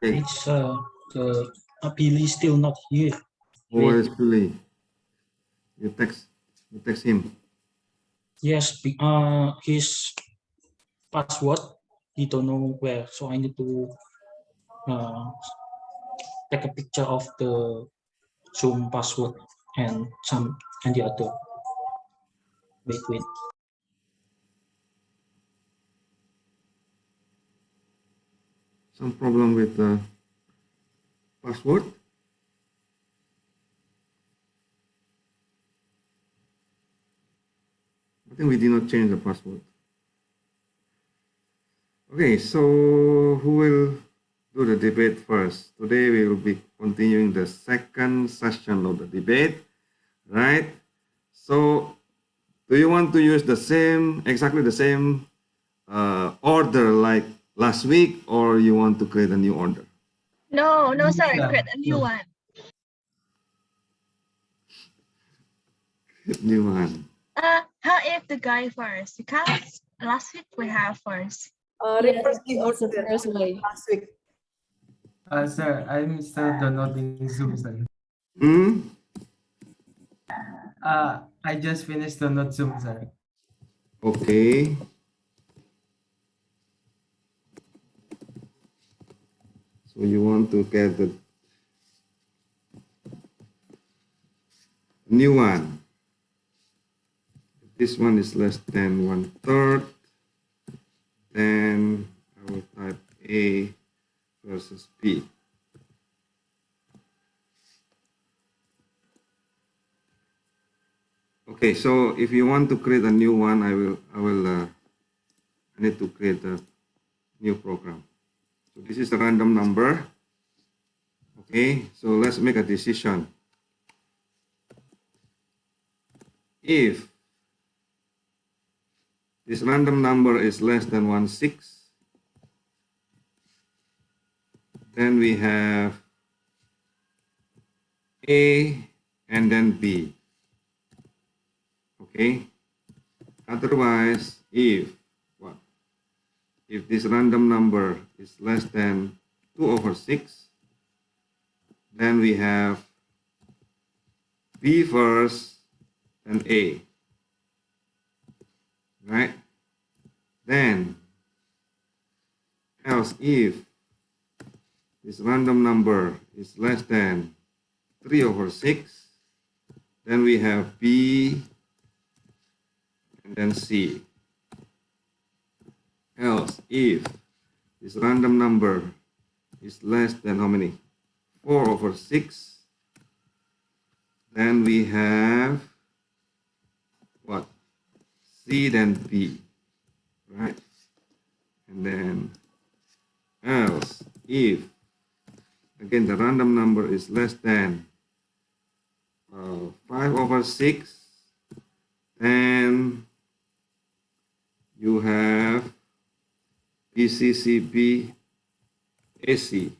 Okay. It's the Billy is still not here. Oh, it's Billy. You text him. Yes, his password he don't know where, so I need to uh, take a picture of the Zoom password and the other. Wait. Some problem with the password. I think we did not change the password. Okay, so who will do the debate first? Today we will be continuing the second session of the debate, right? So do you want to use exactly the same order like last week, or you want to create a new order? No, sir. Create a new one. New one. How if the guy first? Because last week we have first. Reverse the order last week. Sir, I'm still downloading Zoom, sir. I just finished download Zoom, sir. Okay. So you want to get the new one. This one is less than 1/3. Then I will type A versus B. Okay, so if you want to create a new one, I need to create a new program. So this is a random number. Okay, so let's make a decision. If this random number is less than 1/6, then we have A and then B. Okay. Otherwise, if this random number is less than 2/6, then we have B first and A. Right? Then, else if this random number is less than 3/6, then we have B and then C. Else, if this random number is less than how many? 4/6, then we have what? C then B, right? And then else, if again the random number is less than 5/6, then you have BCCB AC.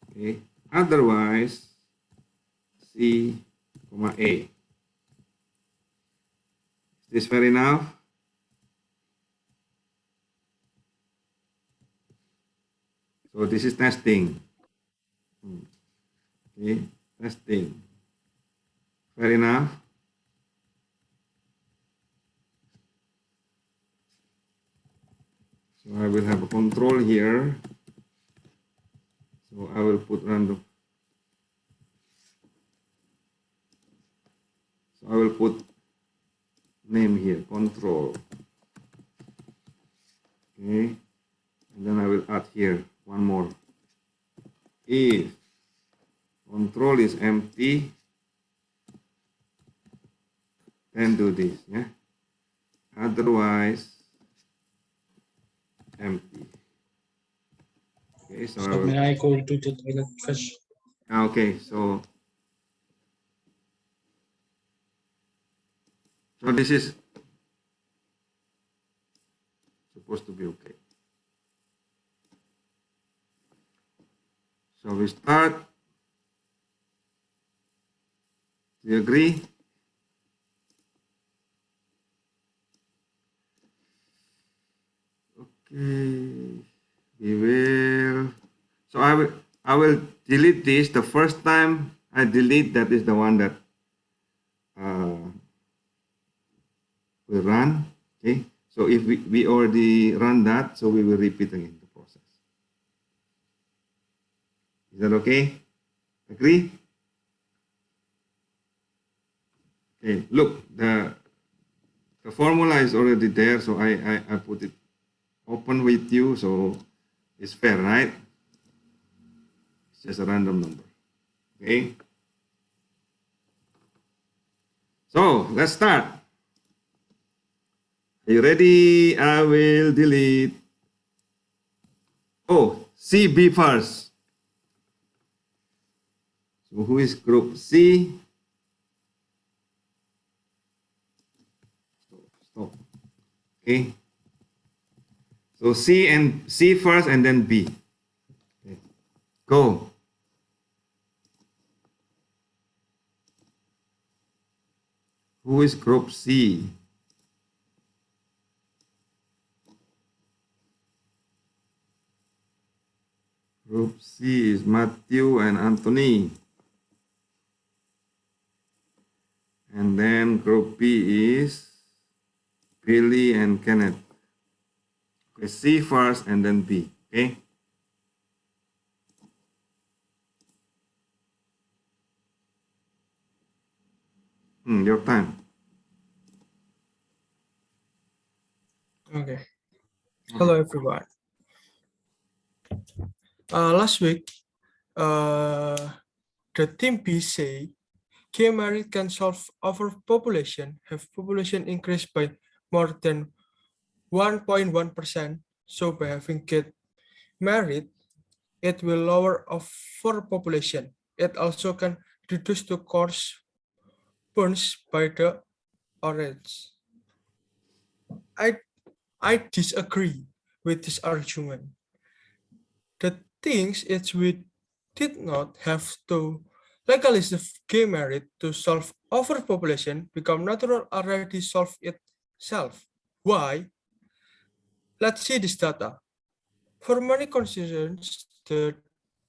Okay. Otherwise, C, A. Is this fair enough? So this is testing. Okay, testing. Fair enough? So I will have a control here. So I will put random. So I will put name here, control. Okay. And then I will add here one more. If control is empty, then do this. Yeah. Otherwise, empty. Okay, so May I go to the toilet first? Okay, so this is supposed to be okay. So we start. Do you agree? Okay. We will So I will delete this. The first time I delete, that is the one that will run. Okay. So if we already run that, so we will repeat again the process. Is that okay? Agree? Okay. Look, the formula is already there, so I put it open with you, so it's fair, right? It's just a random number. Okay. So let's start. Are you ready? I will delete. Oh, CB first. So who is group C? Stop. Okay. So C first and then B. Okay. Go. Who is group C? Group C is Matthew and Anthony. And then group B is Billy and Kenneth. Okay, C first and then B. Okay. Your time. Okay. Hello, everyone. Last week, the team B say gay married can solve overpopulation, have population increased by more than 1.1%. So by having get married, it will lower overpopulation. It also can reduce the cost burns by the orange. I disagree with this argument. The things is we did not have to legalize the gay marriage to solve overpopulation become natural already solve itself. Why? Let's see this data. For many constituents, the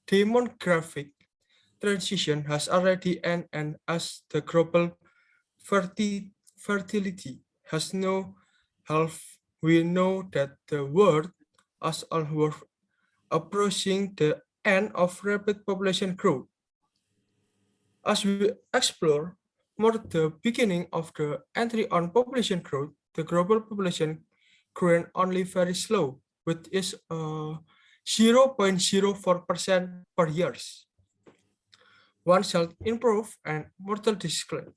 demographic transition has already ended, and as the global fertility has no health, we know that the world as a whole approaching the end of rapid population growth. As we explore more the beginning of the entry on population growth, the global population growing only very slow, which is 0.04% per year. One shall improve and mortal decline.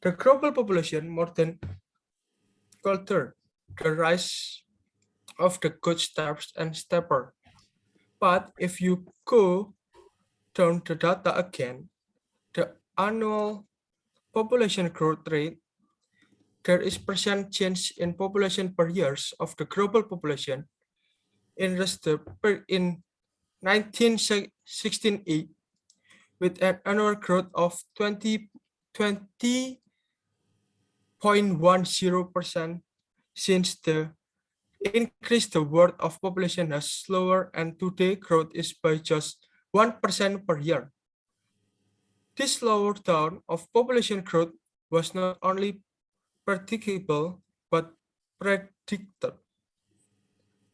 The global population more than quarter the rise of the good steps and stepper. But if you go down the data again, the annual population growth rate, there is percent change in population per years of the global population in 1968 with an annual growth of 20.10% since the increase the world of population has slower and today growth is by just 1% per year. This slowdown of population growth was not only predictable but predicted.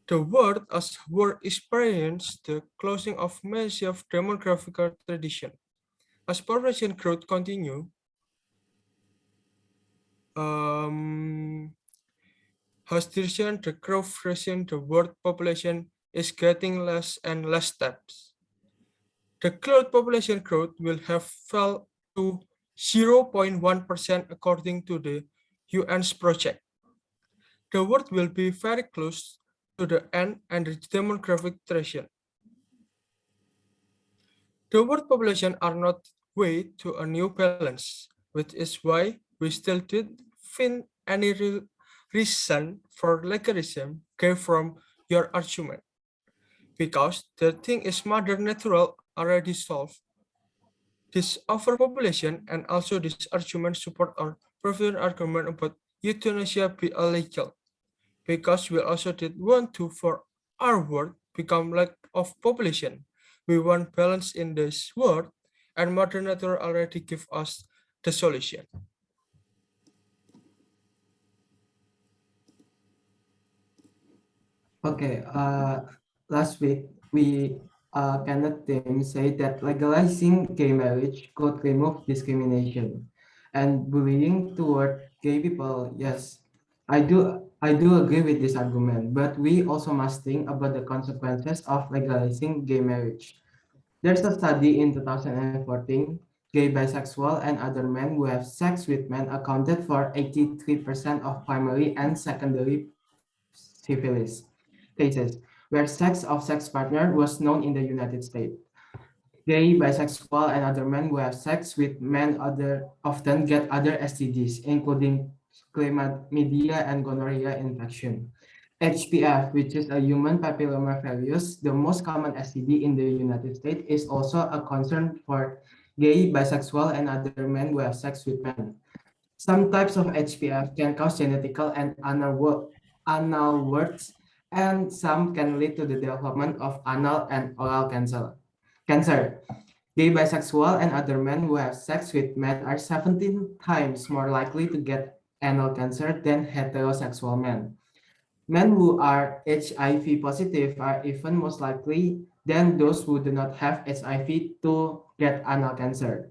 The world as world experienced the closing of massive demographic tradition. As population growth continue, has the growth rate in the world population is getting less and less steps. The global population growth will have fell to 0.1% according to the UN's project. The world will be very close to the end and the demographic transition. The world population are not way to a new balance, which is why we still did find any reason for legalism came from your argument. Because the thing is mother natural already solved. This overpopulation and also this argument support our previous argument about euthanasia be illegal. Because we also did want to for our world become lack of population, We want balance in this world, and Mother Nature already give us the solution. Okay, last week we Kenneth team said that legalizing gay marriage could remove discrimination and bullying toward gay people. Yes, I do agree with this argument, but we also must think about the consequences of legalizing gay marriage. There's a study in 2014, gay, bisexual, and other men who have sex with men accounted for 83% of primary and secondary syphilis cases, where sex of sex partner was known in the United States. Gay, bisexual, and other men who have sex with men often get other STDs, including chlamydia and gonorrhea infection. HPV, which is a human papillomavirus, the most common STD in the United States, is also a concern for gay, bisexual, and other men who have sex with men. Some types of HPV can cause genetical and anal warts, and some can lead to the development of anal and oral cancer. Gay, bisexual, and other men who have sex with men are 17 times more likely to get anal cancer than heterosexual men. Men who are HIV positive are even most likely than those who do not have HIV to get anal cancer.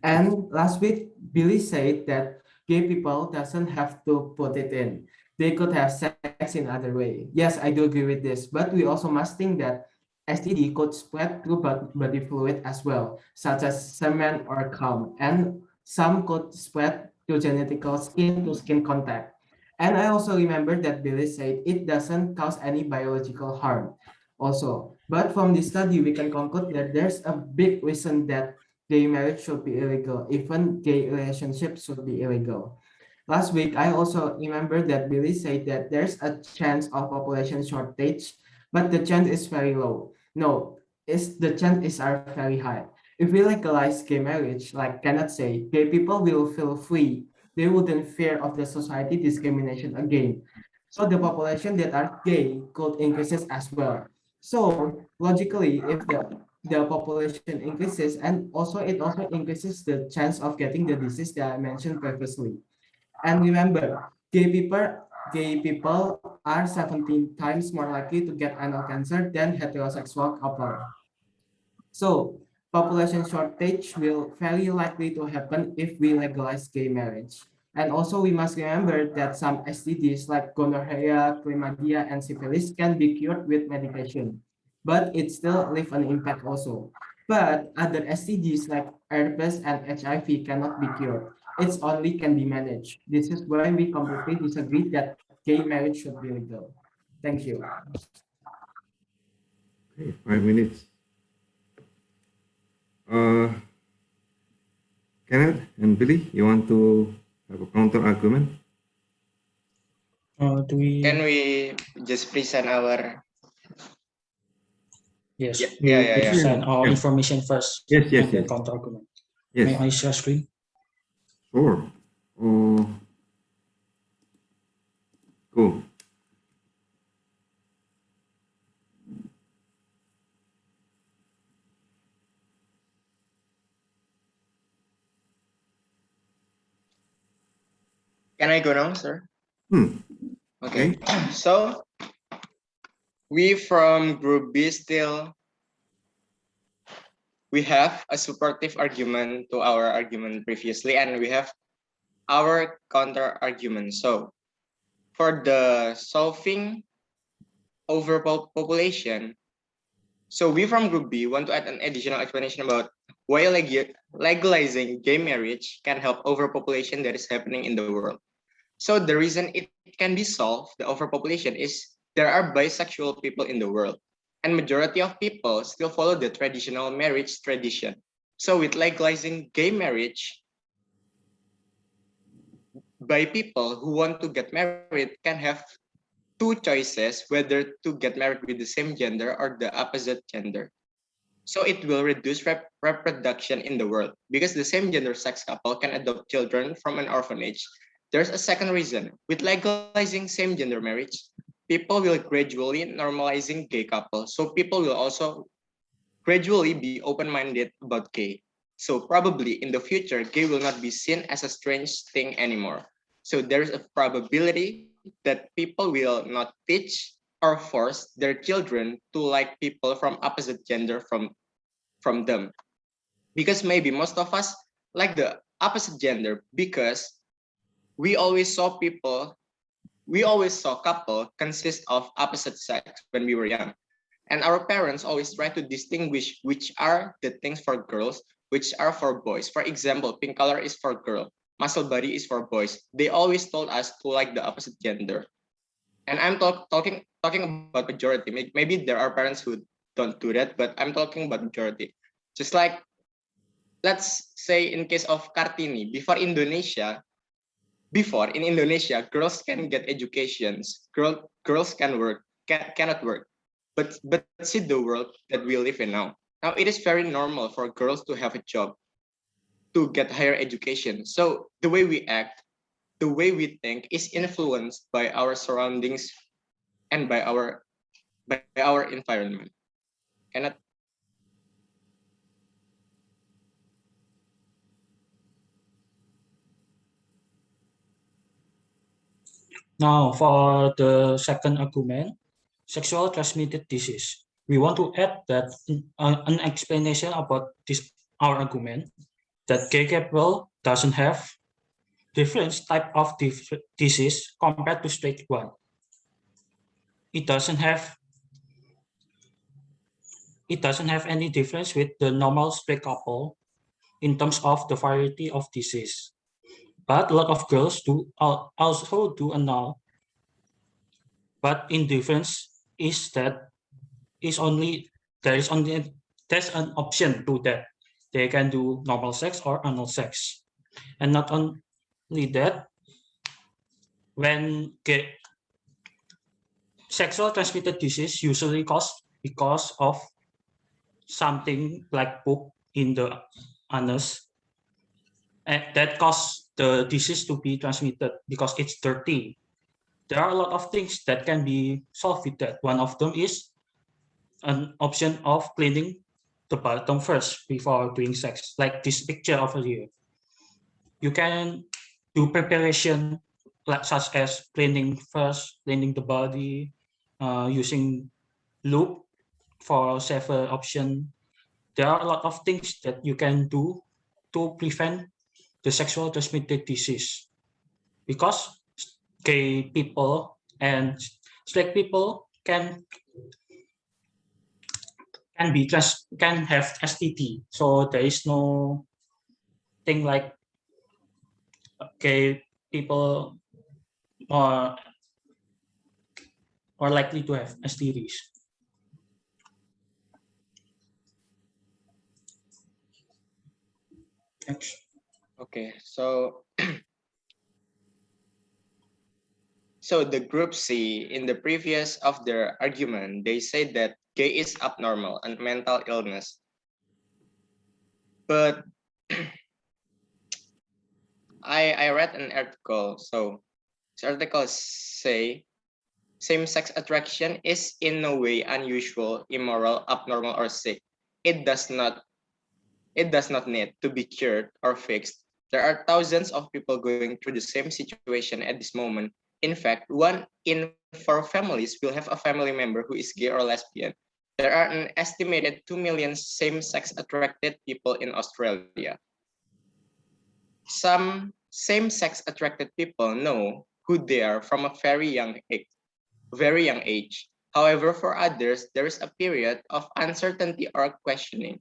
And last week, Billy said that gay people doesn't have to put it in. They could have sex in other way. Yes, I do agree with this, but we also must think that STD could spread through body fluid as well, such as semen or cum, and some could spread through genetical skin-to-skin contact. And I also remember that Billy said it doesn't cause any biological harm also. But from this study, we can conclude that there's a big reason that gay marriage should be illegal. Even gay relationships should be illegal. Last week, I also remember that Billy said that there's a chance of population shortage, but the chance is very low. No, the chances are very high. If we legalize gay marriage, like cannot say, gay people will feel free. They wouldn't fear of the society discrimination again. So the population that are gay could increases as well. So logically, if the population increases, and also it also increases the chance of getting the disease that I mentioned previously. And remember, gay people are 17 times more likely to get anal cancer than heterosexual couple. So population shortage will very likely to happen if we legalize gay marriage. And also we must remember that some STDs like gonorrhea, chlamydia, and syphilis can be cured with medication, but it still leave an impact also. But other STDs like herpes and HIV cannot be cured. It's only can be managed. This is why we completely disagree that gay marriage should be legal. Thank you. Okay, 5 minutes. Uh, Kenneth and Billy, you want to have a counter argument? Do we? Can we just present our? Yes, Yeah, we yeah, yeah, yeah. present our Yeah. information first. Yes, yes, and then yes. counter argument. May I Yes, share screen? sure. Oh, cool. Can I go now, sir? Hmm. Okay. Okay. So we from Group B still we have a supportive argument to our argument previously, and we have our counter argument. So for the solving overpopulation, so we from Group B want to add an additional explanation about why legalizing gay marriage can help overpopulation that is happening in the world. So the reason it can be solved, the overpopulation, is there are bisexual people in the world, and majority of people still follow the traditional marriage tradition. So with legalizing gay marriage, by people who want to get married can have two choices whether to get married with the same gender or the opposite gender. So it will reduce reproduction in the world because the same gender sex couple can adopt children from an orphanage. There's a second reason. With legalizing same gender marriage, people will gradually normalizing gay couples. So people will also gradually be open-minded about gay. So probably in the future, gay will not be seen as a strange thing anymore. So there's a probability that people will not teach or force their children to like people from opposite gender from them. Because maybe most of us like the opposite gender because we always saw people, we always saw couple consist of opposite sex when we were young. And our parents always try to distinguish which are the things for girls, which are for boys. For example, pink color is for girl, muscle body is for boys. They always told us to like the opposite gender. And I'm talking about majority. Maybe there are parents who don't do that, but I'm talking about majority. Just like, let's say in case of Kartini, before in Indonesia, girls can get educations, girls can work, cannot work. But see the world that we live in now. Now it is very normal for girls to have a job, to get higher education. So the way we act, the way we think is influenced by our surroundings and by our environment. Cannot. Now, for the second argument, sexual transmitted disease. We want to add that an explanation about this our argument that gay couple doesn't have different type of disease compared to straight one. It doesn't have any difference with the normal straight couple in terms of the variety of disease. But a lot of girls also do annul. But in difference is that is only there's an option to that. They can do normal sex or anal sex. And not only that, when sexual transmitted disease usually cause because of something like poop in the anus, and that causes the disease to be transmitted because it's dirty. There are a lot of things that can be solved with that. One of them is an option of cleaning the bottom first before doing sex, like this picture over here. You can do preparation like such as cleaning first, cleaning the body, using lube for safer option. There are a lot of things that you can do to prevent the sexual transmitted disease because gay people and straight people can have STD. So there is no thing like gay people are likely to have STDs. Next. Okay, so so the group C in the previous of their argument, they said that gay is abnormal and mental illness. But I read an article. So this article say same-sex attraction is in no way unusual, immoral, abnormal, or sick. It does not need to be cured or fixed. There are thousands of people going through the same situation at this moment. In fact, 1 in 4 families will have a family member who is gay or lesbian. There are an estimated 2 million same-sex attracted people in Australia. Some same-sex attracted people know who they are from a very young age. However, for others, there is a period of uncertainty or questioning.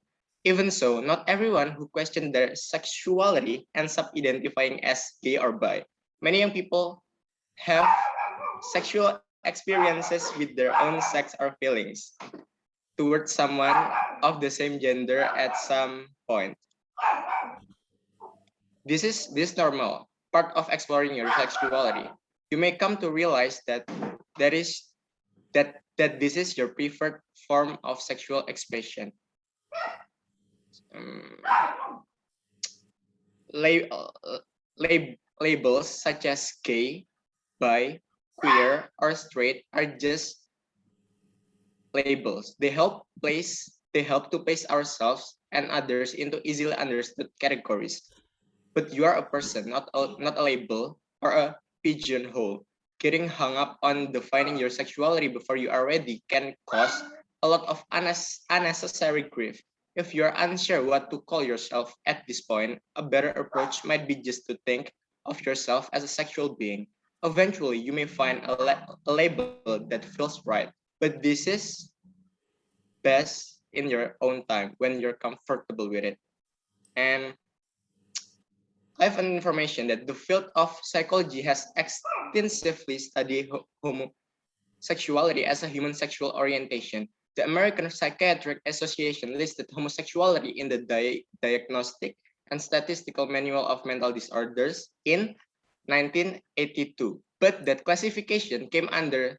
Even so, not everyone who question their sexuality ends up identifying as gay or bi. Many young people have sexual experiences with their own sex or feelings towards someone of the same gender at some point. This is normal, part of exploring your sexuality. You may come to realize that this is your preferred form of sexual expression. Labels such as gay, bi, queer, or straight are just labels. They help place they help to place ourselves and others into easily understood categories. But you are a person, not a label or a pigeonhole. Getting hung up on defining your sexuality before you are ready can cause a lot of unnecessary grief. If you're unsure what to call yourself at this point, a better approach might be just to think of yourself as a sexual being. Eventually, you may find a label that feels right, but this is best in your own time when you're comfortable with it. And I have an information that the field of psychology has extensively studied homosexuality as a human sexual orientation. The American Psychiatric Association listed homosexuality in the Diagnostic and Statistical Manual of Mental Disorders in 1982. But that classification came under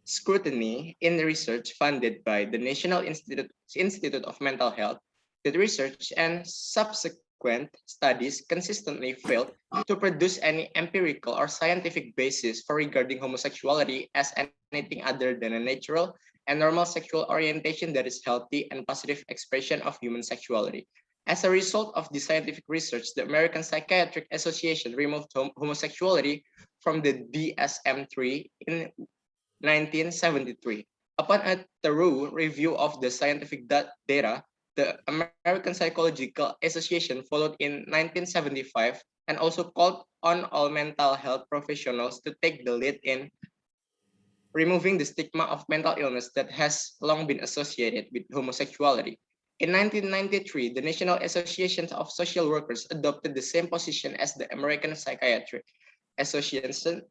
scrutiny in the research funded by the National Institute of Mental Health. The research and subsequent studies consistently failed to produce any empirical or scientific basis for regarding homosexuality as anything other than a natural and normal sexual orientation that is healthy and positive expression of human sexuality. As a result of the scientific research, the American Psychiatric Association removed homosexuality from the DSM-3 in 1973. Upon a thorough review of the scientific data, the American Psychological Association followed in 1975 and also called on all mental health professionals to take the lead in removing the stigma of mental illness that has long been associated with homosexuality. In 1993, the National Association of Social Workers adopted the same position as the American Psychiatric Association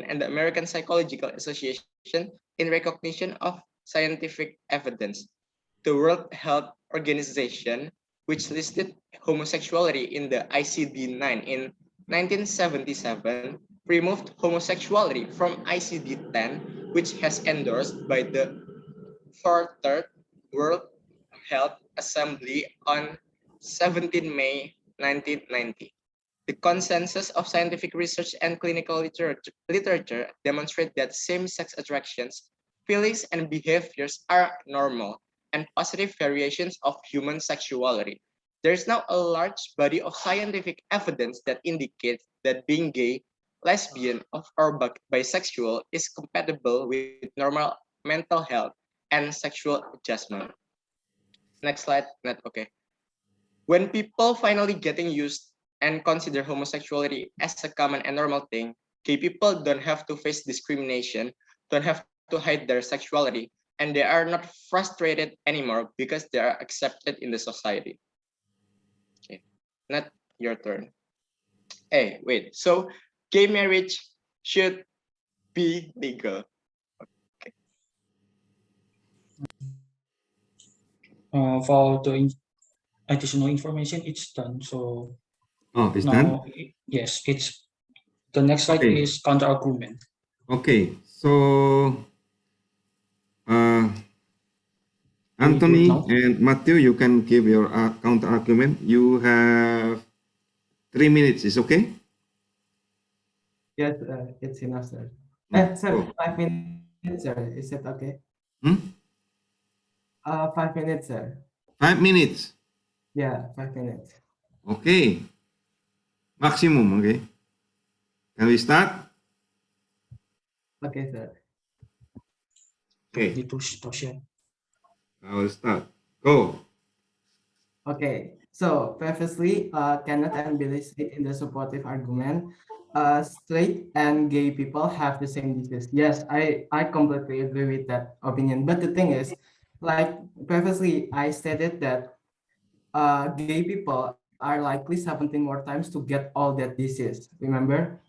and the American Psychological Association in recognition of scientific evidence. The World Health Organization, which listed homosexuality in the ICD-9 in 1977, removed homosexuality from ICD-10, which has endorsed by the 43rd World Health Assembly on 17 May 1990. The consensus of scientific research and clinical literature demonstrate that same-sex attractions, feelings, and behaviors are normal and positive variations of human sexuality. There is now a large body of scientific evidence that indicates that being gay, lesbian, or bisexual is compatible with normal mental health and sexual adjustment. Next slide. Okay. When people finally getting used and consider homosexuality as a common and normal thing, gay people don't have to face discrimination, don't have to hide their sexuality, and they are not frustrated anymore because they are accepted in the society. Okay, not your turn. Hey, wait. So, gay marriage should be legal. Okay. For the additional information, it's done. So Oh, it's done? now, yes, it's the next slide Okay. is counter argument. Okay, so uh, Do we do it Anthony now? and Matthew, you can give your counter argument. You have 3 minutes. Is okay? Yes, it's enough, sir. Sir, Go. 5 minutes, sir. Is that okay? Hmm? 5 minutes, sir. 5 minutes. Yeah, 5 minutes. Okay. Maximum. Okay. Can we start? Okay, sir. Okay. Need to share. I will start. Go. Okay, so previously, Kenneth and Billy said in the supportive argument, straight and gay people have the same disease. Yes, I completely agree with that opinion. But the thing is, like previously, I stated that gay people are likely 17 more times to get all that disease. Remember?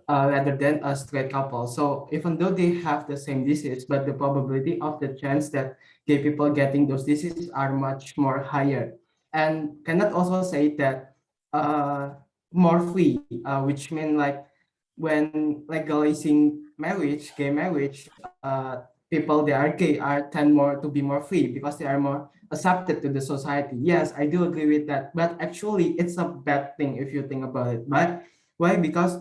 Rather than a straight couple. So even though they have the same disease, but the probability of the chance that gay people getting those diseases are much more higher. And cannot also say that more free, which mean like when legalizing marriage, gay marriage, people that are gay are tend more to be more free because they are more accepted to the society. Yes, I do agree with that. But actually, it's a bad thing if you think about it. But why? Because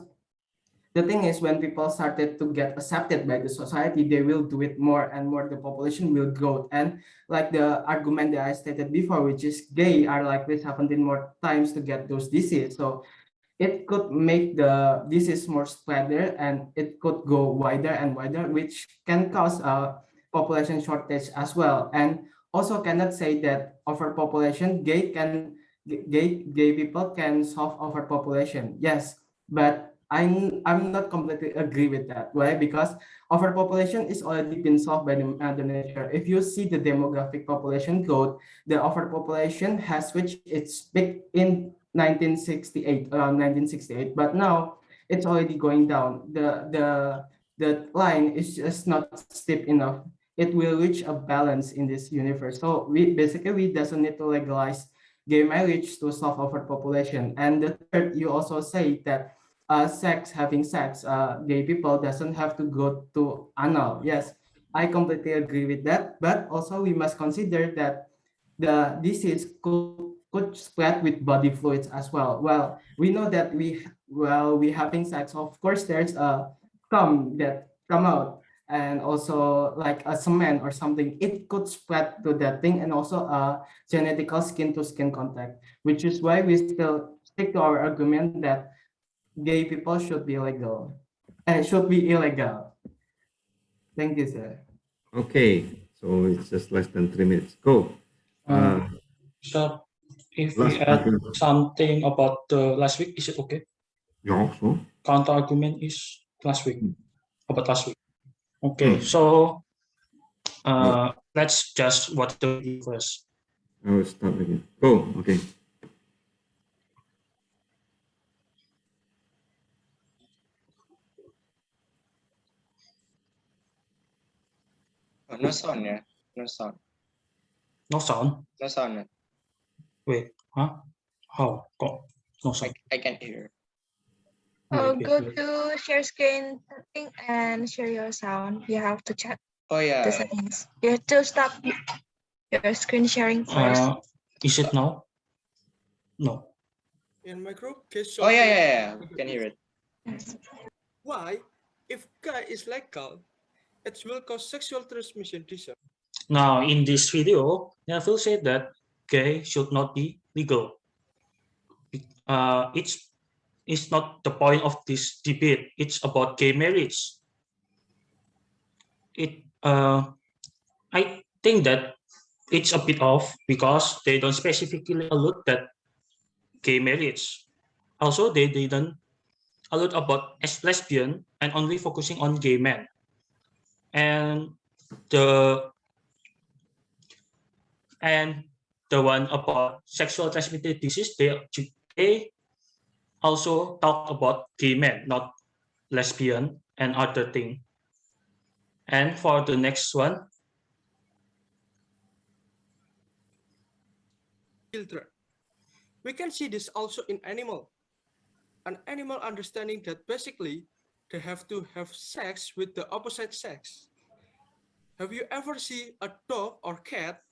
the thing is, when people started to get accepted by the society, they will do it more and more. The population will grow, and like the argument that I stated before, which is gay are likely 17 more times to get those disease. So it could make the disease more spreader, and it could go wider and wider, which can cause a population shortage as well. And also cannot say that overpopulation, gay people can solve overpopulation. Yes, but I'm not completely agree with that. Why? Because overpopulation is already been solved by the nature. If you see the demographic population growth, the overpopulation has reached its peak in 1968, around 1968, but now it's already going down. The line is just not steep enough. It will reach a balance in this universe. So we doesn't need to legalize gay marriage to solve overpopulation. And the third, you also say that having sex, gay people doesn't have to go to anal. Yes, I completely agree with that. But also we must consider that the disease could spread with body fluids as well. Well, we know that we having sex, of course, there's a cum that come out, and also like a cement or something. It could spread to that thing, and also genetical skin to skin contact, which is why we still stick to our argument that gay people should be legal and should be illegal. Thank you, sir. Okay, so it's just less than 3 minutes. Go. So if Last we add argument. something about the last week, is it okay? Yeah, so. Counter argument is last week, about last week. Okay, Hmm. so let's just watch the video first. I will start again. Go. Okay. Oh, no sound, yeah. No sound. No sound. No sound. Wait, huh? How? No sound. I can't hear. Oh, Wait, go wait. to share screen setting and share your sound. You have to check Oh the yeah. settings. You have to stop your screen sharing first. Is it now? No. In my group, case Oh yeah, solving. yeah, yeah. Can hear it. Yes. Why? If gay is legal, it will cause sexual transmission disease. Now, in this video, Neville said that gay should not be legal. It's not the point of this debate. It's about gay marriage. I think that it's a bit off because they don't specifically allude that gay marriage. Also, they didn't allude about as lesbian and only focusing on gay men. And the one about sexual transmitted disease, they also talk about gay men, not lesbian and other thing. And for the next one, Children. We can see this also in animal. An animal understanding that basically they have to have sex with the opposite sex. Have you ever seen a dog or cat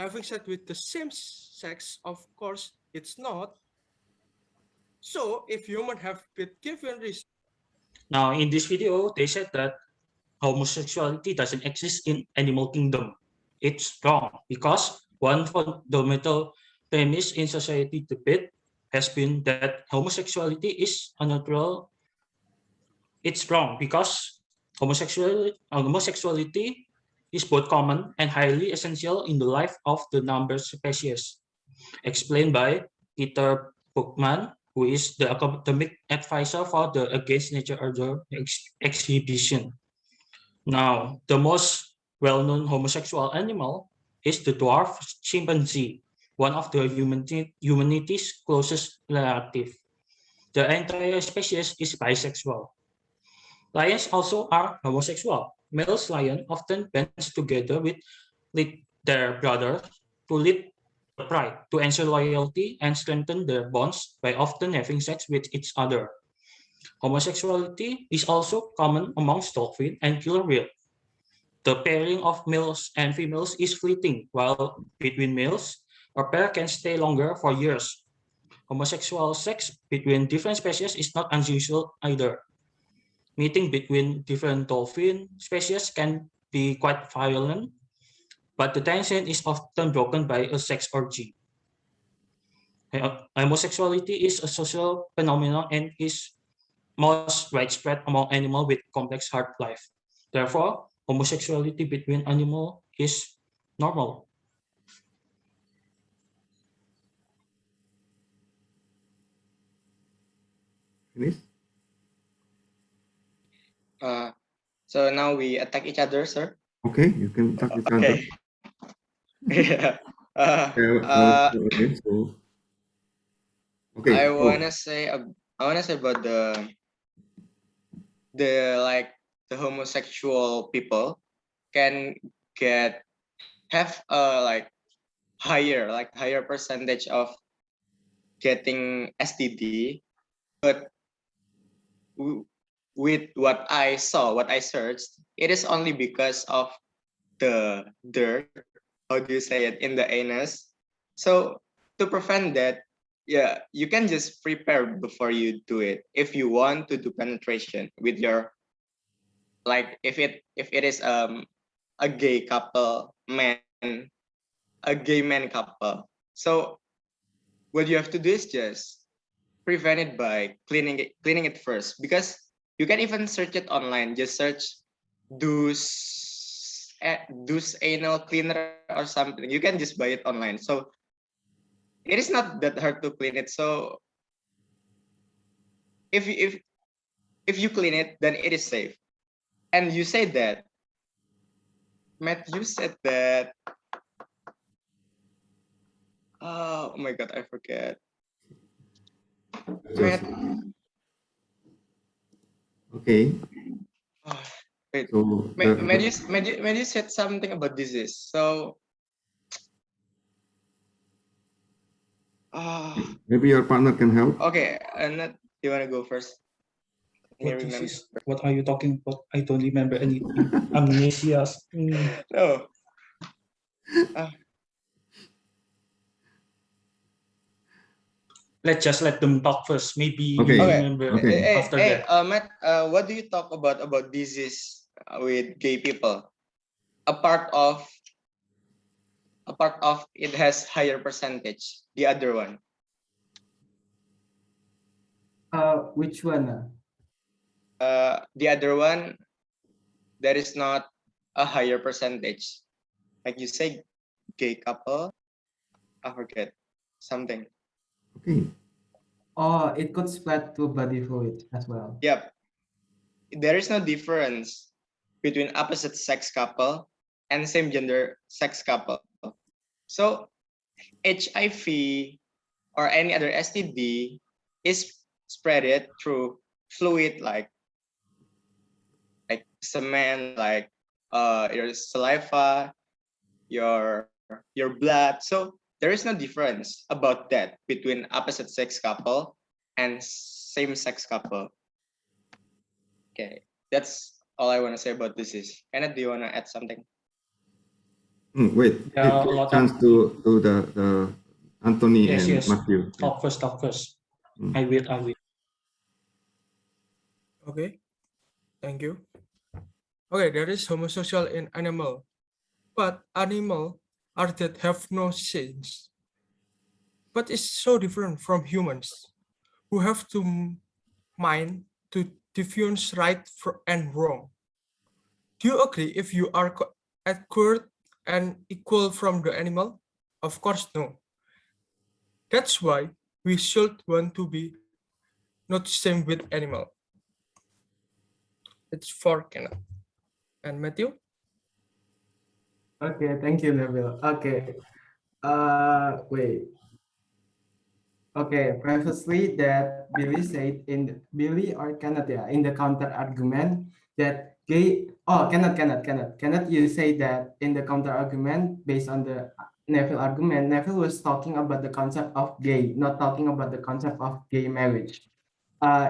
having sex with the same sex? Of course, it's not. So if humans have been given reason, now in this video, they said that homosexuality doesn't exist in animal kingdom. It's wrong because one fundamental premise in society debate has been that homosexuality is unnatural. It's wrong because homosexuality is both common and highly essential in the life of the number species, explained by Peter Buchman, who is the academic advisor for the Against Nature Order exhibition. Now, the most well-known homosexual animal is the dwarf chimpanzee, one of the humanity's closest relative. The entire species is bisexual. Lions also are homosexual. Males lion often bands together with their brothers to lead the pride, to ensure loyalty and strengthen their bonds by often having sex with each other. Homosexuality is also common amongst dolphin and killer whale. The pairing of males and females is fleeting, while between males, a pair can stay longer for years. Homosexual sex between different species is not unusual either. Meeting between different dolphin species can be quite violent, but the tension is often broken by a sex orgy. Homosexuality is a social phenomenon and is most widespread among animals with complex heart life. Therefore, homosexuality between animals is normal. Finish? So now we attack each other, sir. Okay, you can talk each other. Okay. Yeah. Okay, so okay, I so wanna say about the like the homosexual people can have a higher percentage of getting STD, but with what I saw, what I searched, it is only because of the dirt, how do you say it, in the anus. So to prevent that, yeah, you can just prepare before you do it. If you want to do penetration with your, like, if it is a gay couple man, a gay man couple. So what you have to do is just prevent it by cleaning it first, because you can even search it online. Just search Deuce anal cleaner or something. You can just buy it online. So it is not that hard to clean it. So if you clean it, then it is safe. And you say that, Matt, you said that. Oh my God, I forget. Matt. okay, Oh, wait. so Matt, you said something about disease. So. maybe your partner can help. Okay, and you want to go first? What are you talking about? I don't remember anything. Amnesia. No. Let's just let them talk first. Maybe Okay. you Okay. remember Okay. after Hey, that. Matt, what do you talk about disease with gay people? Apart of it has higher percentage. The other one. Which one? The other one, there is not a higher percentage. Like you say, gay couple. I forget something. Okay. Oh, it could spread to body fluids as well. Yep. There is no difference between opposite sex couple and same gender sex couple. So HIV or any other STD is spread it through fluid like semen, like your saliva, your blood. So there is no difference about that between opposite sex couple and same sex couple. Okay, that's all I want to say about this. Kenneth, do you want to add something? Wait, Yeah, give a lot chance of- to the Anthony Yes, and yes. Matthew. Talk first. Mm. I will. Okay, thank you. Okay, there is homosexual in animal, but animal are that have no sense. But it's so different from humans, who have to mind to difference right and wrong. Do you agree if you are accurate and equal from the animal? Of course, no. That's why we should want to be not same with animal. It's for Kenneth. And Matthew? Okay, thank you, Neville. Okay. Wait. Okay, previously that Billy said Billy or Kenneth, yeah, in the counter argument that gay. Oh, Kenneth, you say that in the counter argument based on the Neville argument, Neville was talking about the concept of gay, not talking about the concept of gay marriage.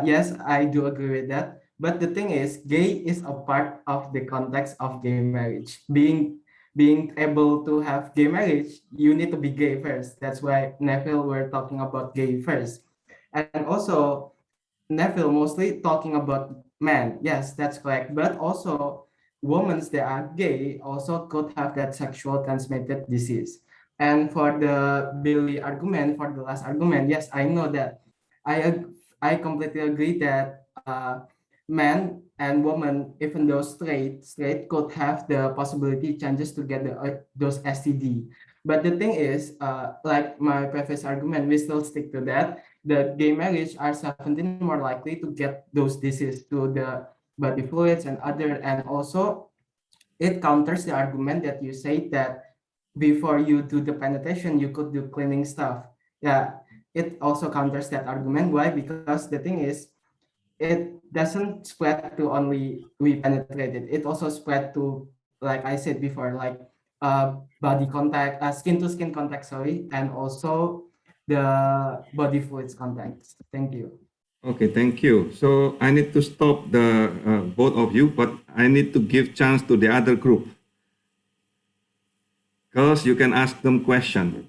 Yes, I do agree with that. But the thing is, gay is a part of the context of gay marriage. Being able to have gay marriage, you need to be gay first. That's why Neville were talking about gay first. And also, Neville mostly talking about men. Yes, that's correct. But also, women that are gay also could have that sexual transmitted disease. And for the Billy argument, for the last argument, yes, I know that. I completely agree that men and women, even though straight could have the possibility chances to get those STD. But the thing is, like my previous argument, we still stick to that. The gay marriage are 17 more likely to get those diseases to the body fluids and other, and also it counters the argument that you say that before you do the penetration, you could do cleaning stuff. Yeah, it also counters that argument. Why? Because the thing is, it doesn't spread to only we penetrated. It also spread to, like I said before, like body contact, skin to skin contact, sorry, and also the body fluids contact. Thank you. Okay, thank you. So I need to stop the both of you, but I need to give chance to the other group because you can ask them question.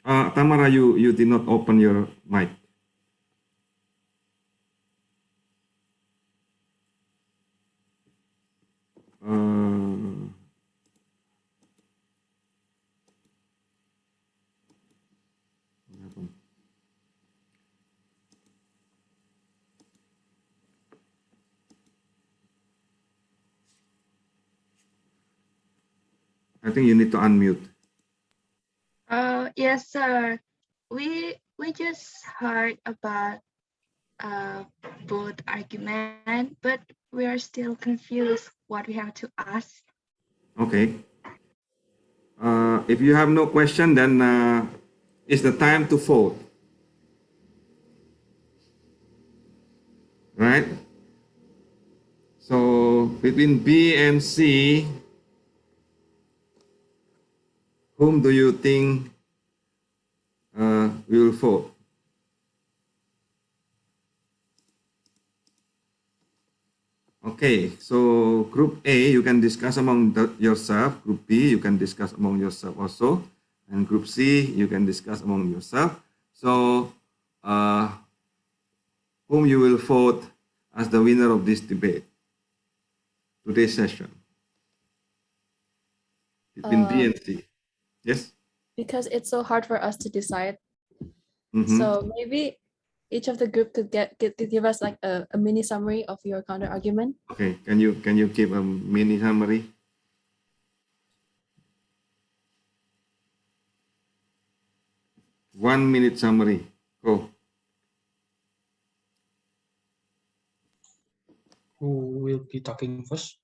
Tamara, you did not open your mic. I think you need to unmute. Yes, sir. We just heard about both argument, but we are still confused what we have to ask. Okay. If you have no question, then it's the time to vote. Right? So between B and C, whom do you think will vote? Okay, so group A, you can discuss among yourself. Group B, you can discuss among yourself also. And group C, you can discuss among yourself. So, whom you will vote as the winner of this debate, today's session? Between B and C. Yes? Because it's so hard for us to decide. Mm-hmm. So maybe each of the group could give us like a mini summary of your counter argument. Okay, can you give a mini summary? One minute summary. Go. Who will be talking first?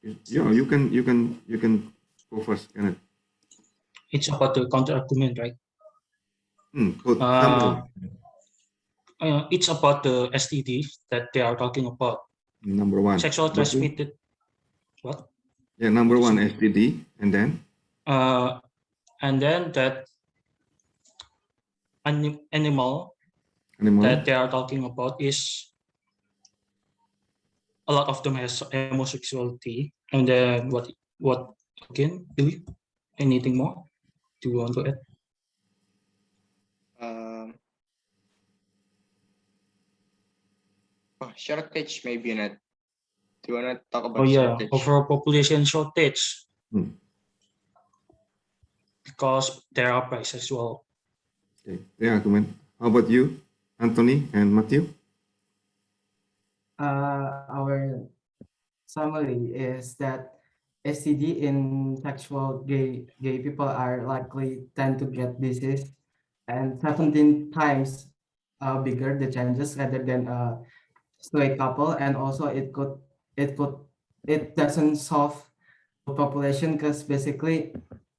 Yeah, you can go first, Kenneth. It's about the counter argument, right? Good. Summary. It's about the STD that they are talking about. Number one. Sexual Number two. transmitted. What? Yeah, number one, STD, and then? And then that animal that they are talking about is a lot of them has homosexuality. And then what again, Billy? Anything more? Do you want to add? Shortage maybe not. Do you want to talk about Oh yeah, shortage? overall population shortage. Because there are bisexual. Okay, yeah, argument. How about you, Anthony and Matthew? Our summary is that STD in sexual gay people are likely tend to get disease, and 17 times bigger the chances rather than a straight couple, and also it doesn't solve population because basically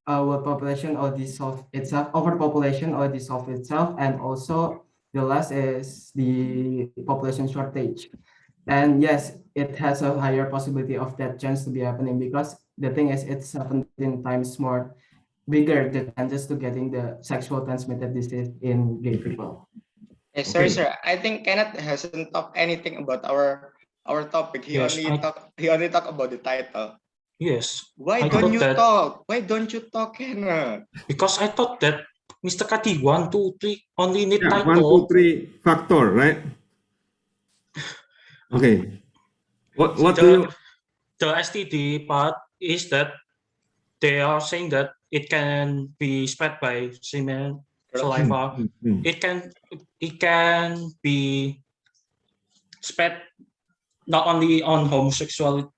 our population already solve itself, overpopulation already solve itself, and also the last is the population shortage. And yes, it has a higher possibility of that chance to be happening because the thing is it's 17 times more bigger the chances to getting the sexual transmitted disease in gay people. Hey, sorry, sir. I think Kenneth hasn't talked anything about our topic. He Yes, only talk about the title. Yes. Why don't you talk? Why don't you talk, Kenneth? Because I thought that Mr. Kati, 1, 2, 3, only need Yeah, typo. 1, 2, 3 factor, right? Okay. What do you? The STD part is that they are saying that it can be spread by semen, saliva. It can be spread not only on homosexual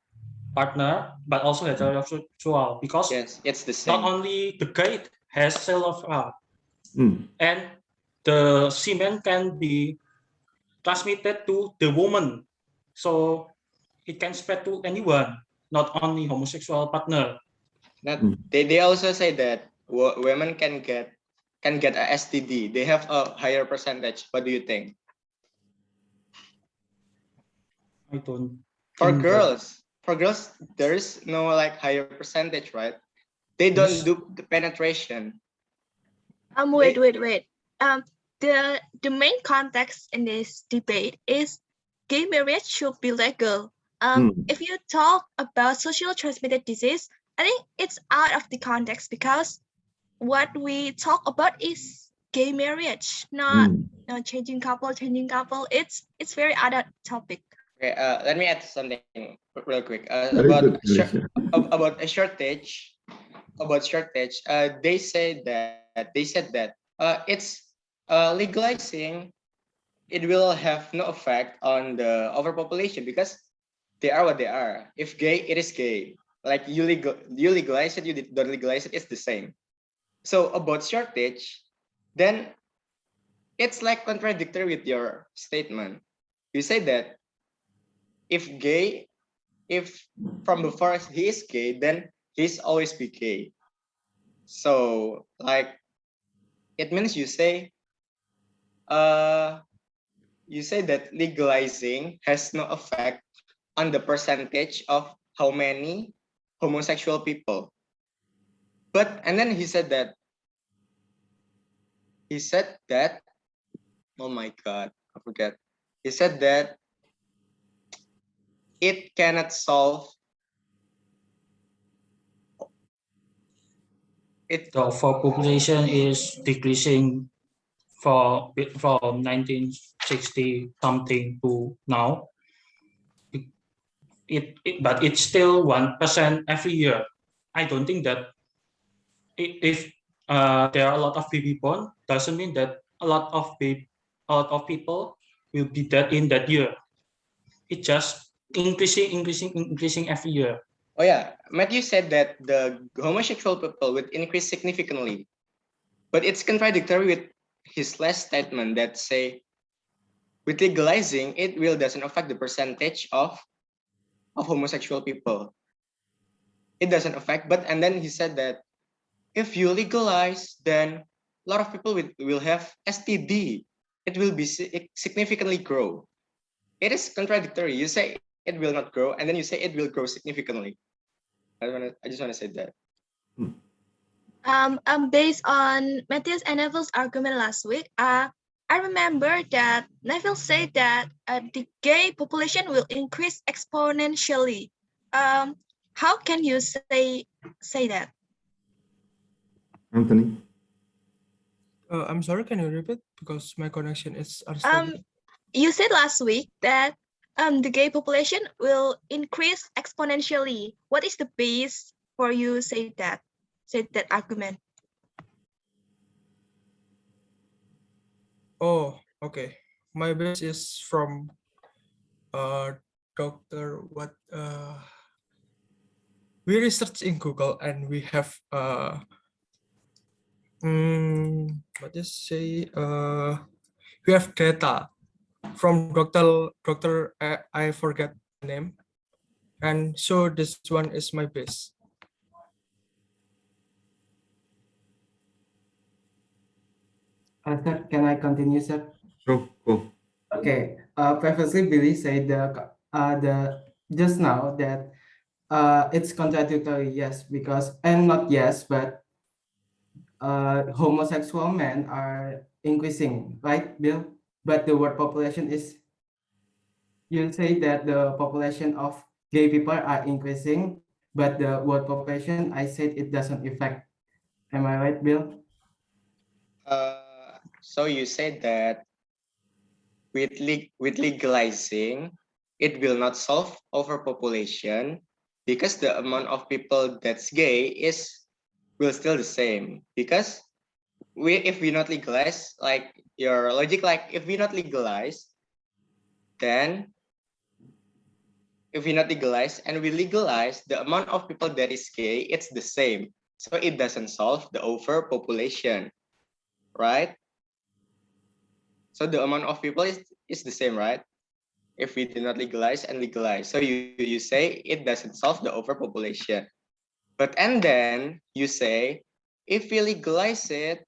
partner but also heterosexual, because Yes, it's the not same. only the gay has saliva Mm. and the semen can be transmitted to the woman, so it can spread to anyone, not only homosexual partner. Not, they also say that women can get a STD. They have a higher percentage. What do you think? I don't For think that. girls, there is no like higher percentage, right? They don't Yes. do the penetration. Wait. The main context in this debate is gay marriage should be legal. If you talk about social transmitted disease, I think it's out of the context because what we talk about is gay marriage, not changing couple. It's very other topic. Okay, let me add something real quick. Very good, Alicia. About a shortage. About shortage, they said that it's legalizing. It will have no effect on the overpopulation because they are what they are. If gay, it is gay. Like you legalize it, don't legalize it, it's the same. So about shortage, then it's like contradictory with your statement. You say that if gay, if from before he is gay, then he's always be gay. So like it means uh you say that legalizing has no effect on the percentage of how many homosexual people. But and then he said that oh my god, I forget. He said that it cannot solve it. The overpopulation is decreasing from 1960 something to now. But it's still 1% every year. I don't think that if there are a lot of baby born, doesn't mean that a lot of people will be dead in that year. It's just increasing every year. Oh yeah, Matthew said that the homosexual people would increase significantly, but it's contradictory with his last statement that say with legalizing it will doesn't affect the percentage of homosexual people. It doesn't affect, but and then he said that if you legalize, then a lot of people will have STD. It will be significantly grow. It is contradictory. You say it will not grow, and then you say it will grow significantly. I just want to say that. Based on Matthias and Neville's argument last week, I remember that Neville said that the gay population will increase exponentially. How can you say that? Anthony. I'm sorry, can you repeat? Because my connection is unstable. You said last week that the gay population will increase exponentially. What is the base for you say that argument? Oh, okay. My base is from Dr. We research in Google and we have what is say we have data from Dr. I forget the name, and so this one is my base. Sir, can I continue, sir? Sure, go. Okay. Previously, Billy said the just now that it's contradictory. Yes, because and not yes, but homosexual men are increasing, right, Bill? But the world population is. You say that the population of gay people are increasing, but the world population, I said it doesn't affect. Am I right, Bill? So you said that with legalizing, it will not solve overpopulation because the amount of people that's gay is will still the same. Because if we not legalize, like your logic, like if we not legalize, then if we not legalize and we legalize, the amount of people that is gay, it's the same. So it doesn't solve the overpopulation, right? So the amount of people is the same, right? If we do not legalize and legalize. So you say it doesn't solve the overpopulation. But and then you say if we legalize it,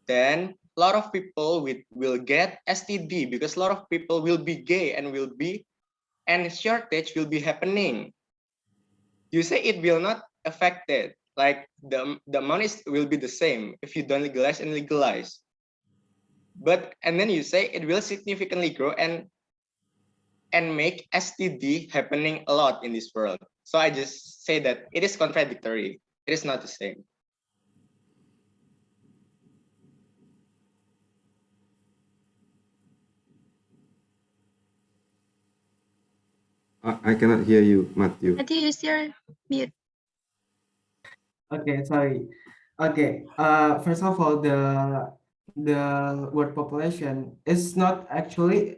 then a lot of people will get STD because a lot of people will be gay and shortage will be happening. You say it will not affect it. Like the amount will be the same if you don't legalize and legalize. But and then you say it will significantly grow and make STD happening a lot in this world. So I just say that it is contradictory. It is not the same. I cannot hear you, Matthew. Matthew, use your mute. Okay, sorry. Okay, first of all, the word population is not actually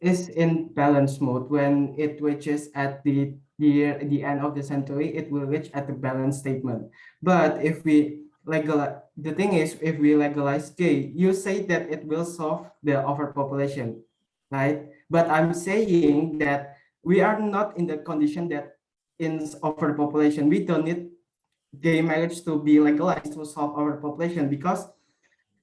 is in balance mode. When it reaches at the end of the century, it will reach at the balance statement. But if we legalize, the thing is, if we legalize gay, you say that it will solve the overpopulation, right? But I'm saying that we are not in the condition that in overpopulation, we don't need gay marriage to be legalized to solve overpopulation, because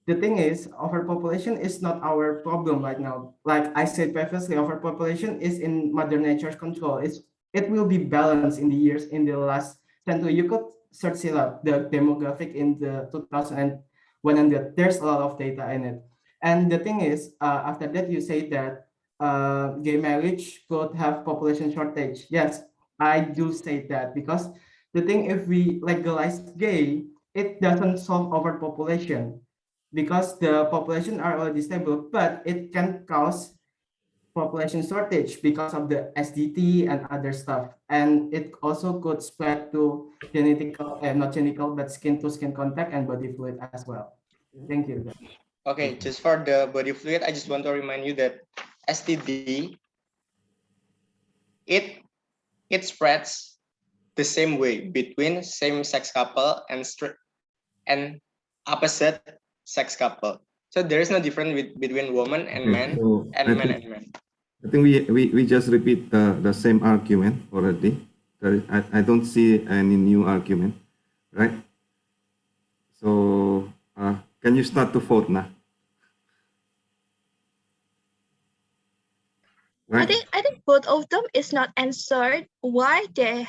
the thing is, overpopulation is not our problem right now. Like I said previously, overpopulation is in Mother Nature's control. It will be balanced in the years in the last century. You could search it up, the demographic in the 2100. There's a lot of data in it. And the thing is, after that, you say that gay marriage could have population shortage. Yes, I do say that, because the thing, if we legalize gay, it doesn't solve overpopulation, because the population are already stable, but it can cause population shortage because of the SDT and other stuff. And it also could spread to genetical, not genetical, but skin to skin contact and body fluid as well. Thank you. Okay, just for the body fluid, I just want to remind you that STD, it spreads the same way between same-sex couple and opposite sex couple. So there is no difference between woman and man So and man and man. I think we just repeat the same argument already. I don't see any new argument, right? So can you start to vote now? Right? I think both of them is not answered. Why they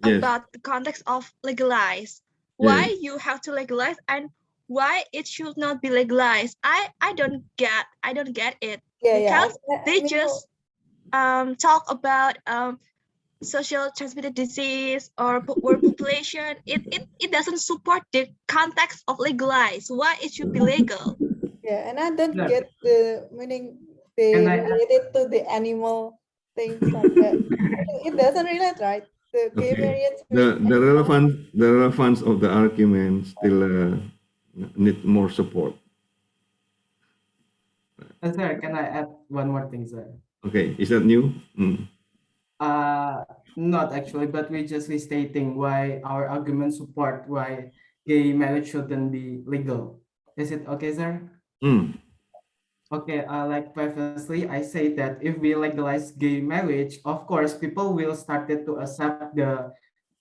Yes. about the context of legalize? Yeah. Why you have to legalize and why it should not be legalized? I don't get it, because they me just talk about social transmitted disease or world population. It doesn't support the context of legalize. Why it should be legal? Yeah, and I don't Yeah. get the meaning they Can I add- related to the animal things like that. It doesn't relate, right? The gay Okay. marriage The with animal. relevance of the argument still need more support. Sir, can I add one more thing, sir? Okay, is that new? Not actually, but we're just restating why our argument support why gay marriage shouldn't be legal. Is it okay, sir? Okay, like previously, I say that if we legalize gay marriage, of course, people will started to accept the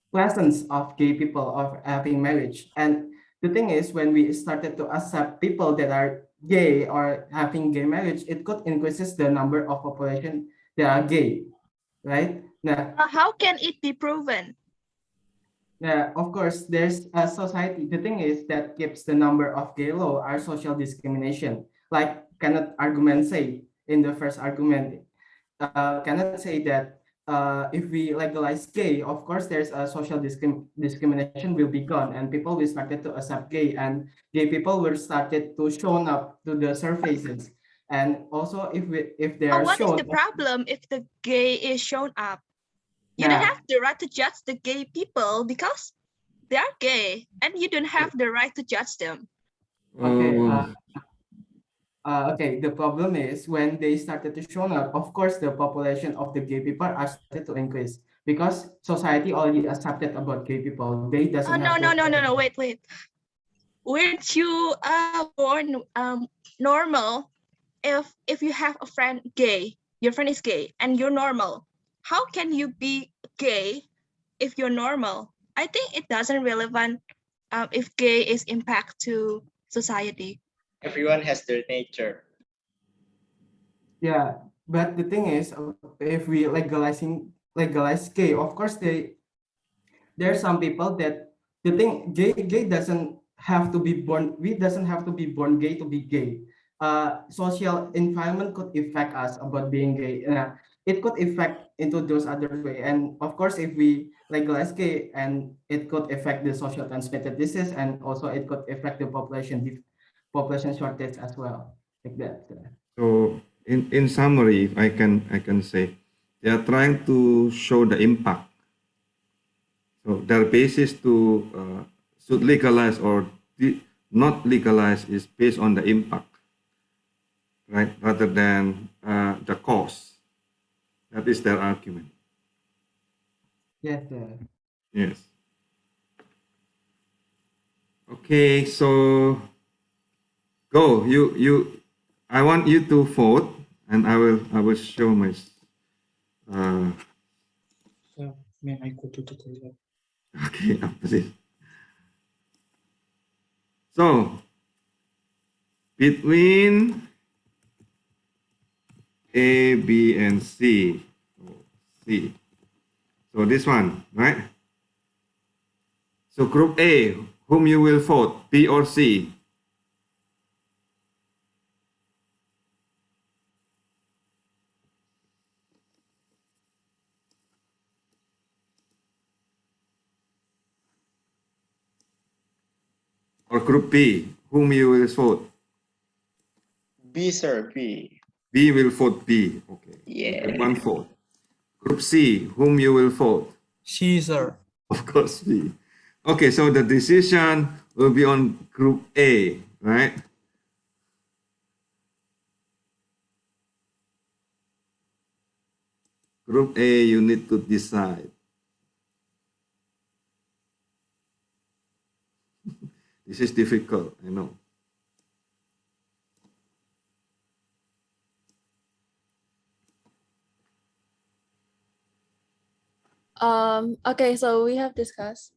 presence of gay people of having marriage. And the thing is, when we started to accept people that are gay or having gay marriage, it could increases the number of population that are gay, right? Now, How can it be proven? yeah, of course, there's a society. The thing is that keeps the number of gay law are social discrimination. Like cannot argument say in the first argument, cannot say that if we legalize gay, of course, there's a social discrimination will be gone, and people will started to accept gay, and gay people will started to shown up to the surfaces. And also, if they Oh, are what is shown, the problem if the gay is shown up? You don't yeah, have the right to judge the gay people because they are gay, and you don't have the right to judge them. okay. Oh, Okay, the problem is when they started to show up, of course, the population of the gay people are started to increase because society already accepted about gay people. They Oh, doesn't no, have no, to. no, no, no, wait. Weren't you born normal? If you have a friend gay, your friend is gay, and you're normal, how can you be gay if you're normal? I think it doesn't relevant if gay is impact to society. Everyone has their nature. Yeah, but the thing is, if we legalize gay, of course there are some people that the thing gay doesn't have to be born. We doesn't have to be born gay to be gay. Social environment could affect us about being gay. It could affect into those other way. And of course, if we legalize gay, and it could affect the social transmitted disease, and also it could affect the population shortage as well, like that. so in summary, if I can say, they are trying to show the impact. So their basis to should legalize or not legalize is based on the impact, right? Rather than the cause. That is their argument. Yes. Yes. Okay, so go. I want you to vote, and I will show my. Uh, May I go to the toilet? okay, after this. So between A, B, and C. Oh, C. So this one, right? So group A, whom you will vote, B or C? Or group B, whom you will vote? B, sir, B. B will vote B. Okay. Yeah. Okay, one vote. Group C, whom you will vote? Caesar. Of course, B. Okay, so the decision will be on group A, right? Group A, you need to decide. This is difficult, I know. Okay, so we have discussed,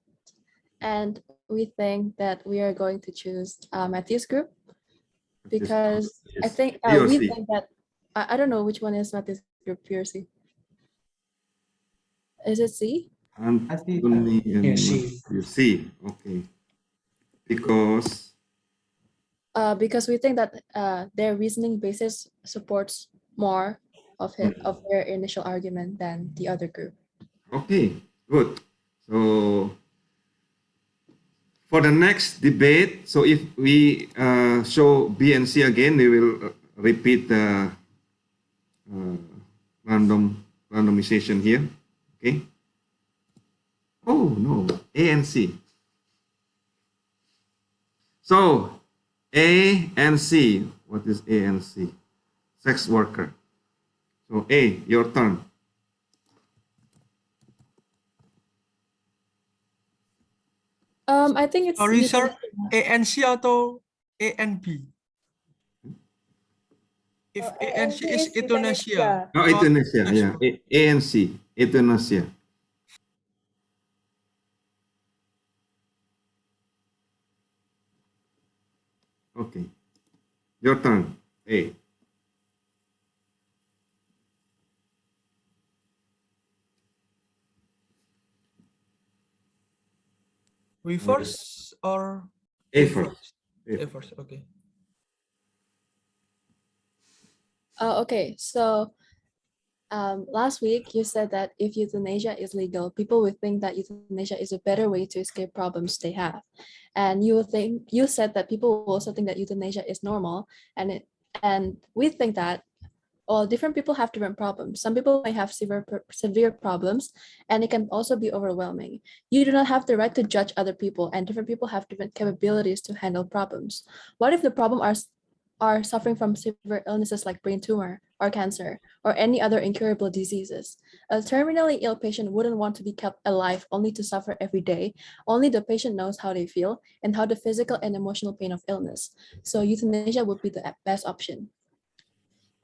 and we think that we are going to choose Matthew's group because I Yes. think B or we C? think that I don't know which one is Matthew's group, B or C. Is it C? Anthony and Yeah, C. Matthew. C. Okay. Because Because we think that their reasoning basis supports more of their initial argument than the other group. okay, good. So for the next debate, so if we show B and C again, we will repeat the uh, randomization here. Okay. Oh no, A and C. So A and C. What is A and C? Sex worker. So A, your turn. I think it's Sorry, sir. euthanasia. A and C atau A and B? If Oh, A and C is euthanasia. euthanasia, Oh, not euthanasia. sex Yeah. work. A and C. Euthanasia. Okay. Your turn. A. We first or A first. A first, okay. Okay, so Last week, you said that if euthanasia is legal, people would think that euthanasia is a better way to escape problems they have, and you said that people will also think that euthanasia is normal, and we think that well, different people have different problems. Some people may have severe problems, and it can also be overwhelming. You do not have the right to judge other people, and different people have different capabilities to handle problems. What if the problem are suffering from severe illnesses like brain tumor or cancer or any other incurable diseases? A terminally ill patient wouldn't want to be kept alive only to suffer every day. Only the patient knows how they feel and how the physical and emotional pain of illness. So euthanasia would be the best option.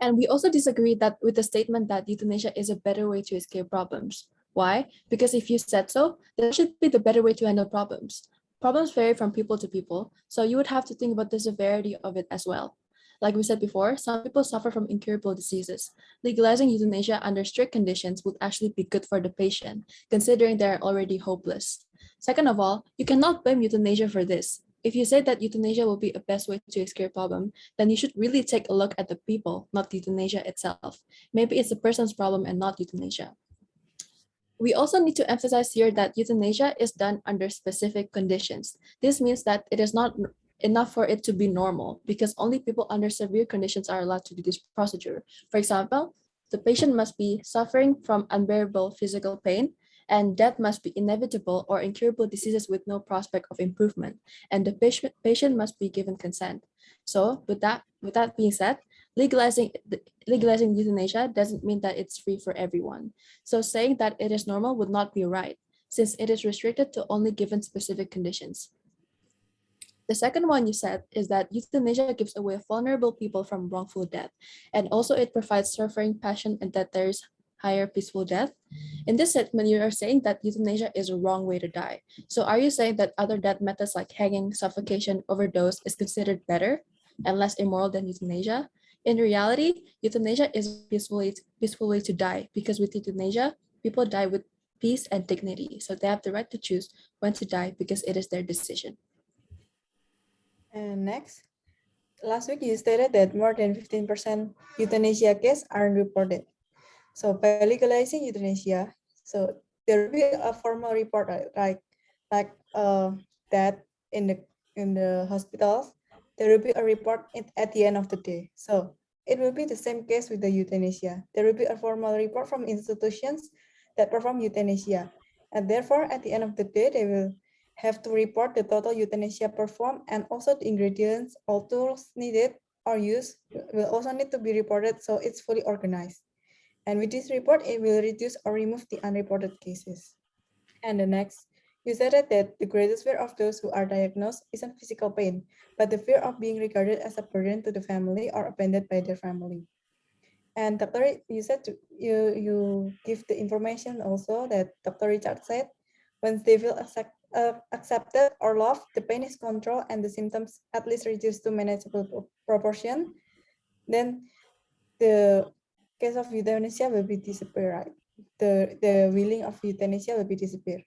And we also disagree that with the statement that euthanasia is a better way to escape problems. Why? Because if you said so, that should be the better way to handle problems. Problems vary from people to people, so you would have to think about the severity of it as well. Like we said before, some people suffer from incurable diseases. Legalizing euthanasia under strict conditions would actually be good for the patient, considering they're already hopeless. Second of all, you cannot blame euthanasia for this. If you say that euthanasia will be a best way to escape problem, then you should really take a look at the people, not euthanasia itself. Maybe it's the person's problem and not euthanasia. We also need to emphasize here that euthanasia is done under specific conditions. This means that it is not enough for it to be normal because only people under severe conditions are allowed to do this procedure. For example, the patient must be suffering from unbearable physical pain, and death must be inevitable or incurable diseases with no prospect of improvement, and the patient must be given consent. So with that being said, legalizing euthanasia doesn't mean that it's free for everyone. So saying that it is normal would not be right, since it is restricted to only given specific conditions. The second one you said is that euthanasia gives away vulnerable people from wrongful death, and also it provides suffering, passion, and that there is higher peaceful death. In this statement, you are saying that euthanasia is a wrong way to die. So are you saying that other death methods like hanging, suffocation, overdose is considered better and less immoral than euthanasia? In reality, euthanasia is a peaceful way to die because with euthanasia, people die with peace and dignity. So they have the right to choose when to die because it is their decision. And next, last week you stated that more than 15% euthanasia cases aren't reported. So by legalizing euthanasia, so there will be a formal report like that in the hospitals. There will be a report at the end of the day. So it will be the same case with the euthanasia. There will be a formal report from institutions that perform euthanasia, and therefore at the end of the day they will have to report the total euthanasia performed, and also the ingredients or tools needed or used will also need to be reported, so it's fully organized. And with this report, it will reduce or remove the unreported cases. And the next, you said that the greatest fear of those who are diagnosed isn't physical pain, but the fear of being regarded as a burden to the family or abandoned by their family. And Dr. You said you give the information also that Dr. Richard said, once they feel accepted or loved, the pain is controlled and the symptoms at least reduced to manageable proportion, then the case of euthanasia will be disappear, right? The willing of euthanasia will be disappear.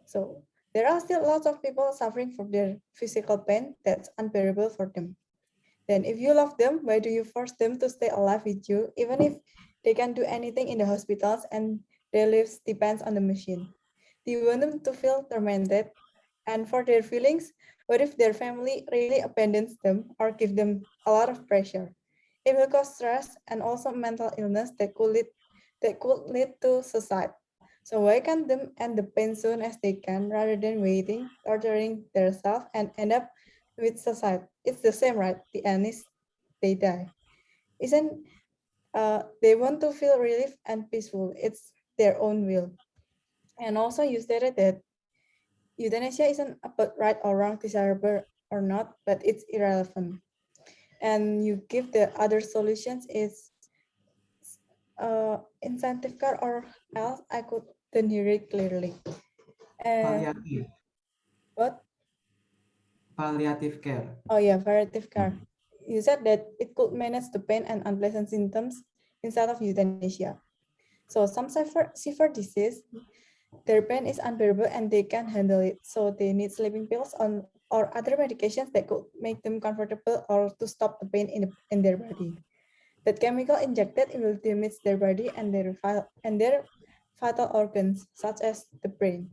So there are still lots of people suffering from their physical pain that's unbearable for them. Then if you love them, why do you force them to stay alive with you, even if they can't do anything in the hospitals and their lives depends on the machine? Do you want them to feel tormented? And for their feelings, what if their family really abandons them or give them a lot of pressure? It will cause stress and also mental illness that could lead to suicide. So why can't them end the pain soon as they can rather than waiting, torturing themselves and end up with suicide? It's the same, right? The end is they die. Isn't they want to feel relief and peaceful? It's their own will. And also you stated that euthanasia isn't about right or wrong, desirable or not, but it's irrelevant. And you give the other solutions is incentive card or else I couldn't hear it clearly. Palliative. What? Palliative care. Oh yeah, palliative care. You said that it could manage the pain and unpleasant symptoms instead of euthanasia. So some severe disease, their pain is unbearable and they can't handle it. So they need sleeping pills or other medications that could make them comfortable or to stop the pain in their body. That chemical injected will damage their body and their vital organs, such as the brain.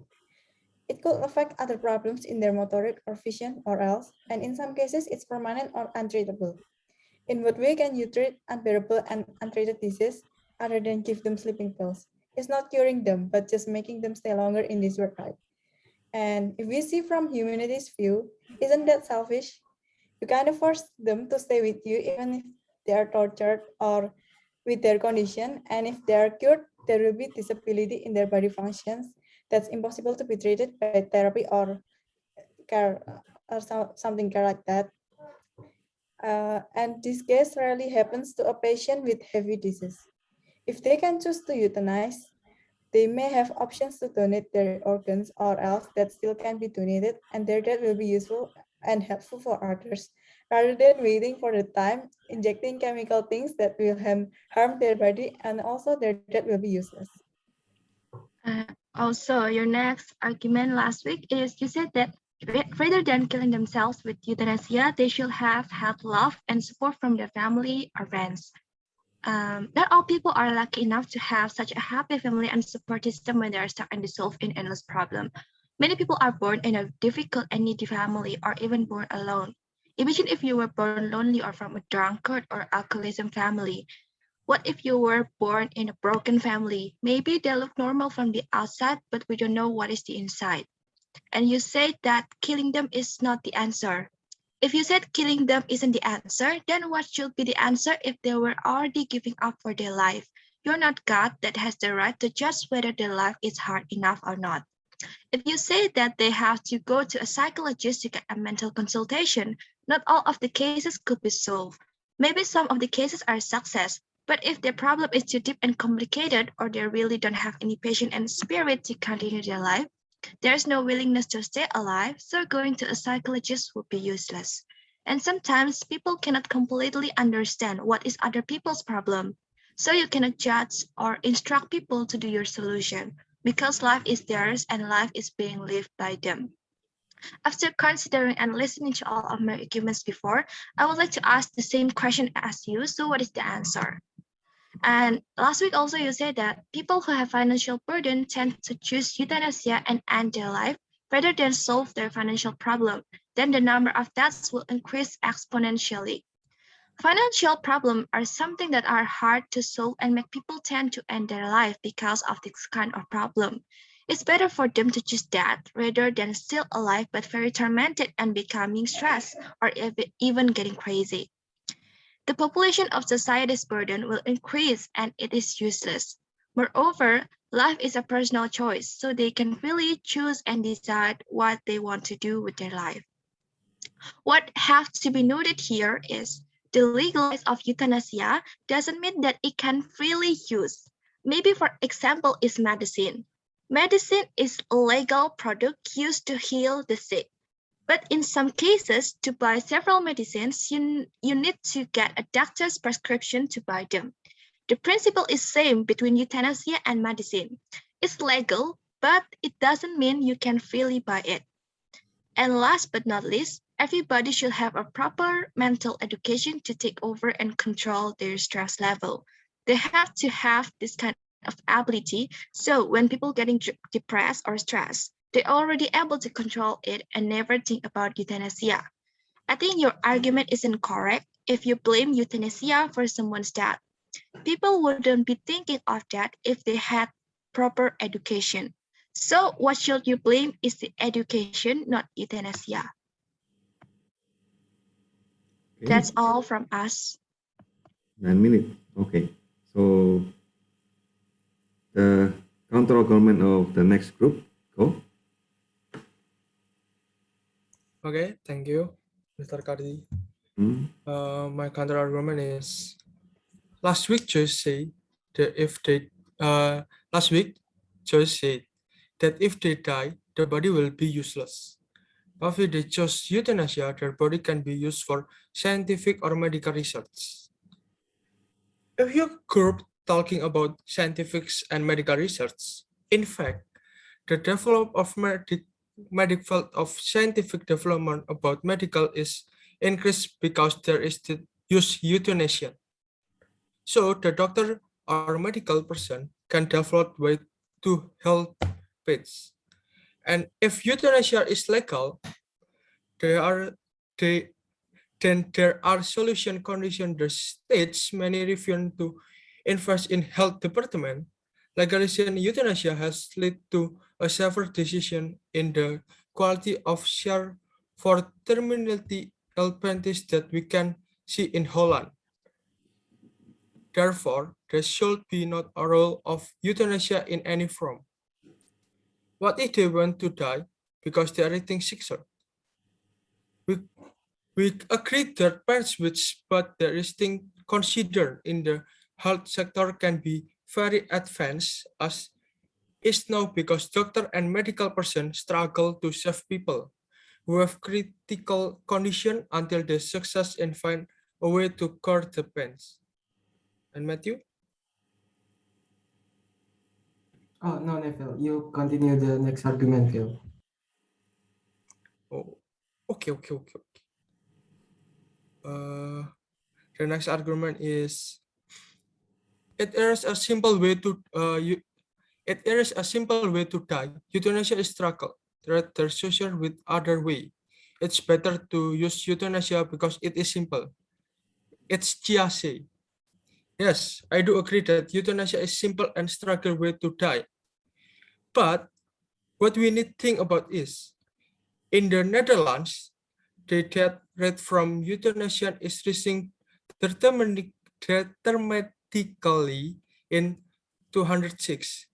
It could affect other problems in their motoric or vision or else, and in some cases, it's permanent or untreatable. In what way can you treat unbearable and untreated disease other than give them sleeping pills? It's not curing them, but just making them stay longer in this world, right? And if we see from humanity's view, isn't that selfish? You kind of force them to stay with you even if they are tortured or with their condition. And if they are cured, there will be disability in their body functions that's impossible to be treated by therapy or care or something care like that. And this case rarely happens to a patient with heavy disease. If they can choose to euthanize, they may have options to donate their organs or else that still can be donated and their death will be useful and helpful for others rather than waiting for the time injecting chemical things that will harm their body and also their death will be useless. Also, your next argument last week is you said that rather than killing themselves with euthanasia, they should have had love and support from their family or friends. Not all people are lucky enough to have such a happy family and support system when they are stuck and dissolved in endless problem. Many people are born in a difficult and needy family or even born alone. Imagine if you were born lonely or from a drunkard or alcoholism family. What if you were born in a broken family? Maybe they look normal from the outside, but we don't know what is the inside. And you say that killing them is not the answer. If you said killing them isn't the answer, then what should be the answer if they were already giving up for their life? You're not God that has the right to judge whether their life is hard enough or not. If you say that they have to go to a psychologist to get a mental consultation, not all of the cases could be solved. Maybe some of the cases are success, but if their problem is too deep and complicated, or they really don't have any patience and spirit to continue their life, there's no willingness to stay alive, so going to a psychologist would be useless. And sometimes people cannot completely understand what is other people's problem. So you cannot judge or instruct people to do your solution because life is theirs and life is being lived by them. After considering and listening to all of my arguments before, I would like to ask the same question as you. So what is the answer? And last week also you said that people who have financial burden tend to choose euthanasia and end their life rather than solve their financial problem. Then the number of deaths will increase exponentially. Financial problems are something that are hard to solve and make people tend to end their life because of this kind of problem. It's better for them to choose death rather than still alive but very tormented and becoming stressed or even getting crazy. The population of society's burden will increase and it is useless. Moreover, life is a personal choice, so they can really choose and decide what they want to do with their life. What has to be noted here is the legalization of euthanasia doesn't mean that it can freely use. Maybe for example is medicine. Medicine is a legal product used to heal the sick. But in some cases, to buy several medicines, you need to get a doctor's prescription to buy them. The principle is same between euthanasia and medicine. It's legal, but it doesn't mean you can freely buy it. And last but not least, everybody should have a proper mental education to take over and control their stress level. They have to have this kind of ability, so when people getting depressed or stressed, they're already able to control it and never think about euthanasia. I think your argument isn't correct if you blame euthanasia for someone's death. People wouldn't be thinking of that if they had proper education. So what should you blame is the education, not euthanasia. Okay. That's all from us. 9 minutes. Okay. So the counter argument of the next group. Go. Okay, thank you, Mr. Kardi. My counter argument is last week Joyce said that if they die, their body will be useless. But if they chose euthanasia, their body can be used for scientific or medical research. If you group talking about scientific and medical research, in fact, the development of medical field of scientific development about medical is increased because there is the use euthanasia. So the doctor or medical person can develop way to help pets. And if euthanasia is legal, there are they, then there are solution conditions the states many refuse to invest in health department. Legalization euthanasia has led to a severe decision in the quality of share for terminally ill patients that we can see in Holland. Therefore, there should be not a role of euthanasia in any form. What if they want to die because they are eating sicker? We, we agree that parts which but there is thing considered in the health sector can be very advanced as is now because doctor and medical person struggle to save people who have critical condition until they success and find a way to cure the pains. And Matthew? Oh, no, Neville, you continue the next argument, Phil. Oh, okay. The next argument is it is a simple way to it is a simple way to die. Euthanasia is struggle. Rather social with other way. It's better to use euthanasia because it is simple. It's GSA. Yes, I do agree that euthanasia is simple and struggle way to die. But what we need to think about is in the Netherlands, the death rate from euthanasia is rising dramatically in 206.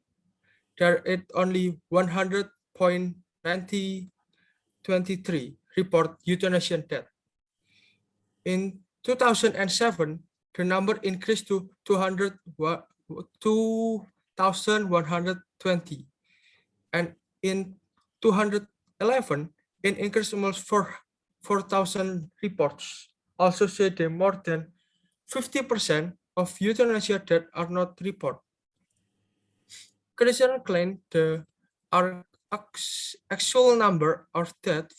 There is only 100.9023 report euthanasia death. In 2007, the number increased to 2,120. And in 211, it increased almost 4,000 reports. Also say that more than 50% of euthanasia deaths are not reported. Christian claimed the actual number of deaths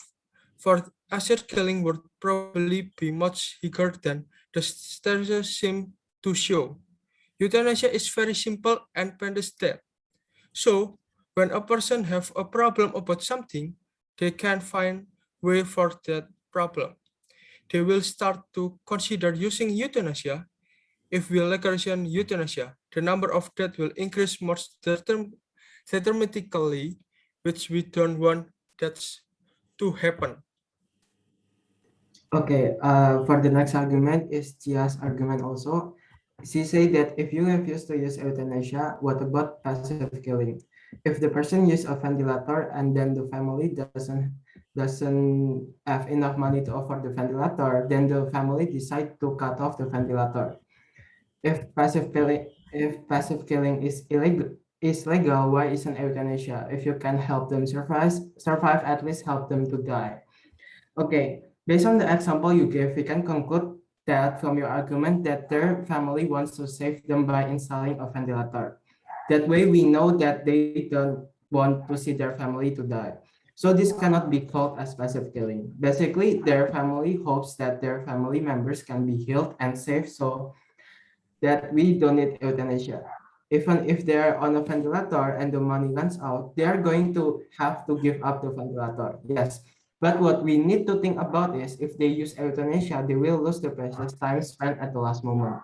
for acid killing would probably be much bigger than the statistics seem to show. Euthanasia is very simple and prevents death. So when a person have a problem about something, they can find way for that problem. They will start to consider using euthanasia. If we legalize euthanasia, the number of deaths will increase more dramatically, which we don't want that to happen. Okay, for the next argument is Tia's argument also. She said that if you refuse to use euthanasia, what about passive killing? If the person use a ventilator and then the family doesn't have enough money to afford the ventilator, then the family decide to cut off the ventilator. If passive killing is legal, why isn't euthanasia? If you can help them survive, at least help them to die. Okay, based on the example you gave, we can conclude that from your argument that their family wants to save them by installing a ventilator. That way we know that they don't want to see their family to die. So this cannot be called as passive killing. Basically, their family hopes that their family members can be healed and safe so that we don't need euthanasia. Even if they're on a ventilator and the money runs out, they are going to have to give up the ventilator. Yes. But what we need to think about is if they use euthanasia, they will lose the precious time spent at the last moment.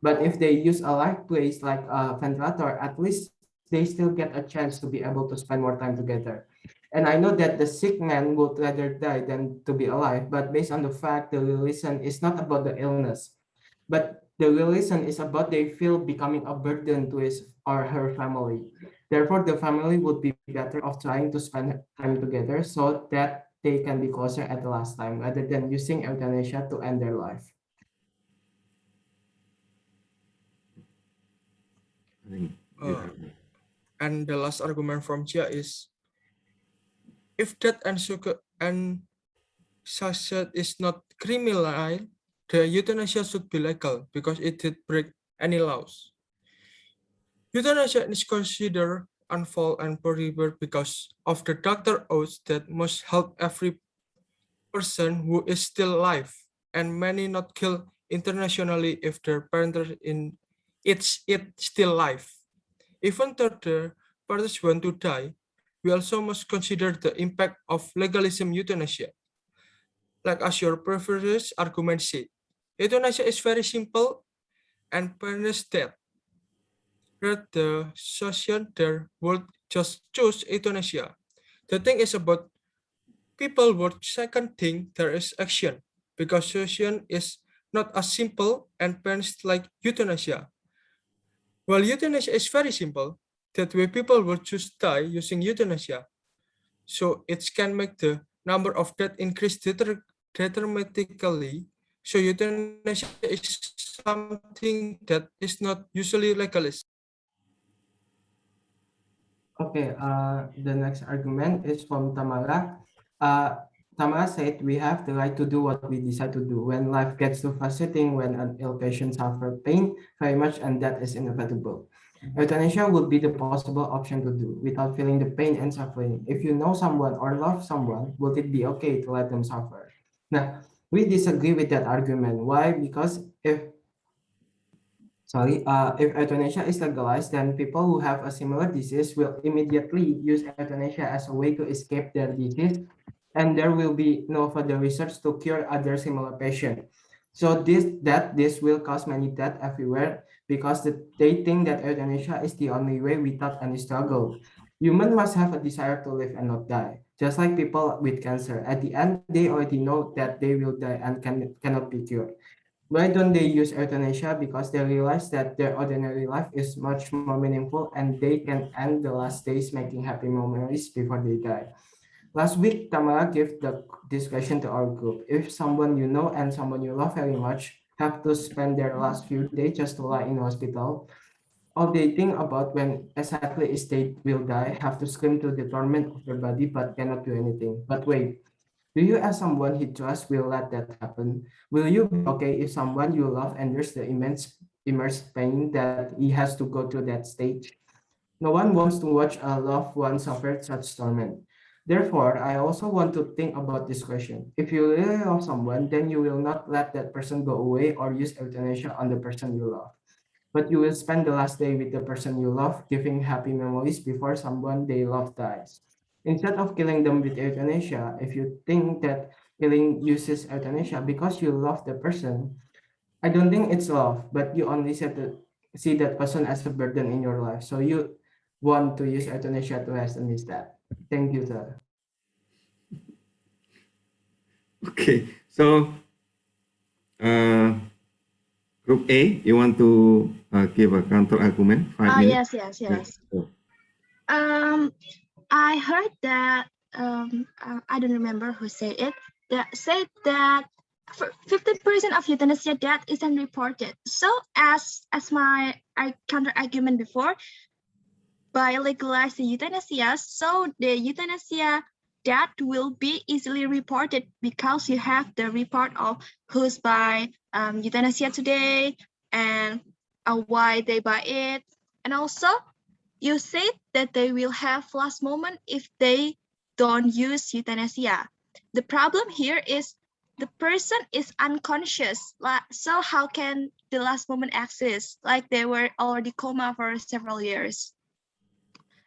But if they use a life place like a ventilator, at least they still get a chance to be able to spend more time together. And I know that the sick man would rather die than to be alive, but based on the fact the reason is not about the illness, but the real reason is about they feel becoming a burden to his or her family. Therefore, the family would be better off trying to spend time together so that they can be closer at the last time rather than using euthanasia to end their life. I think And the last argument from Chia is if death and suicide is not criminal, the euthanasia should be legal because it did break any laws. Euthanasia is considered unfair and prohibited because of the doctor oath that must help every person who is still alive and many not killed internationally if their parents in it's still life. Even though the parties want to die, we also must consider the impact of legalism euthanasia. Like as your previous argument said, euthanasia is very simple and painless death. That the social there would just choose euthanasia. The thing is about people would second think there is action because social is not as simple and painless like euthanasia. While euthanasia is very simple, that way people will choose die using euthanasia. So it can make the number of death increase dramatically. So euthanasia is something that is not usually legalist. Okay, the next argument is from Tamara. Tamara said we have the right to do what we decide to do. When life gets too frustrating, when an ill patient suffers pain very much and that is inevitable. Euthanasia would be the possible option to do without feeling the pain and suffering. If you know someone or love someone, would it be okay to let them suffer? Now, we disagree with that argument. Why? Because if euthanasia is legalized, then people who have a similar disease will immediately use euthanasia as a way to escape their disease, and there will be no further research to cure other similar patients. So this will cause many deaths everywhere because they think that euthanasia is the only way without any struggle. Humans must have a desire to live and not die. Just like people with cancer, at the end they already know that they will die and cannot be cured. Why don't they use euthanasia? Because they realize that their ordinary life is much more meaningful and they can end the last days making happy memories before they die. Last week, Tamara gave this question to our group. If someone you know and someone you love very much have to spend their last few days just to lie in hospital, all they think about when exactly is they will die, have to scream to the torment of their body but cannot do anything. But wait, do you as someone he trusts will let that happen? Will you be okay if someone you love endures the immense pain that he has to go through that stage? No one wants to watch a loved one suffer such torment. Therefore, I also want to think about this question. If you really love someone, then you will not let that person go away or use euthanasia on the person you love, but you will spend the last day with the person you love, giving happy memories before someone they love dies. Instead of killing them with euthanasia, if you think that killing uses euthanasia because you love the person, I don't think it's love, but you only see that person as a burden in your life. So you want to use euthanasia to hasten his death. Thank you, sir. Okay, so uh, Group A, you want to give a counter argument? 5 minutes. Yes. I heard that I don't remember who said it. That said that 15% of euthanasia death isn't reported. So as my counter argument before, by legalizing euthanasia, so the euthanasia death will be easily reported because you have the report of who's by euthanasia today and why they buy it, and also you said that they will have last moment if they don't use euthanasia. The problem here is the person is unconscious. So how can the last moment exist? Like they were already coma for several years.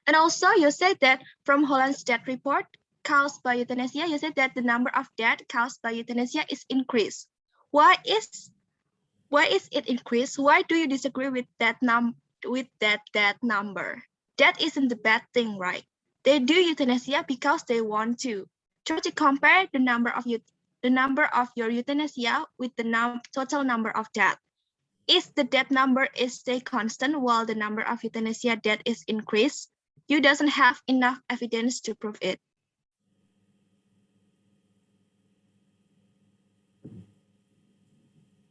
And also you said that from Holland's death report caused by euthanasia, you said that the number of deaths caused by euthanasia is increased. Why is it increased? Why do you disagree with that number? That isn't the bad thing, right? They do euthanasia because they want to. Try to compare the number of your euthanasia with the total number of death. If the death number is stay constant while the number of euthanasia death is increased, you doesn't have enough evidence to prove it.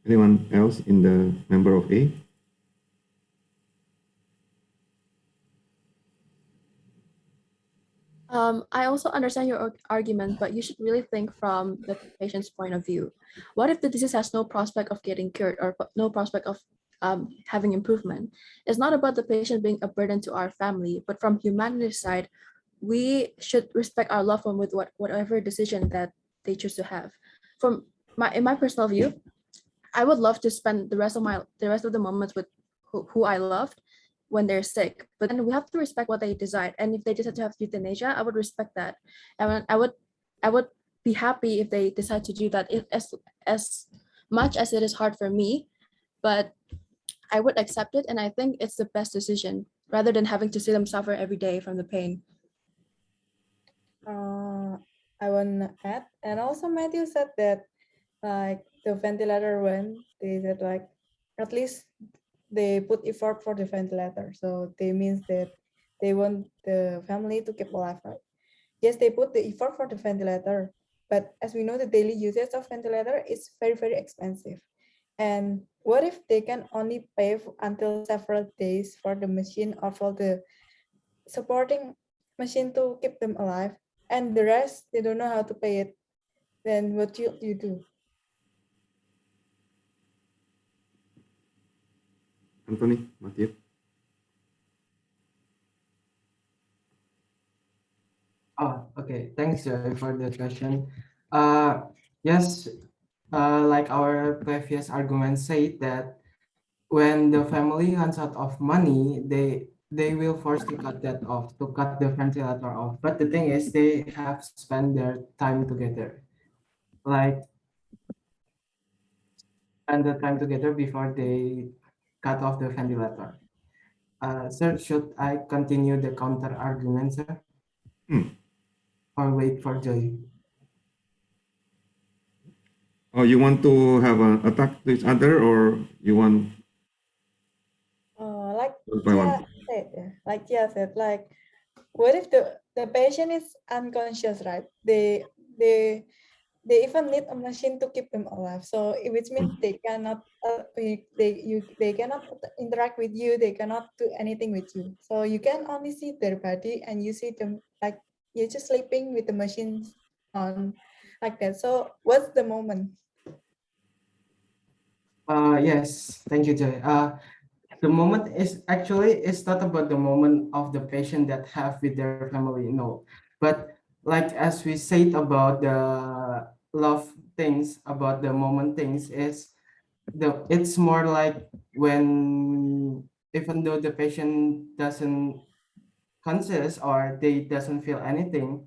Anyone else in the member of A? I also understand your argument, but you should really think from the patient's point of view. What if the disease has no prospect of getting cured or no prospect of having improvement? It's not about the patient being a burden to our family, but from humanity's side, we should respect our loved one with whatever decision that they choose to have. In my personal view, I would love to spend the rest of the moments with who I loved when they're sick. But then we have to respect what they decide. And if they decide to have euthanasia, I would respect that. And I would be happy if they decide to do that. If, as much as it is hard for me, but I would accept it, and I think it's the best decision rather than having to see them suffer every day from the pain. I want to add, and also Matthew said that like the ventilator one, they said like at least they put effort for the ventilator, so they means that they want the family to keep alive, right? Yes, they put the effort for the ventilator, but as we know, the daily usage of ventilator is very expensive. And what if they can only pay until several days for the machine or for the supporting machine to keep them alive, and the rest they don't know how to pay it? Then what you do? Anthony, Matthew. Oh, okay. Thanks, Joy, for the question. Yes, like our previous argument said that when the family runs out of money, they will force to cut that off, to cut the ventilator off. But the thing is, they have spent their time together, like spend the time together before they cut off the ventilator. Sir, should I continue the counter argument, sir, or wait for Joy? Oh, you want to have an attack to each other, or you want Like one by one? Like said, like what if the patient is unconscious, right? They even need a machine to keep them alive. So which means they cannot they cannot interact with you. They cannot do anything with you. So you can only see their body, and you see them like you're just sleeping with the machines on like that. So what's the moment? Yes, thank you, Joy. The moment is actually, it's not about the moment of the patient that have with their family, no. But like as we said about the love things, about the moment things, is it's more like when, even though the patient doesn't conscious or they doesn't feel anything,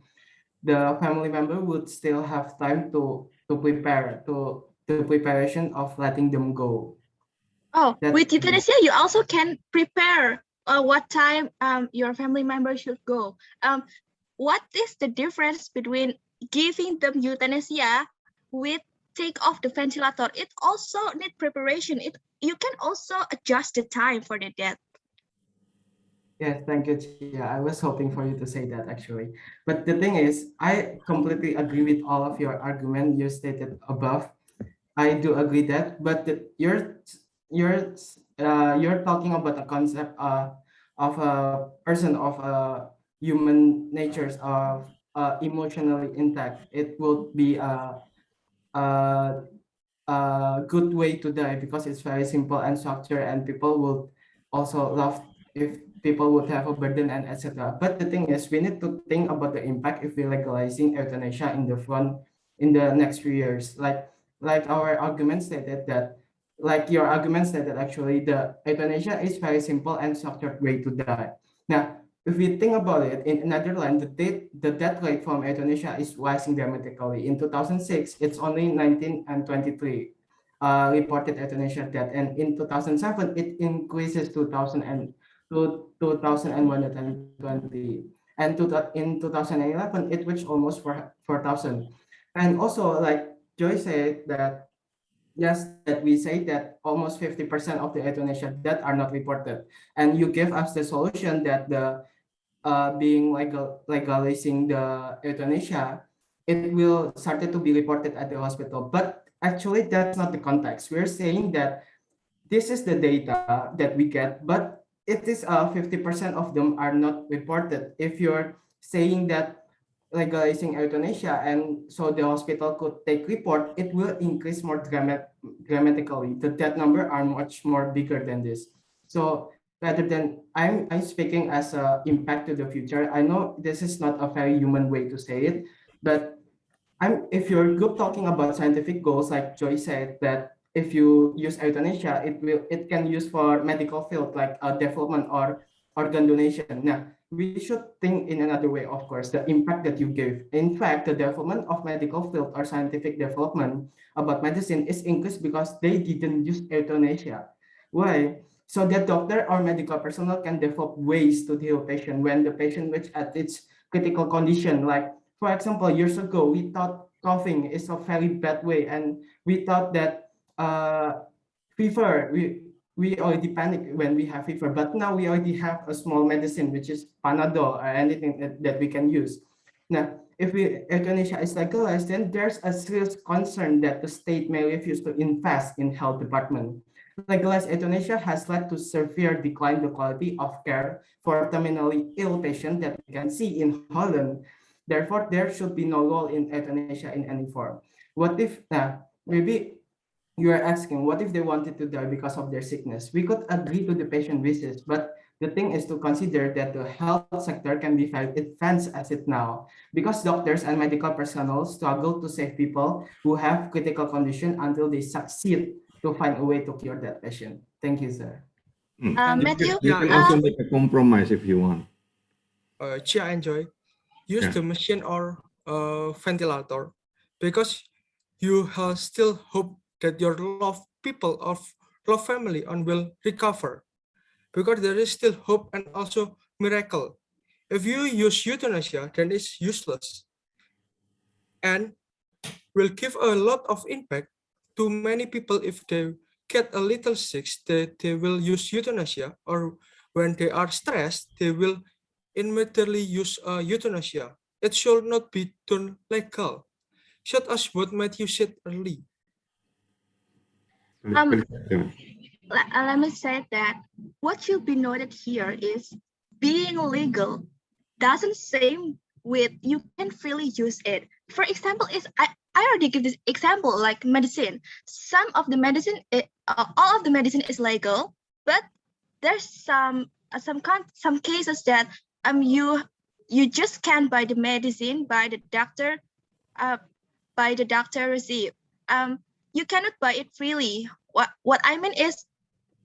the family member would still have time to prepare, to the preparation of letting them go. Oh, That with euthanasia, you also can prepare what time your family member should go. What is the difference between giving them euthanasia with take off the ventilator? It also need preparation. You can also adjust the time for the death. Yes, thank you, Chia. I was hoping for you to say that actually. But the thing is, I completely agree with all of your argument you stated above. I do agree that, but you're talking about a concept of a person, of a human natures of emotionally intact. It will be a a good way to die because it's very simple and structured, and people would also love if people would have a burden and etc. But the thing is, we need to think about the impact if we're legalizing euthanasia in the front in the next few years. Like our argument stated that, like your argument stated, actually the euthanasia is very simple and structured way to die. Now, if we think about it, in Netherlands, the death rate from euthanasia is rising dramatically. In 2006, it's only 19 and 23 reported euthanasia death, and in 2007, it increases to 2,120, and in 2011, it reached almost 4,000. And also, like Joy said, that yes, that we say that almost 50% of the euthanasia death are not reported, and you give us the solution that the being legalizing the euthanasia, it will started to be reported at the hospital. But actually, that's not the context. We're saying that this is the data that we get, but it is 50% of them are not reported. If you're saying that legalizing euthanasia and so the hospital could take report, it will increase more dramatically. The death number are much more bigger than this. So rather than, I'm speaking as a impact to the future. I know this is not a very human way to say it, but if you're group talking about scientific goals, like Joy said, that if you use euthanasia, it can use for medical field like development or organ donation. Now, we should think in another way, of course, the impact that you give. In fact, the development of medical field or scientific development about medicine is increased because they didn't use euthanasia. Why? So that doctor or medical personnel can develop ways to heal patient when the patient reach at its critical condition. Like, for example, years ago, we thought coughing is a very bad way, and we thought that fever, we already panic when we have fever, but now we already have a small medicine, which is Panadol or anything that we can use. Now, if euthanasia is legalized, then there's a serious concern that the state may refuse to invest in health department. Legalized euthanasia has led to severe decline in the quality of care for terminally ill patients that we can see in Holland. Therefore, there should be no role in euthanasia in any form. What if, maybe you are asking, what if they wanted to die because of their sickness? We could agree to the patient wishes, but the thing is to consider that the health sector can be very advanced as it now, because doctors and medical personnel struggle to save people who have critical condition until they succeed to find a way to cure that patient. Thank you, sir. Matthew, You can also make a compromise if you want. Chia enjoy use Yeah. the machine or ventilator, because you have still hope that your loved people of loved family and will recover, because there is still hope and also miracle. If you use euthanasia, then it's useless and will give a lot of impact to many people. If they get a little sick, they will use euthanasia, or when they are stressed, they will immediately use euthanasia. It should not be done legal. Should as what Matthew said early. um, let me say that what should be noted here is being legal doesn't say with you can freely use it. For example, I already give this example like medicine. Some of the medicine, all of the medicine is legal, but there's some cases that you just can't buy the medicine by the doctor receive. You cannot buy it freely. What I mean is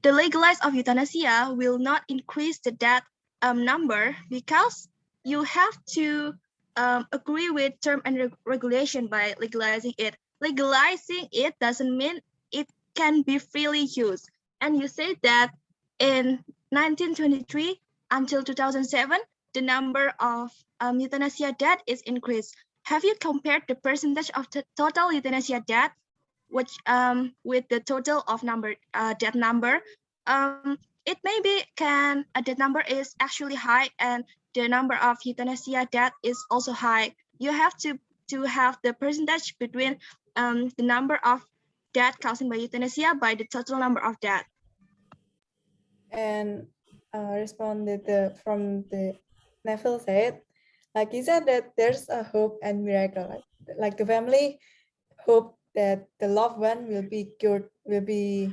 the legalization of euthanasia will not increase the death number because you have to agree with term and regulation by legalizing it. Legalizing it doesn't mean it can be freely used. And you say that in 1923 until 2007, the number of euthanasia death is increased. Have you compared the percentage of the total euthanasia death which with the total of death number? It maybe can that number is actually high and the number of euthanasia death is also high. You have to have the percentage between the number of death caused by euthanasia by the total number of death. And responded from the Neville said, like he said that there's a hope and miracle, like the family hope that the loved one will be cured, will be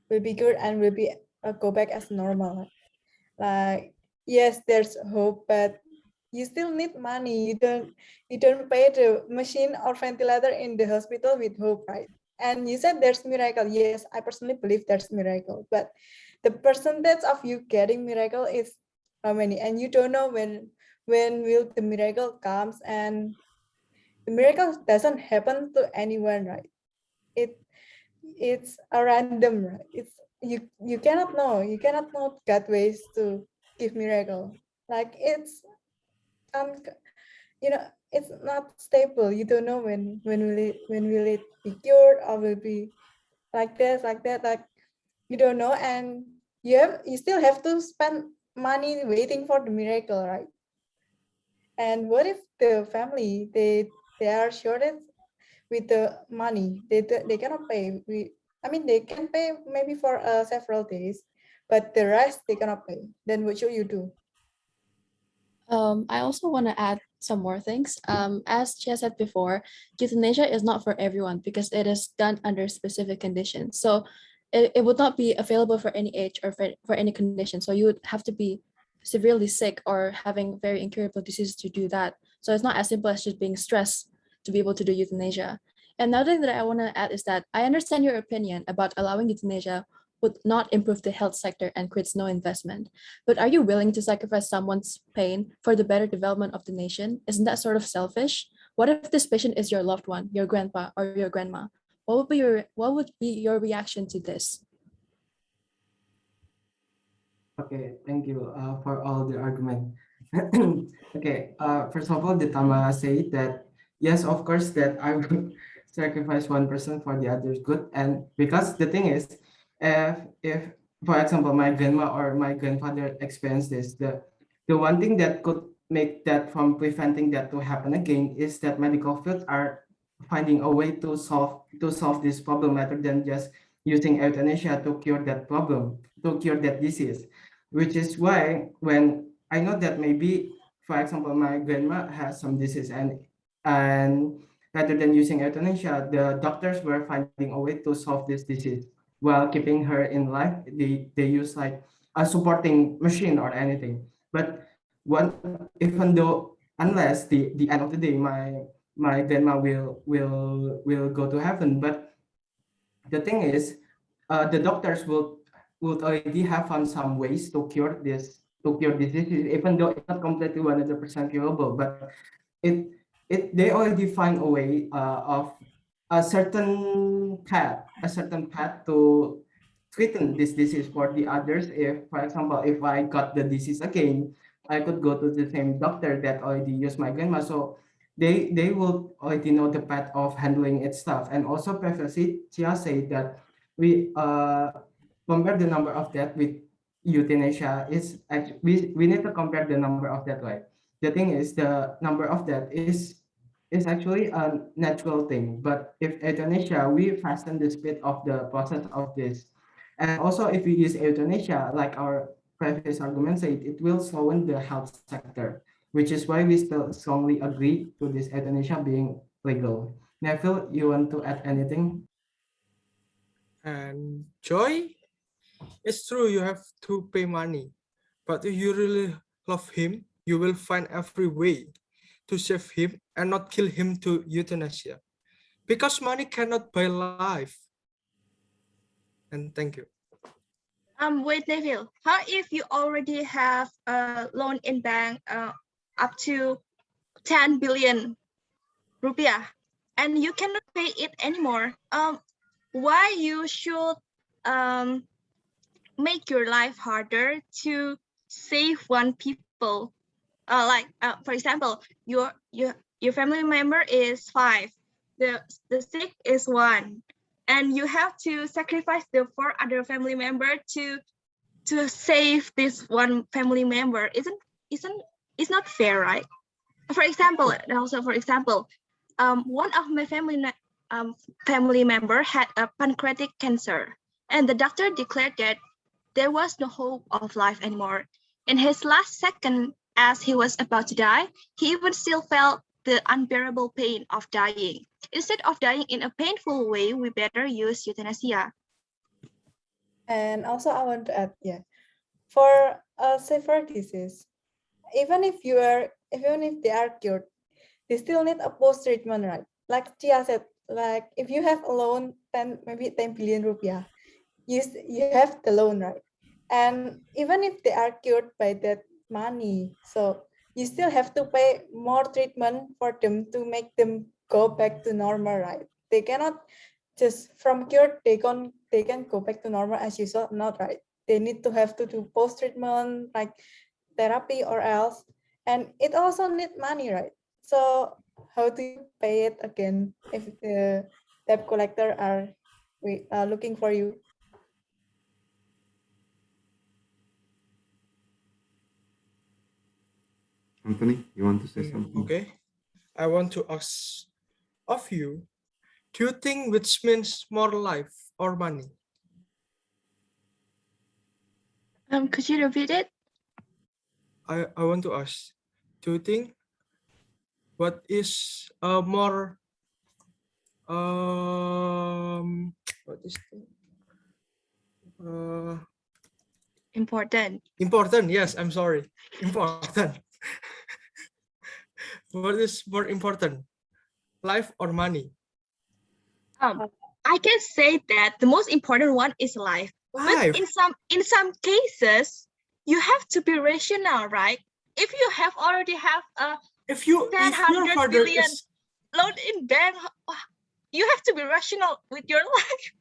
good and will be go back as normal. Like yes, there's hope, but you still need money. You don't pay the machine or ventilator in the hospital with hope, right? And you said there's miracle. Yes, I personally believe there's miracle, but the percentage of you getting miracle is how many, and you don't know when will the miracle comes, and the miracle doesn't happen to anyone, right? It's a random, right? It's you cannot know. You cannot know God ways to give miracle. Like it's it's not stable. You don't know when will it be cured or will be like this, like that. Like you don't know, and you still have to spend money waiting for the miracle, right? And what if the family they are shorted with the money, they cannot pay. They can pay maybe for several days, but the rest they cannot pay. Then what should you do? I also want to add some more things. As Chia said before, euthanasia is not for everyone because it is done under specific conditions. So it would not be available for any age or for any condition. So you would have to be severely sick or having very incurable disease to do that. So it's not as simple as just being stressed to be able to do euthanasia. Another thing that I want to add is that I understand your opinion about allowing euthanasia would not improve the health sector and creates no investment. But are you willing to sacrifice someone's pain for the better development of the nation? Isn't that sort of selfish? What if this patient is your loved one, your grandpa or your grandma? What would be your reaction to this? Okay, thank you for all the argument. Okay, first of all, the Tama said that yes, of course, that I will sacrifice one person for the other's good, and because the thing is, if for example my grandma or my grandfather experienced this, the one thing that could make that from preventing that to happen again is that medical fields are finding a way to solve this problem rather than just using euthanasia to cure that problem, to cure that disease, which is why when I know that maybe, for example, my grandma has some disease and rather than using euthanasia, the doctors were finding a way to solve this disease while keeping her in life. They use like a supporting machine or anything. But one, even though unless the end of the day, my grandma will go to heaven, but the thing is, the doctors would already have found some ways to cure this disease, even though it's not completely 100% curable. But it they already find a way of a certain path to treating this disease for the others. If, for example, if I got the disease again, I could go to the same doctor that already used my grandma. So they will already know the path of handling its stuff. And also previously, Chia said that we compare the number of death with euthanasia is actually we need to compare the number of death, right? The thing is the number of death is actually a natural thing, but if euthanasia we fasten the speed of the process of this. And also if we use euthanasia like our previous argument said, it will slow the health sector, which is why we still strongly agree to this euthanasia being legal. Neville, you want to add anything? And Joy, it's true you have to pay money, but if you really love him, you will find every way to save him and not kill him to euthanasia. Because money cannot buy life. And thank you. Wait, Neville. How if you already have a loan in bank up to 10 billion rupiah and you cannot pay it anymore? Why you should make your life harder to save one people? For example, your family member is 5, the sick is 1, and you have to sacrifice the 4 other family member to save this one family member. It's not fair, right? For example, one of my family member had a pancreatic cancer, and the doctor declared that there was no hope of life anymore. In his last second, as he was about to die, he even still felt the unbearable pain of dying. Instead of dying in a painful way, we better use euthanasia. And also I want to add, for a severe disease, even if they are cured, they still need a post-treatment, right? Like Tia said, like if you have a loan, maybe 10 billion rupiah, you have the loan, right? And even if they are cured by that money, so you still have to pay more treatment for them to make them go back to normal, right? They cannot just from cured, they can go back to normal as usual, not right. They need to have to do post-treatment like therapy or else. And it also need money, right? So how do you pay it again if the debt collector are looking for you? Anthony, you want to say something? Okay. I want to ask of you, do you think which means more life or money? Could you repeat it? I want to ask, do you think what is more what is Important. important? Yes, I'm sorry. Important. What is more important, life or money? I can say that the most important one is life. But Life. in some cases, you have to be rational, right? If you have already have a If your 100 father billion is loan in bank, you have to be rational with your life.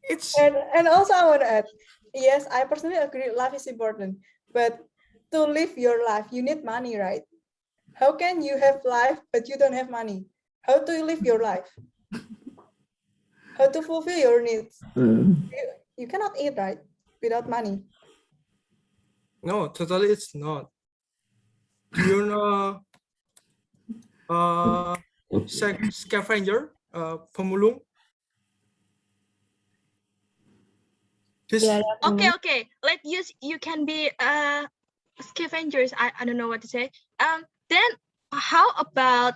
it's And also I want to add, yes, I personally agree life is important, but to live your life, you need money, right? How can you have life but you don't have money? How do you live your life? How to fulfill your needs? You cannot eat, right? Without money. no, totally it's not. You know, scavenger, pemulung. This Yeah, Okay. Let you can be scavengers. I don't know what to say. Then how about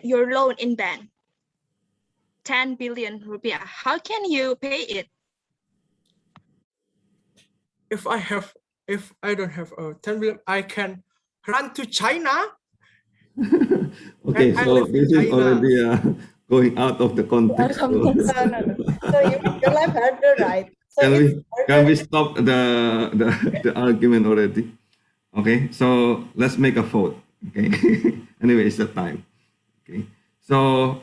your loan in bank? 10 billion rupiah. How can you pay it? if I don't have a 10 billion, I can run to China. Okay, I so live in this is China. already going out of the context. So No. So you make your life harder, right? So it's can we harder. stop the argument already? Okay, so let's make a vote. Okay. Anyway, it's the time. Okay. So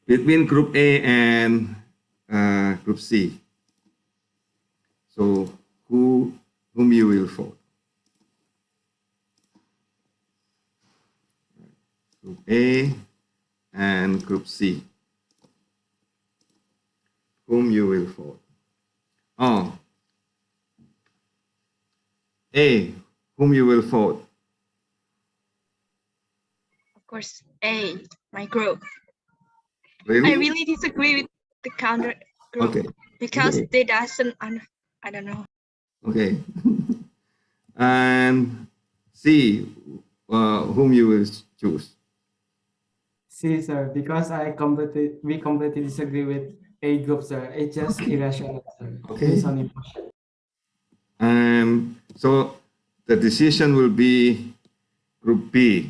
between group A and group C. So whom you will vote? Group A and group C. Whom you will vote? Oh, A. Whom you will vote? Of course, A, my group. Really? I really disagree with the counter group Okay. because Okay. they doesn't. I don't know. Okay. And C. Whom you will choose? See, sir, because we completely disagree with A group, sir. It's just irrational, sir. Okay. Based on emotion. And so the decision will be group B.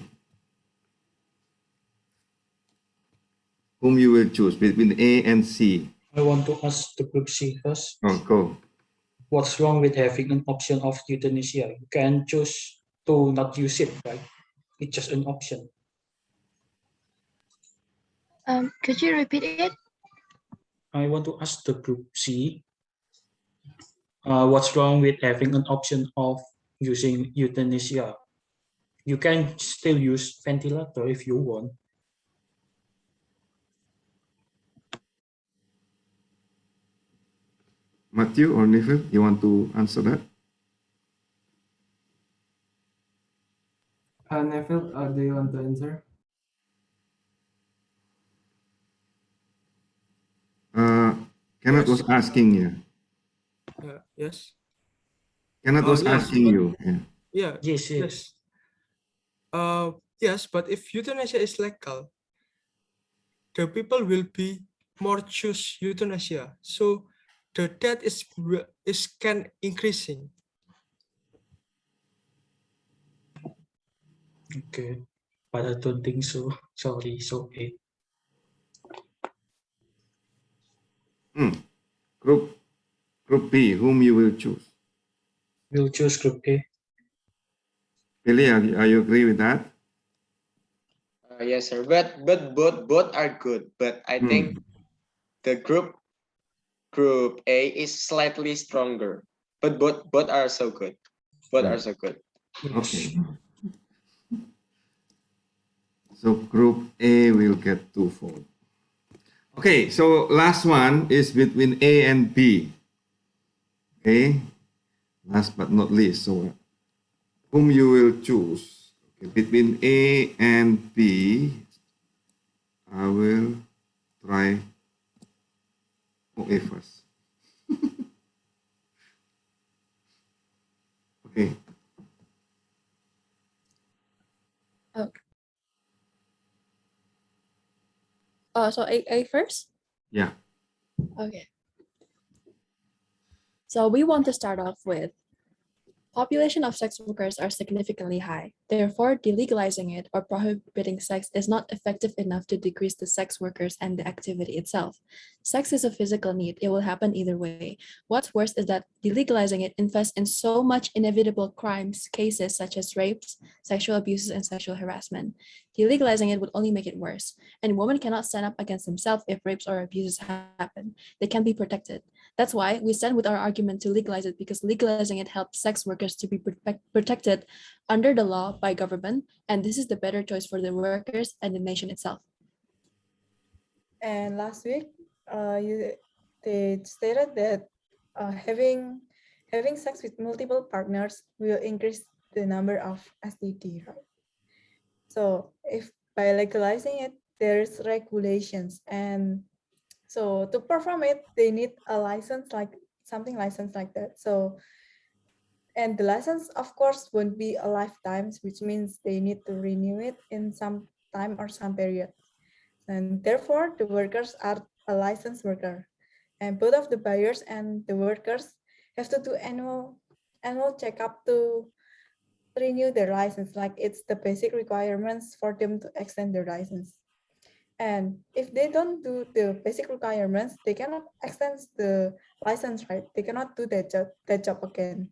Whom you will choose between A and C? I want to ask the group C first. Oh, go. What's wrong with having an option of euthanasia? You can choose to not use it, right? It's just an option. Could you repeat it? I want to ask the group C, what's wrong with having an option of using euthanasia? You can still use ventilator if you want. Matthew or Neville, you want to answer that? Neville, do you want to answer? Kenneth Yes. was asking you. Yes. Kenneth was Yes. asking you. Yeah. Yeah. Yes. Yes, but if euthanasia is legal, the people will be more choose euthanasia. So the death is can increasing. Okay, but I don't think so. Sorry, so okay. Group B, whom you will choose? We'll choose group A. Billy, are you agree with that? Yes, sir. But both are good. But I think the group A is slightly stronger. But both are so good. Both are so good. Okay. So group A will get 2 votes. Okay, so last one is between A and B. Okay, last but not least. So whom you will choose? Okay, between A and B, I will try A first. Okay. So A first? Yeah. Okay. So we want to start off with Population of sex workers are significantly high. Therefore, delegalizing it or prohibiting sex is not effective enough to decrease the sex workers and the activity itself. Sex is a physical need. It will happen either way. What's worse is that delegalizing it invests in so much inevitable crimes, cases such as rapes, sexual abuses, and sexual harassment. Delegalizing it would only make it worse, and women cannot stand up against themselves if rapes or abuses happen. They can be protected. That's why we stand with our argument to legalize it, because legalizing it helps sex workers to be protected under the law by government, and this is the better choice for the workers and the nation itself. And last week, they stated that having sex with multiple partners will increase the number of STD, right? So if by legalizing it, there's regulations, and so to perform it, they need a license, like something licensed like that. So, and the license, of course, won't be a lifetime, which means they need to renew it in some time or some period. And therefore, the workers are a licensed worker. And both of the buyers and the workers have to do annual checkup to renew their license. Like it's the basic requirements for them to extend their license. And if they don't do the basic requirements, they cannot extend the license, right? They cannot do that job again.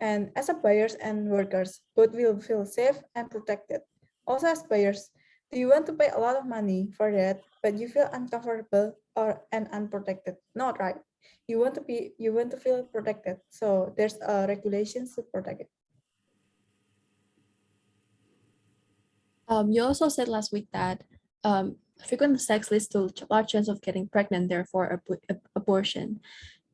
And as a buyers and workers, both will feel safe and protected. Also as buyers, do you want to pay a lot of money for that, but you feel uncomfortable or and unprotected? Not right. You want to feel protected. So there's regulations to protect it. You also said last week that frequent sex leads to large chance of getting pregnant, therefore abortion.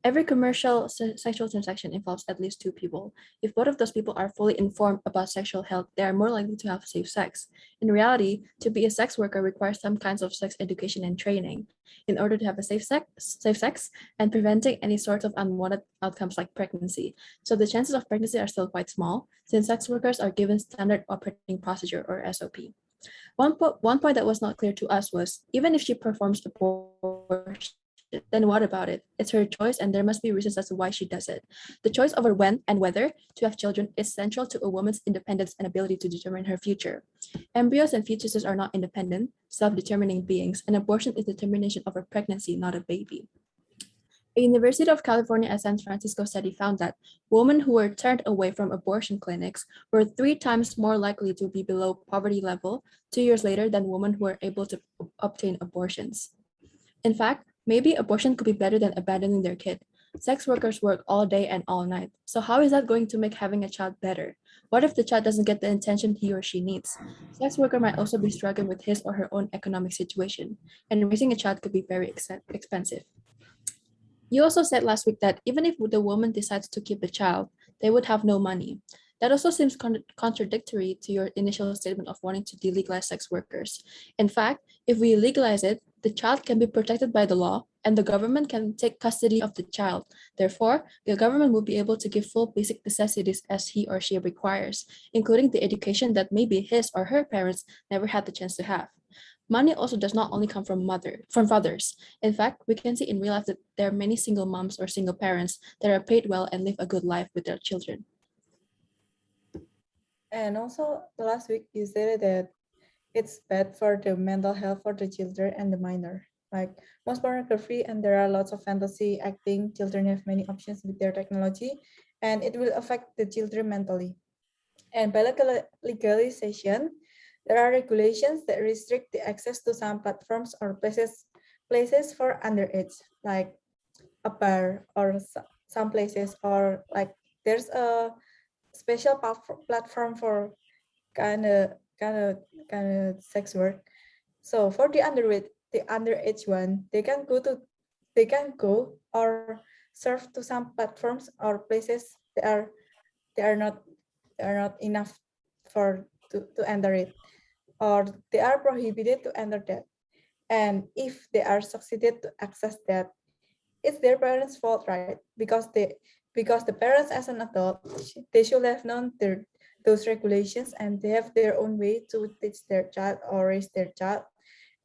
Every commercial sexual transaction involves at least two people. If both of those people are fully informed about sexual health, they are more likely to have safe sex. In reality, to be a sex worker requires some kinds of sex education and training in order to have a safe sex and preventing any sorts of unwanted outcomes like pregnancy. So the chances of pregnancy are still quite small, since sex workers are given standard operating procedure or SOP. One point that was not clear to us was, even if she performs abortion, then what about it? It's her choice, and there must be reasons as to why she does it. The choice over when and whether to have children is central to a woman's independence and ability to determine her future. Embryos and fetuses are not independent, self-determining beings, and abortion is the termination of a pregnancy, not a baby. A University of California at San Francisco study found that women who were turned away from abortion clinics were 3 times more likely to be below poverty level 2 years later than women who were able to obtain abortions. In fact, maybe abortion could be better than abandoning their kid. Sex workers work all day and all night. So how is that going to make having a child better? What if the child doesn't get the attention he or she needs? Sex worker might also be struggling with his or her own economic situation, and raising a child could be very expensive. You also said last week that even if the woman decides to keep the child, they would have no money. That also seems contradictory to your initial statement of wanting to delegalize sex workers. In fact, if we legalize it, the child can be protected by the law and the government can take custody of the child. Therefore, the government will be able to give full basic necessities as he or she requires, including the education that maybe his or her parents never had the chance to have. Money also does not only come from fathers. In fact, we can see in real life that there are many single moms or single parents that are paid well and live a good life with their children. And also last week you said that it's bad for the mental health for the children and the minor. Like most pornography, and there are lots of fantasy acting, children have many options with their technology, and it will affect the children mentally. And by legalization, there are regulations that restrict the access to some platforms or places for underage, like a bar or some places, or like there's a special platform for kind of sex work. So for the underage one, they can go or serve to some platforms or places they are not enough for to enter it, or they are prohibited to enter that. And if they are succeeded to access that, it's their parents' fault, right? Because the parents as an adult, they should have known those regulations, and they have their own way to teach their child or raise their child,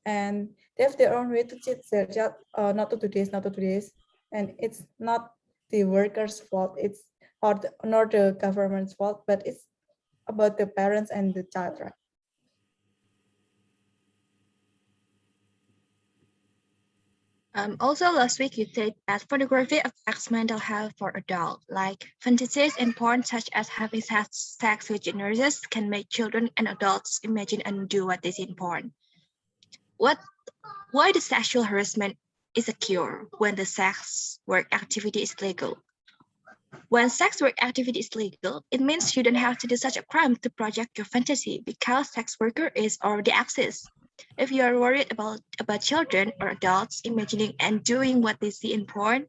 and they have their own way to teach their child not to do this, not to do this. And it's not the workers' fault, it's or not the government's fault, but it's about the parents and the child, right? Also, last week you said that pornography affects mental health for adults, like fantasies and porn such as having sex with nurses can make children and adults imagine and do what they see in porn. Why the sexual harassment is a cure when the sex work activity is legal? When sex work activity is legal, it means you don't have to do such a crime to project your fantasy because sex worker is already exist. If you are worried about children or adults imagining and doing what they see in porn,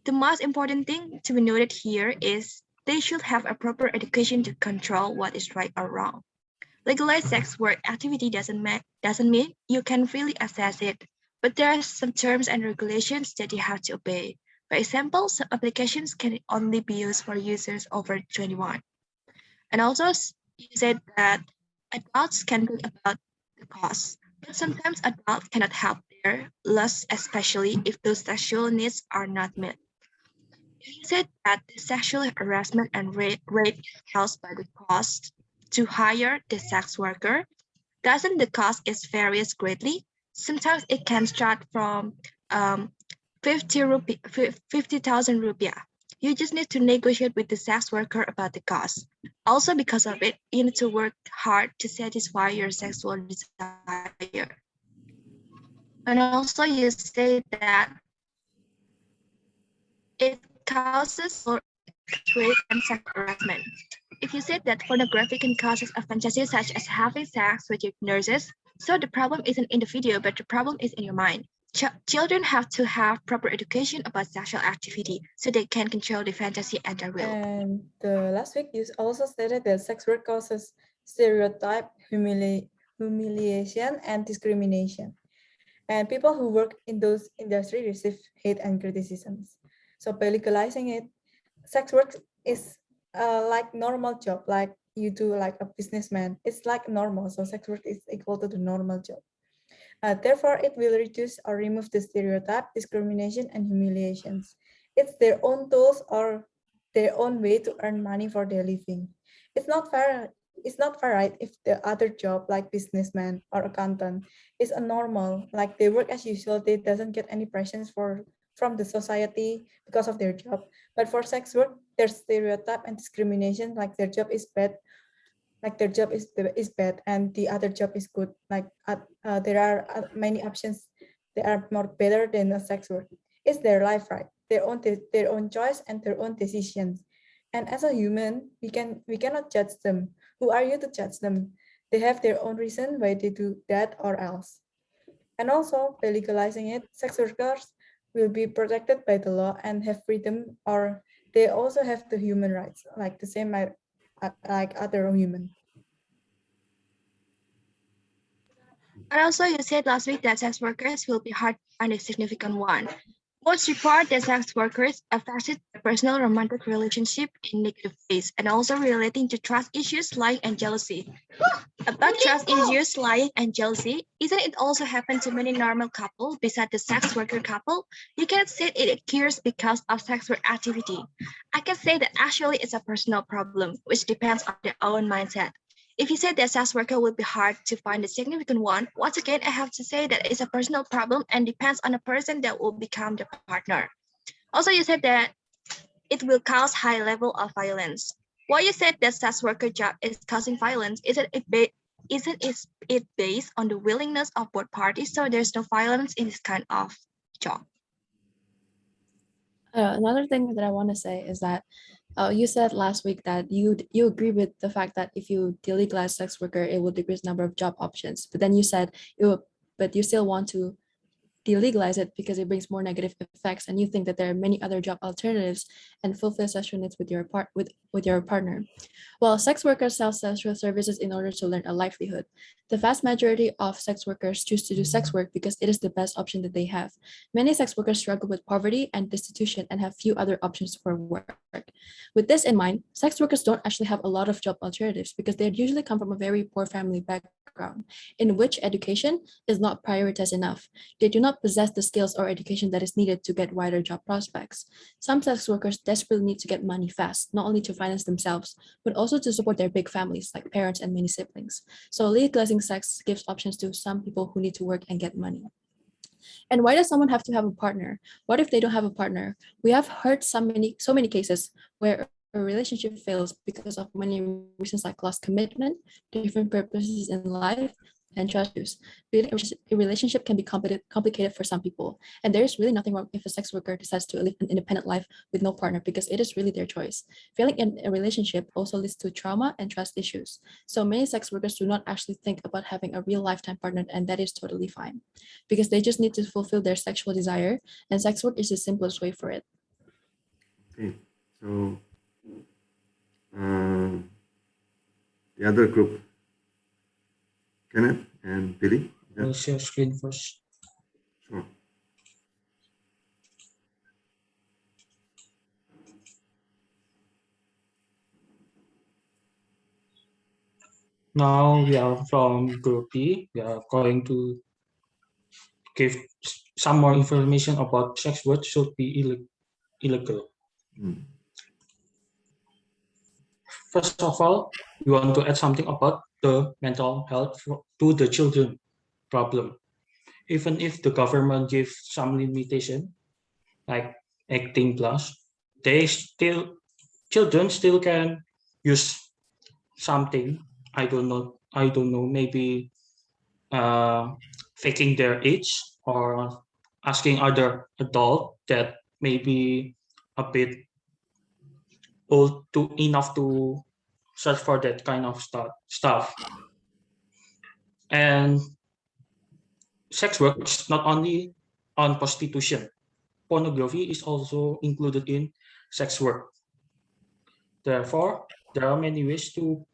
the most important thing to be noted here is they should have a proper education to control what is right or wrong. Legalized sex work activity doesn't mean you can freely access it, but there are some terms and regulations that you have to obey. For example, some applications can only be used for users over 21. And also, you said that adults can think about the cost, but sometimes adults cannot help their lust, especially if those sexual needs are not met. You said that the sexual harassment and rape is caused by the cost to hire the sex worker. Doesn't the cost is varies greatly? Sometimes it can start from 50,000 rupiah. You just need to negotiate with the sex worker about the cost. Also, because of it, you need to work hard to satisfy your sexual desire. And also, you say that it causes rape and sex harassment. If you said that pornography can cause a fantasy such as having sex with your nurses, so the problem isn't in the video, but the problem is in your mind. Children have to have proper education about sexual activity so they can control the fantasy and their will. And the last week you also stated that sex work causes stereotype, humiliation, and discrimination. And people who work in those industries receive hate and criticisms. So by legalizing it, sex work is like normal job, like you do like a businessman. It's like normal. So sex work is equal to the normal job. Therefore, it will reduce or remove the stereotype, discrimination, and humiliations. It's their own tools or their own way to earn money for their living. It's not fair. It's not fair, right? If the other job, like businessman or accountant, is a normal, like they work as usual, they doesn't get any pressures from the society because of their job. But for sex work, there's stereotype and discrimination, like their job is bad, like their job is bad and the other job is good, like there are many options, they are more better than a sex work. It's their life, right? Their own choice and their own decisions. And as a human, we cannot judge them. Who are you to judge them? They have their own reason why they do that or else. And also, by legalizing it, sex workers will be protected by the law and have freedom, or they also have the human rights, like the same like other human. And also, you said last week that sex workers will be hard to find a significant one. Most report that sex workers affected their personal romantic relationship in negative ways, and also relating to trust issues, lying, and jealousy. About trust issues, lying, and jealousy, isn't it also happen to many normal couples besides the sex worker couple? You can say it occurs because of sex work activity. I can say that actually it's a personal problem, which depends on their own mindset. If you say that sex worker will be hard to find a significant one, once again, I have to say that it's a personal problem and depends on the person that will become the partner. Also, you said that it will cause high level of violence. Why you said that sex worker job is causing violence? Isn't it based on the willingness of both parties? So there's no violence in this kind of job. Another thing that I want to say is that you said last week that you agree with the fact that if you delegalize sex worker, it will decrease number of job options. But then you said but you still want to delegalize it because it brings more negative effects, and you think that there are many other job alternatives and fulfill sexual needs with with your partner. While sex workers sell sexual services in order to earn a livelihood, the vast majority of sex workers choose to do sex work because it is the best option that they have. Many sex workers struggle with poverty and destitution and have few other options for work. With this in mind, sex workers don't actually have a lot of job alternatives because they usually come from a very poor family background in which education is not prioritized enough. They do not possess the skills or education that is needed to get wider job prospects. Some sex workers desperately need to get money fast, not only to finance themselves, but also to support their big families like parents and many siblings. So legalizing sex gives options to some people who need to work and get money. And why does someone have to have a partner? What if they don't have a partner? We have heard so many cases where a relationship fails because of many reasons like lost commitment, different purposes in life, and trust issues. Building a relationship can be complicated for some people, and there is really nothing wrong if a sex worker decides to live an independent life with no partner because it is really their choice. Failing in a relationship also leads to trauma and trust issues. So many sex workers do not actually think about having a real lifetime partner, and that is totally fine because they just need to fulfill their sexual desire, and sex work is the simplest way for it. Okay, so uh, the other group, Kenneth and Billy. I'll share screen first. Sure. Now we are from group B. We are going to give some more information about sex work should be illegal. First of all, we want to add something about the mental health to the children problem. Even if the government gives some limitation, like 18 plus, children still can use something. I don't know, maybe faking their age or asking other adult that maybe a bit old to enough to search for that kind of stuff. And sex works not only on prostitution. Pornography is also included in sex work. Therefore, there are many ways to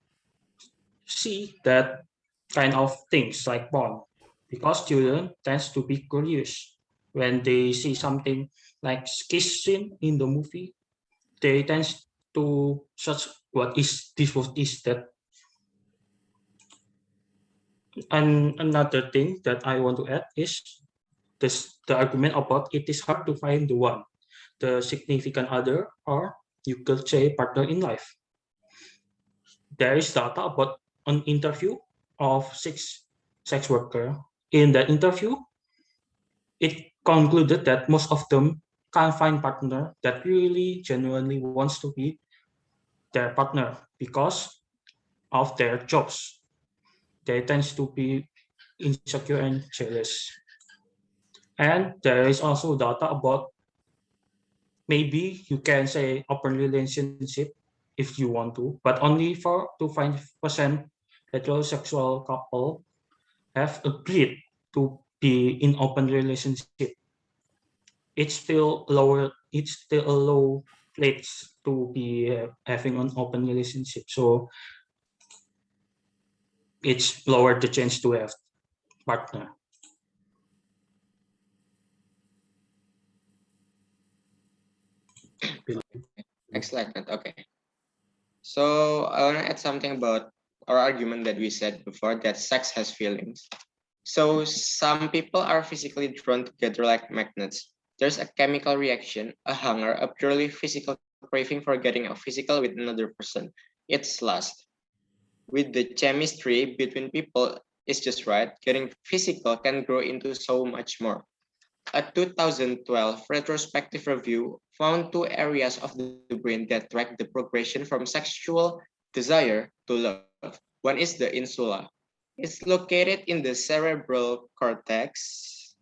see that kind of things like porn, because children tends to be curious when they see something like kiss scene in the movie. They tend to search what is this, what is that. And another thing that I want to add is the argument about it is hard to find the one, the significant other, or you could say partner in life. There is data about an interview of 6 sex workers. In that interview, it concluded that most of them can't find partner that really genuinely wants to be their partner because of their jobs. They tend to be insecure and jealous. And there is also data about maybe you can say open relationship if you want to, but only 4 to 5% heterosexual couple have agreed to be in open relationship. It's still lower. It's still a low place to be having an open relationship. So it's lower the chance to have partner. Excellent. Okay. So I want to add something about our argument that we said before that sex has feelings. So some people are physically drawn together like magnets. There's a chemical reaction, a hunger, a purely physical craving for getting a physical with another person. It's lust. With the chemistry between people is just right, getting physical can grow into so much more. A 2012 retrospective review found 2 areas of the brain that track the progression from sexual desire to love. One is the insula. It's located in the cerebral cortex.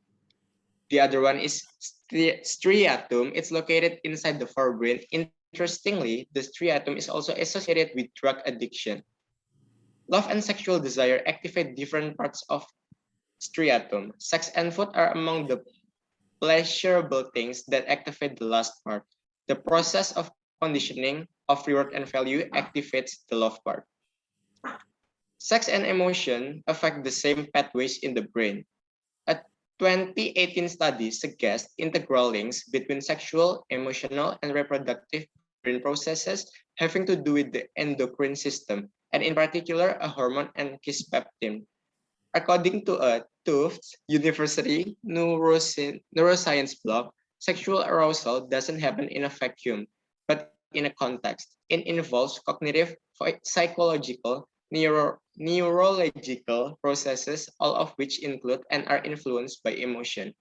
The other one is striatum. It's located inside the forebrain. Interestingly, the striatum is also associated with drug addiction. Love and sexual desire activate different parts of striatum. Sex and food are among the pleasurable things that activate the last part. The process of conditioning of reward and value activates the love part. Sex and emotion affect the same pathways in the brain. A 2018 study suggests integral links between sexual, emotional, and reproductive brain processes having to do with the endocrine system, and in particular, a hormone and kisspeptin. According to a Tufts University neuroscience blog, sexual arousal doesn't happen in a vacuum, but in a context. It involves cognitive, psychological, neurological processes, all of which include and are influenced by emotion.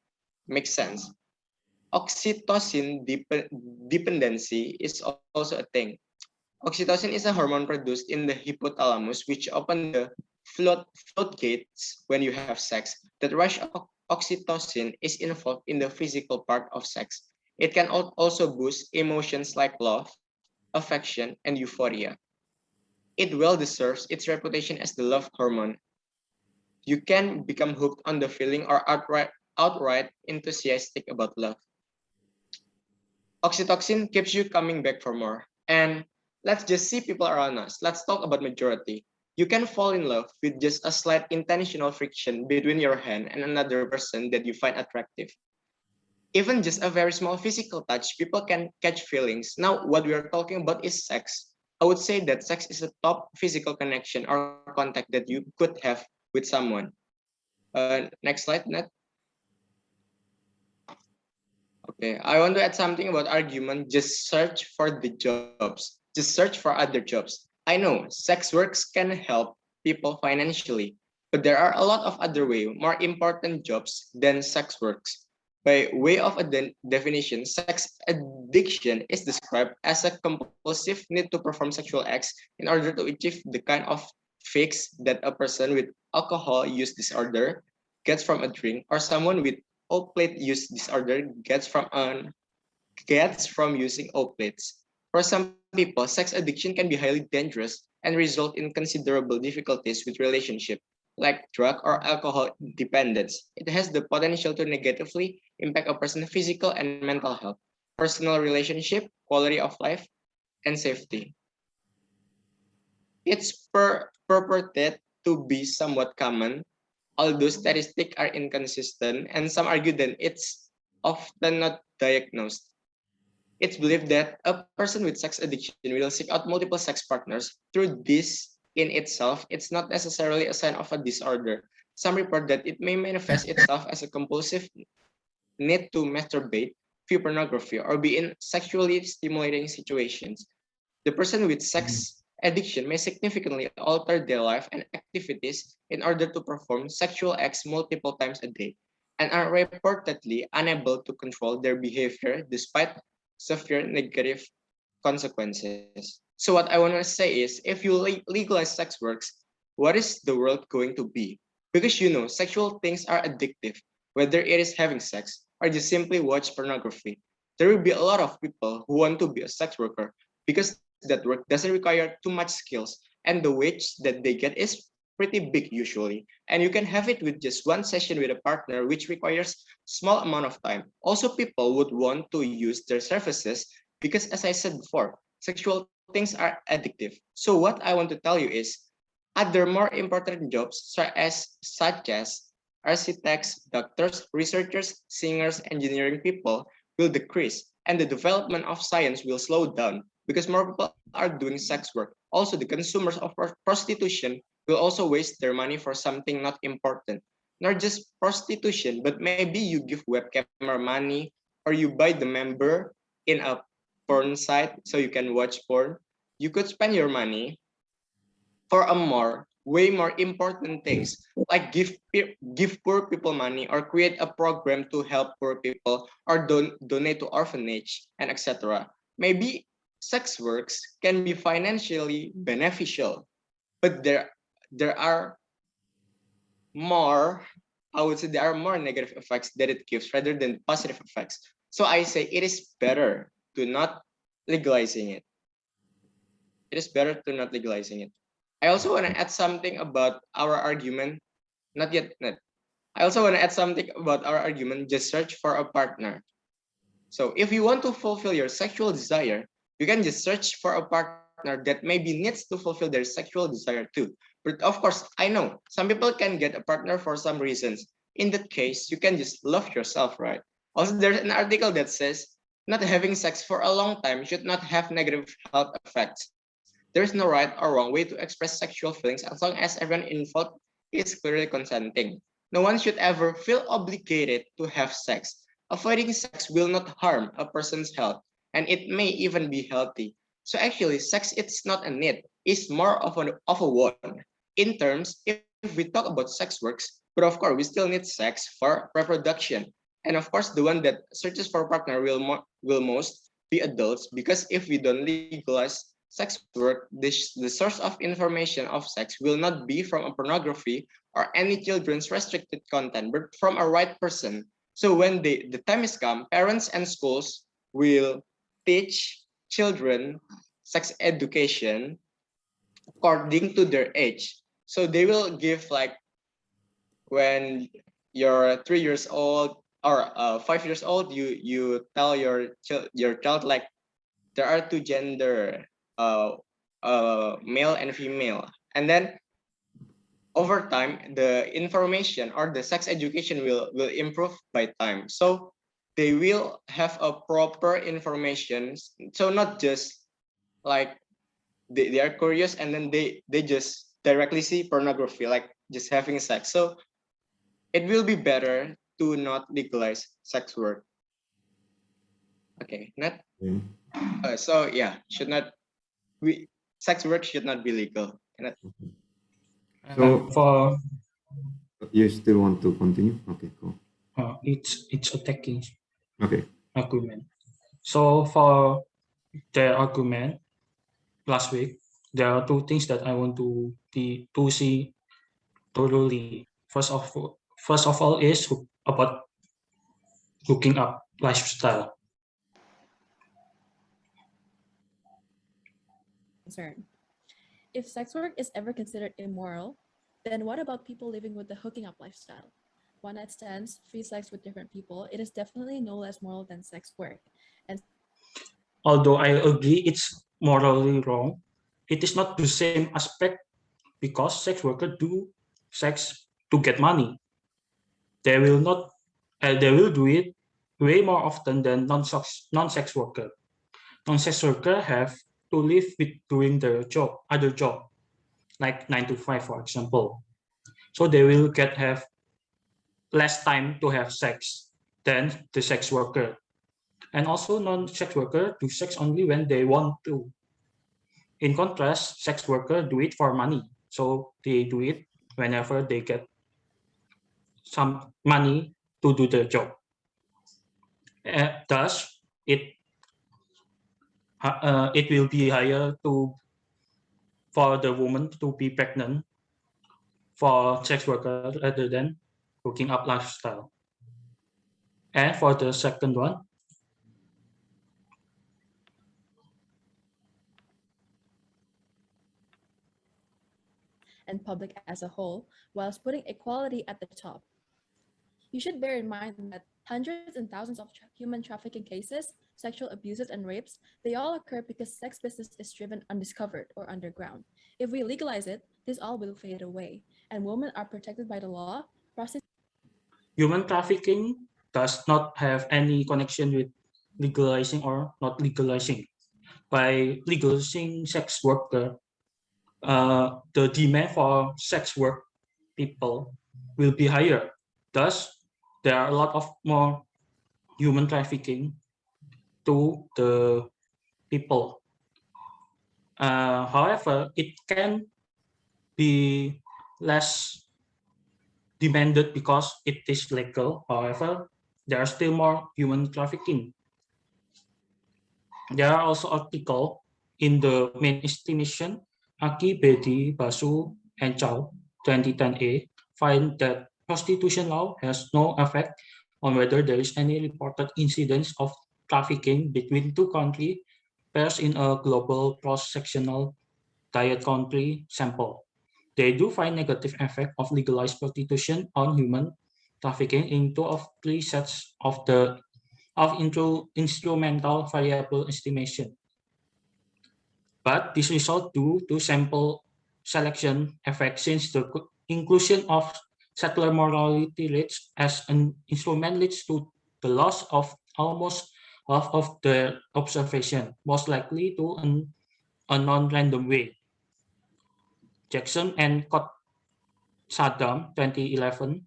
Makes sense. Oxytocin dependency is also a thing. Oxytocin is a hormone produced in the hypothalamus, which open the floodgates when you have sex. That rush of oxytocin is involved in the physical part of sex. It can also boost emotions like love, affection, and euphoria. It well deserves its reputation as the love hormone. You can become hooked on the feeling or outright enthusiastic about love. Oxytocin keeps you coming back for more. And let's just see people around us. Let's talk about majority. You can fall in love with just a slight intentional friction between your hand and another person that you find attractive. Even just a very small physical touch, people can catch feelings. Now, what we are talking about is sex. I would say that sex is a top physical connection or contact that you could have with someone. Next slide, Nat. Okay, I want to add something about argument. Just search for the jobs. Just search for other jobs. I know sex works can help people financially, but there are a lot of other more important jobs than sex works. By way of a definition, sex addiction is described as a compulsive need to perform sexual acts in order to achieve the kind of fix that a person with alcohol use disorder gets from a drink, or someone with opiate use disorder gets from using opiates. For some people, sex addiction can be highly dangerous and result in considerable difficulties with relationship, like drug or alcohol dependence. It has the potential to negatively impact a person's physical and mental health, personal relationship, quality of life, and safety. It's purported to be somewhat common, although statistics are inconsistent, and some argue that it's often not diagnosed. It's believed that a person with sex addiction will seek out multiple sex partners. Through this in itself, it's not necessarily a sign of a disorder. Some report that it may manifest itself as a compulsive need to masturbate, view pornography, or be in sexually stimulating situations. The person with sex addiction may significantly alter their life and activities in order to perform sexual acts multiple times a day, and are reportedly unable to control their behavior despite severe negative consequences. So what I want to say is, if you legalize sex works, what is the world going to be? Because sexual things are addictive, whether it is having sex or just simply watch pornography. There will be a lot of people who want to be a sex worker because that work doesn't require too much skills, and the wage that they get is pretty big usually. And you can have it with just one session with a partner, which requires small amount of time. Also, people would want to use their services because, as I said before, sexual things are addictive. So what I want to tell you is, other more important jobs such as architects, doctors, researchers, singers, engineering people will decrease, and the development of science will slow down because more people are doing sex work. Also, the consumers of prostitution will also waste their money for something not important. Not just prostitution, but maybe you give web camera money, or you buy the member in a porn site so you can watch porn. You could spend your money for way more important things, like give poor people money, or create a program to help poor people, or donate to orphanage, and etc. Maybe sex works can be financially beneficial, but there are more, I would say there are more negative effects that it gives rather than positive effects. So I say it is better to not legalizing it. It is better to not legalizing it. I also want to add something about our argument. Not yet. Not. I also want to add something about our argument. Just search for a partner. So if you want to fulfill your sexual desire, You can just search for a partner that maybe needs to fulfill their sexual desire too. But of course, I know some people can get a partner for some reasons. In that case, you can just love yourself, right? Also, there's an article that says not having sex for a long time should not have negative health effects. There is no right or wrong way to express sexual feelings as long as everyone involved is clearly consenting. No one should ever feel obligated to have sex. Avoiding sex will not harm a person's health, and it may even be healthy. So actually, sex is not a need; it's more of a want. In terms, if we talk about sex works, but of course we still need sex for reproduction. And of course, the one that searches for a partner will most be adults, because if we don't legalize sex work, the source of information of sex will not be from a pornography or any children's restricted content, but from a right person. So when the time is come, parents and schools will teach children sex education according to their age. So they will give like when you're 3 years old or 5 years old, you tell your child like there are two gender, uh, male and female, and then over time the information or the sex education will improve by time. So they will have a proper information. So not just like they are curious and then they just directly see pornography like just having sex. So it will be better to not legalize sex work. Okay, not Okay. so yeah, should not we sex work should not be legal. Cannot. So For you still want to continue? Okay, cool. it's attacking Okay. argument. So for the argument last week, there are two things that I want to see thoroughly. First of all is about hooking up lifestyle. Concern. If sex work is ever considered immoral, then what about people living with the hooking up lifestyle? One night stands, free sex with different people, it is definitely no less moral than sex work. And Although I agree it's morally wrong, it is not the same aspect because sex workers do sex to get money. They will not. They will do it way more often than non-sex worker. Non-sex worker have to live with doing their job, other job, like 9 to 5, for example. So they will have less time to have sex than the sex worker. And also non-sex worker do sex only when they want to. In contrast, sex worker do it for money. So they do it whenever they get some money to do their job. Thus, it will be higher for the woman to be pregnant for sex worker rather than hooking up lifestyle. And for the second one, public as a whole, whilst putting equality at the top. You should bear in mind that hundreds and thousands of human trafficking cases, sexual abuses, and rapes, they all occur because sex business is driven undiscovered or underground. If we legalize it, this all will fade away, and women are protected by the law. human trafficking does not have any connection with legalizing or not legalizing. By legalizing sex worker, the demand for sex work people will be higher. Thus, there are a lot of more human trafficking to the people. However, it can be less demanded because it is legal. However, there are still more human trafficking. There are also articles in the main estimation, Aki, Bedi, Basu, and Chow, 2010A, find that prostitution law has no effect on whether there is any reported incidents of trafficking between two countries pairs in a global cross-sectional diet country sample. They do find negative effect of legalized prostitution on human trafficking in 2 of 3 sets of instrumental variable estimation. But this result due to sample selection effect, since the inclusion of settler morality rates as an instrument leads to the loss of almost half of the observation, most likely to a non-random way. Jackson and Saddam 2011,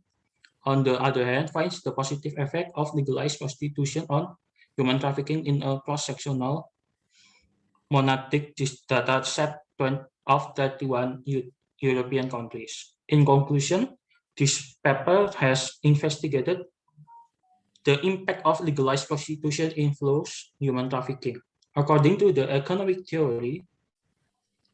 on the other hand, finds the positive effect of legalized prostitution on human trafficking in a cross-sectional monadic data set of 31 European countries. In conclusion, this paper has investigated the impact of legalized prostitution influence human trafficking. According to the economic theory,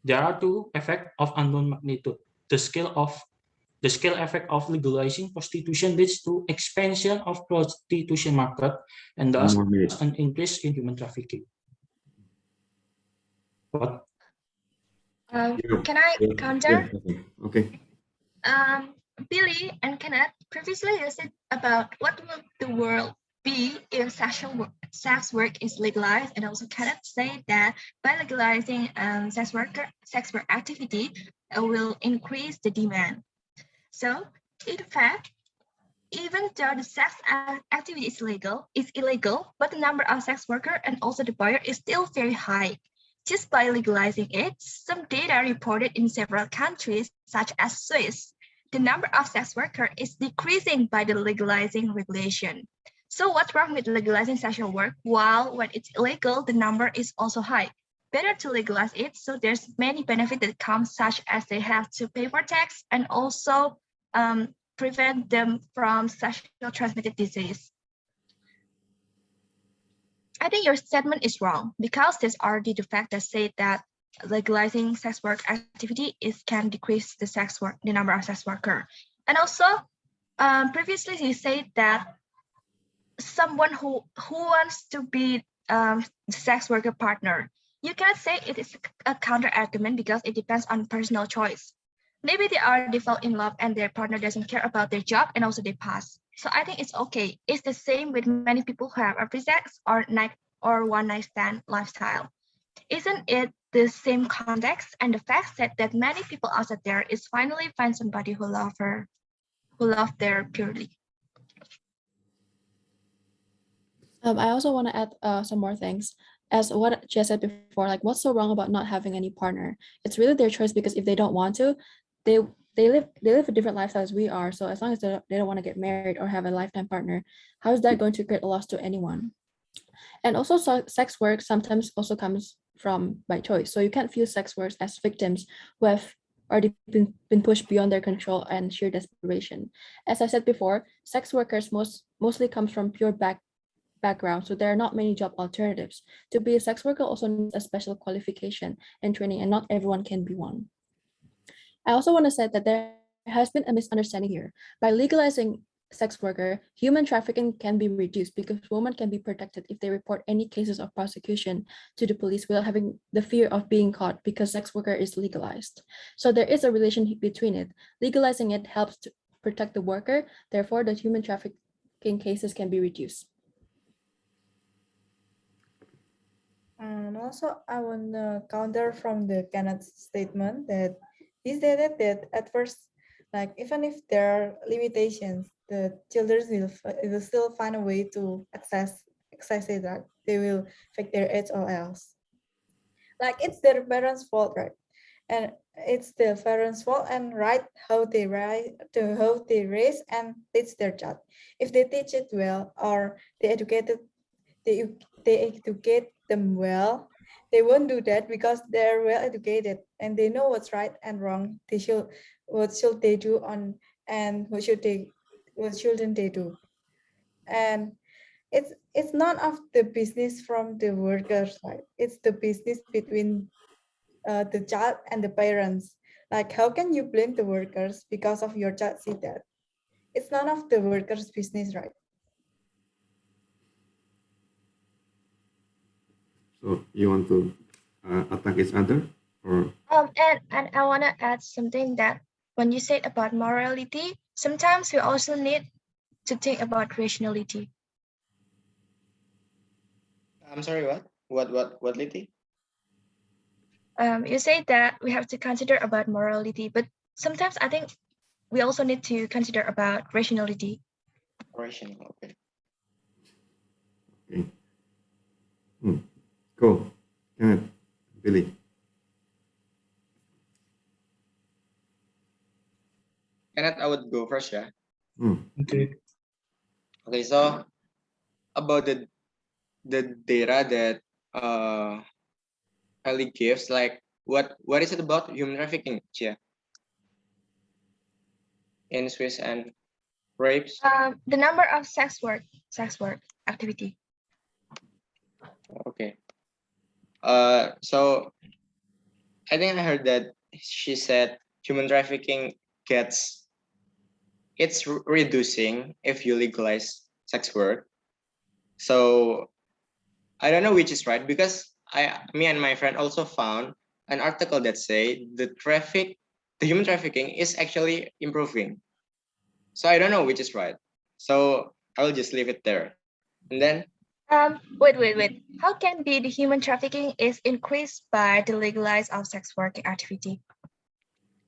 there are two effects of unknown magnitude. The scale effect of legalizing prostitution leads to expansion of prostitution market and One thus more minute. an increase in human trafficking. What? Can I counter? Okay. Billy and Kenneth previously you said about what will the world be if sex work is legalized, and also Kenneth said that by legalizing sex work activity will increase the demand. So in fact, even though the sex activity is illegal, but the number of sex workers and also the buyer is still very high. Just by legalizing it, some data reported in several countries, such as Swiss, the number of sex workers is decreasing by the legalizing regulation. So what's wrong with legalizing sexual work? While when it's illegal, the number is also high. Better to legalize it, so there's many benefits that come, such as they have to pay for tax and also prevent them from sexually transmitted disease. I think your statement is wrong, because there's already the fact that say that legalizing sex work activity can decrease the number of sex worker. And also, previously you said that someone who wants to be the sex worker partner, you cannot say it is a counter argument, because it depends on personal choice. Maybe they fall in love and their partner doesn't care about their job and also they pass. So I think it's okay. It's the same with many people who have a free sex or one night stand lifestyle. Isn't it the same context and the fact that many people outside there is finally find somebody who love their purely? I also want to add some more things. As what Jess said before, like what's so wrong about not having any partner? It's really their choice, because if they don't want to, they live a different lifestyle as we are. So as long as they don't want to get married or have a lifetime partner, how is that going to create a loss to anyone? And also, sex work sometimes also comes from by choice. So you can't view sex workers as victims who have already been pushed beyond their control and sheer desperation. As I said before, sex workers mostly comes from pure background, so there are not many job alternatives. To be a sex worker also needs a special qualification and training, and not everyone can be one. I also want to say that there has been a misunderstanding here. By legalizing sex worker, human trafficking can be reduced, because women can be protected if they report any cases of prosecution to the police without having the fear of being caught, because sex worker is legalized. So there is a relation between it. Legalizing it helps to protect the worker, therefore the human trafficking cases can be reduced. And also, I want to counter from the Kenneth's statement that he stated that at first, like even if there are limitations, the children will still find a way to access it, right? They will fake their age or else. Like it's their parents' fault, right? And it's the parents' fault and right how they raise and teach their child. If they teach it well or they educate them well, they won't do that because they're well educated and they know what's right and wrong. What should they do and what shouldn't they do? And it's none of the business from the workers, right? It's the business between the child and the parents. Like, how can you blame the workers because of your child see that? It's none of the workers' business, right? So you want to attack each other, or? And I want to add something, that when you said about morality, sometimes we also need to think about rationality. I'm sorry, what? What, Liti? You say that we have to consider about morality, but sometimes I think we also need to consider about rationality. Rational. Okay. Okay. Cool. Kenneth, Billy. Kenneth, I would go first, yeah. Okay. Okay, so about the data that Ellie gives, like what is it about human trafficking, yeah, in Swiss and rapes? The number of sex work activity. Okay. So I think I heard that she said human trafficking it's reducing if you legalize sex work. So I don't know which is right, because me and my friend also found an article that say the human trafficking is actually improving. So I don't know which is right. So I will just leave it there. And then Wait. How can be the human trafficking is increased by the legalize of sex work activity?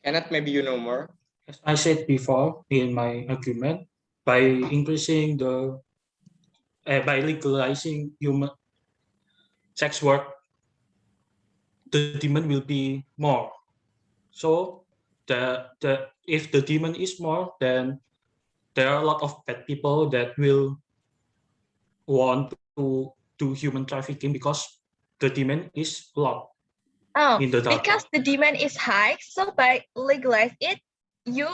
Kenneth, maybe you know more. As I said before in my argument, by increasing by legalizing human sex work, the demand will be more. So if the demand is more, then there are a lot of bad people that will want to do human trafficking because the demand is a lot Oh, in the data. because the demand is high, so by legalize it, you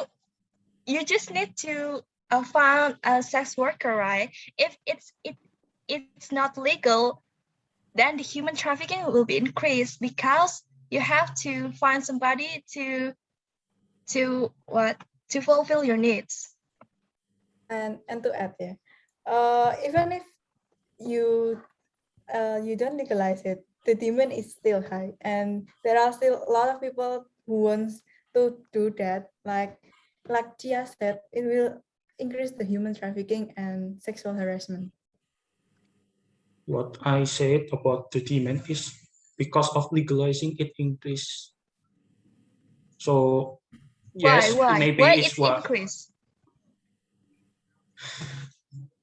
just need to find a sex worker, right? If it's not legal, then the human trafficking will be increased because you have to find somebody to fulfill your needs. And to add, yeah, even if you you don't legalize it, the demand is still high, and there are still a lot of people who wants to do that. Like Tia said, it will increase the human trafficking and sexual harassment. What I said about the demand is because of legalizing it increase. So yes, Why maybe it's it's what. increased?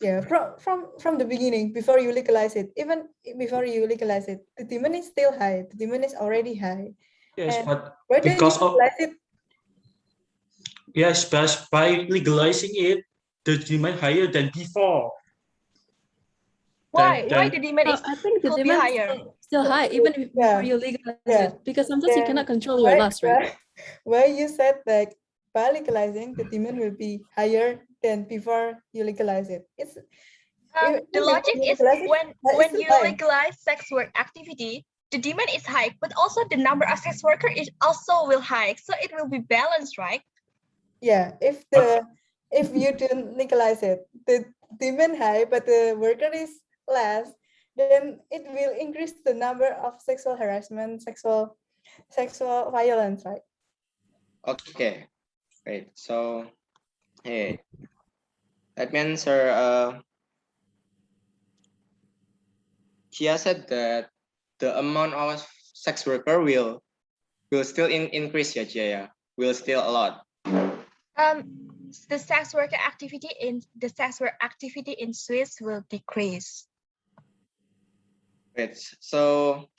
Yeah, from the beginning, before you legalize it, even before you legalize it, the demand is still high. The demand is already high. Yes, And but why don't you because of legalize it? yes, but by legalizing it, the demand higher than before. Why Then the demand is I think the will be demand is higher? still high even before Yeah. you legalize Yeah. it, because sometimes you cannot Then control your lust, right? why you said like by legalizing the demand will be higher than before you legalize it? It's The logic you is legalize it, when it's you high. legalize sex work activity, the demand is high, but also the number of sex worker is also will high, so it will be balanced, right? Yeah, if you don't legalize it, the demand high but the worker is less, then it will increase the number of sexual harassment, sexual violence, right? Okay, great. So hey, that means sir, Chia said that the amount of sex worker will still increase, yeah, Chia, yeah, will still a lot. The sex worker activity in Swiss will decrease. Great. So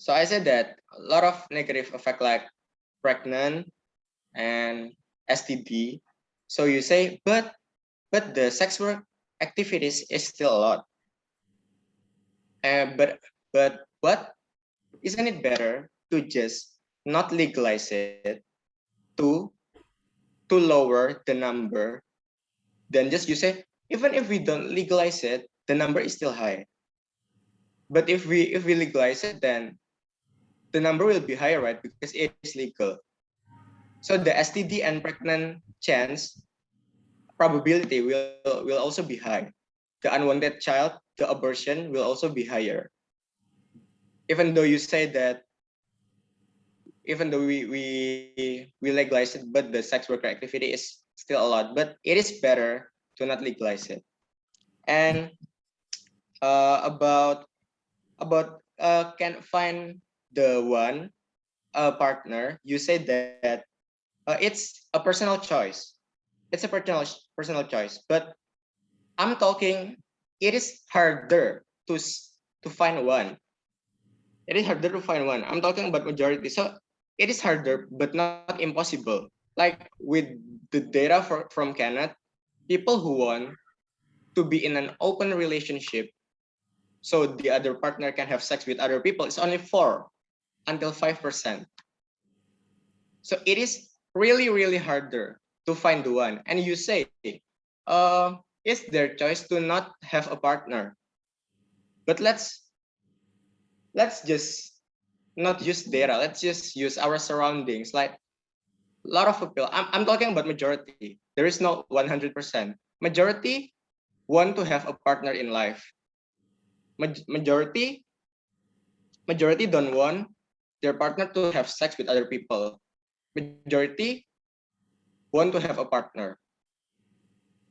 I said that a lot of negative effect like pregnant and STD. So you say, but the sex work activities is still a lot. But isn't it better to just not legalize it to lower the number than just you say, even if we don't legalize it, the number is still high. But if we legalize it, then the number will be higher, right? Because it is legal. So the STD and pregnant chance probability will also be high. The unwanted child, the abortion will also be higher. Even though you say that, even though we legalize it, but the sex worker activity is still a lot. But it is better to not legalize it. And about can find the one partner, you say that it's a personal choice. It's a personal choice. But I'm talking, it is harder to find one. It is harder to find one. I'm talking about majority. So it is harder, but not impossible. Like with the data from Kenneth, people who want to be in an open relationship so the other partner can have sex with other people is only 4 until 5%. So it is really, really harder to find the one. And you say, it's their choice to not have a partner. But let's just not use data. Let's just use our surroundings. Like a lot of people, I'm talking about majority. There is no 100%. Majority want to have a partner in life. Majority don't want their partner to have sex with other people. Majority want to have a partner.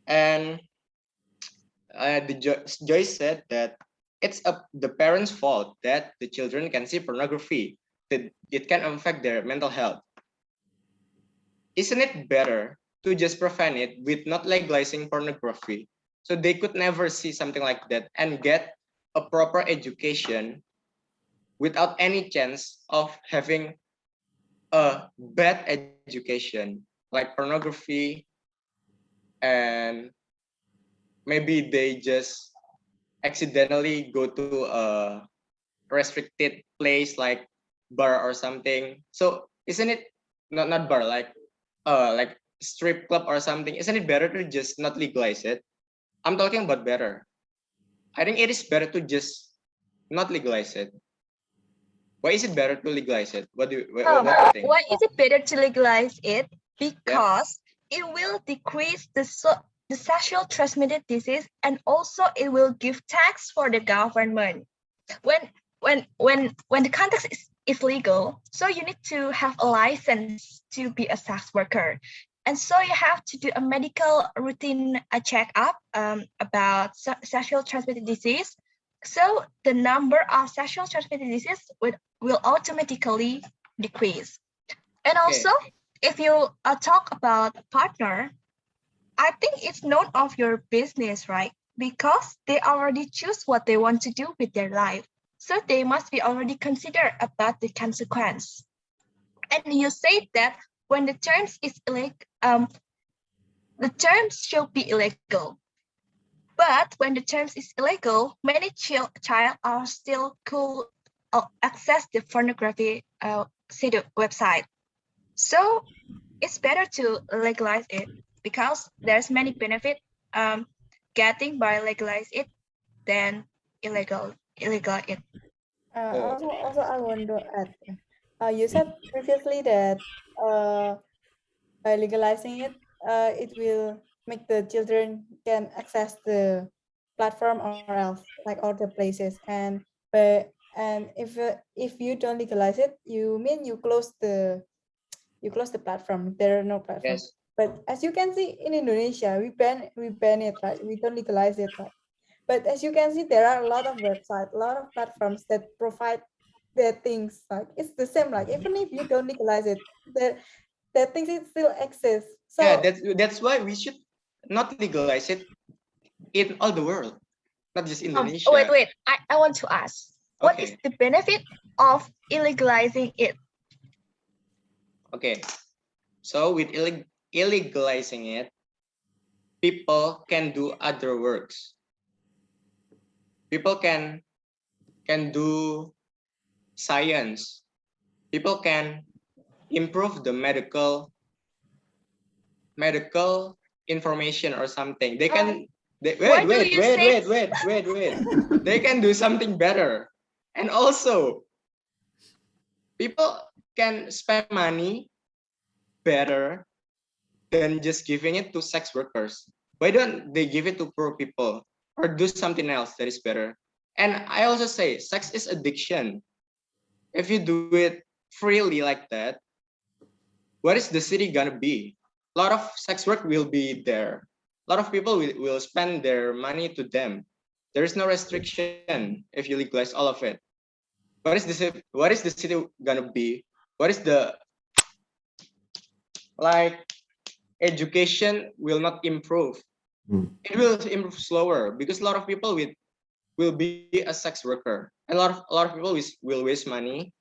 And Joyce said that it's the parents' fault that the children can see pornography, that it can affect their mental health. Isn't it better to just prevent it with not legalizing pornography, so they could never see something like that and get a proper education without any chance of having a bad education like pornography, and maybe they just accidentally go to a restricted place like bar or something. So isn't it not bar, like strip club or something? Isn't it better to just not legalize it? I'm talking about better. I think it is better to just not legalize it. Why is it better to legalize it? What do you think? Why is it better to legalize it? Because it will decrease the sexual transmitted disease, and also it will give tax for the government. When the context is legal, so you need to have a license to be a sex worker, and so you have to do a medical routine checkup about sexual transmitted disease. So the number of sexual transmitted disease will automatically decrease. And also, if you talk about partner, I think it's none of your business, right? Because they already choose what they want to do with their life. So they must be already considered about the consequence. And you say that when the terms is illegal, the terms should be illegal. But when the terms is illegal, many child are still could access the pornography website. So it's better to legalize it because there's many benefit getting by legalize it than illegal it. Also, I want to add. You said previously that by legalizing it, it will make the children can access the platform or else like other places. And if you don't legalize it, you mean you close the platform. There are no platforms. Yes. But as you can see in Indonesia, we ban it, right? We don't legalize it, right? But as you can see, there are a lot of websites, a lot of platforms that provide their things. Like it's the same. Like even if you don't legalize it, that things it still exists. So yeah, that's why we should not legalize it in all the world, not just Indonesia. Wait. I want to ask, what is the benefit of illegalizing it? Okay, so with illegalizing it, people can do other works. People can do science. People can improve the medical information or something. They can wait. They can do something better. And also people can spend money better than just giving it to sex workers. Why don't they give it to poor people or do something else that is better? And I also say sex is addiction. If you do it freely like that, what is the city gonna be? A lot of sex work will be there. A lot of people will spend their money to them. There is no restriction if you legalize all of it. what is the city gonna be? What is the like education will not improve. It will improve slower because a lot of people will be a sex worker, and a lot of people will waste money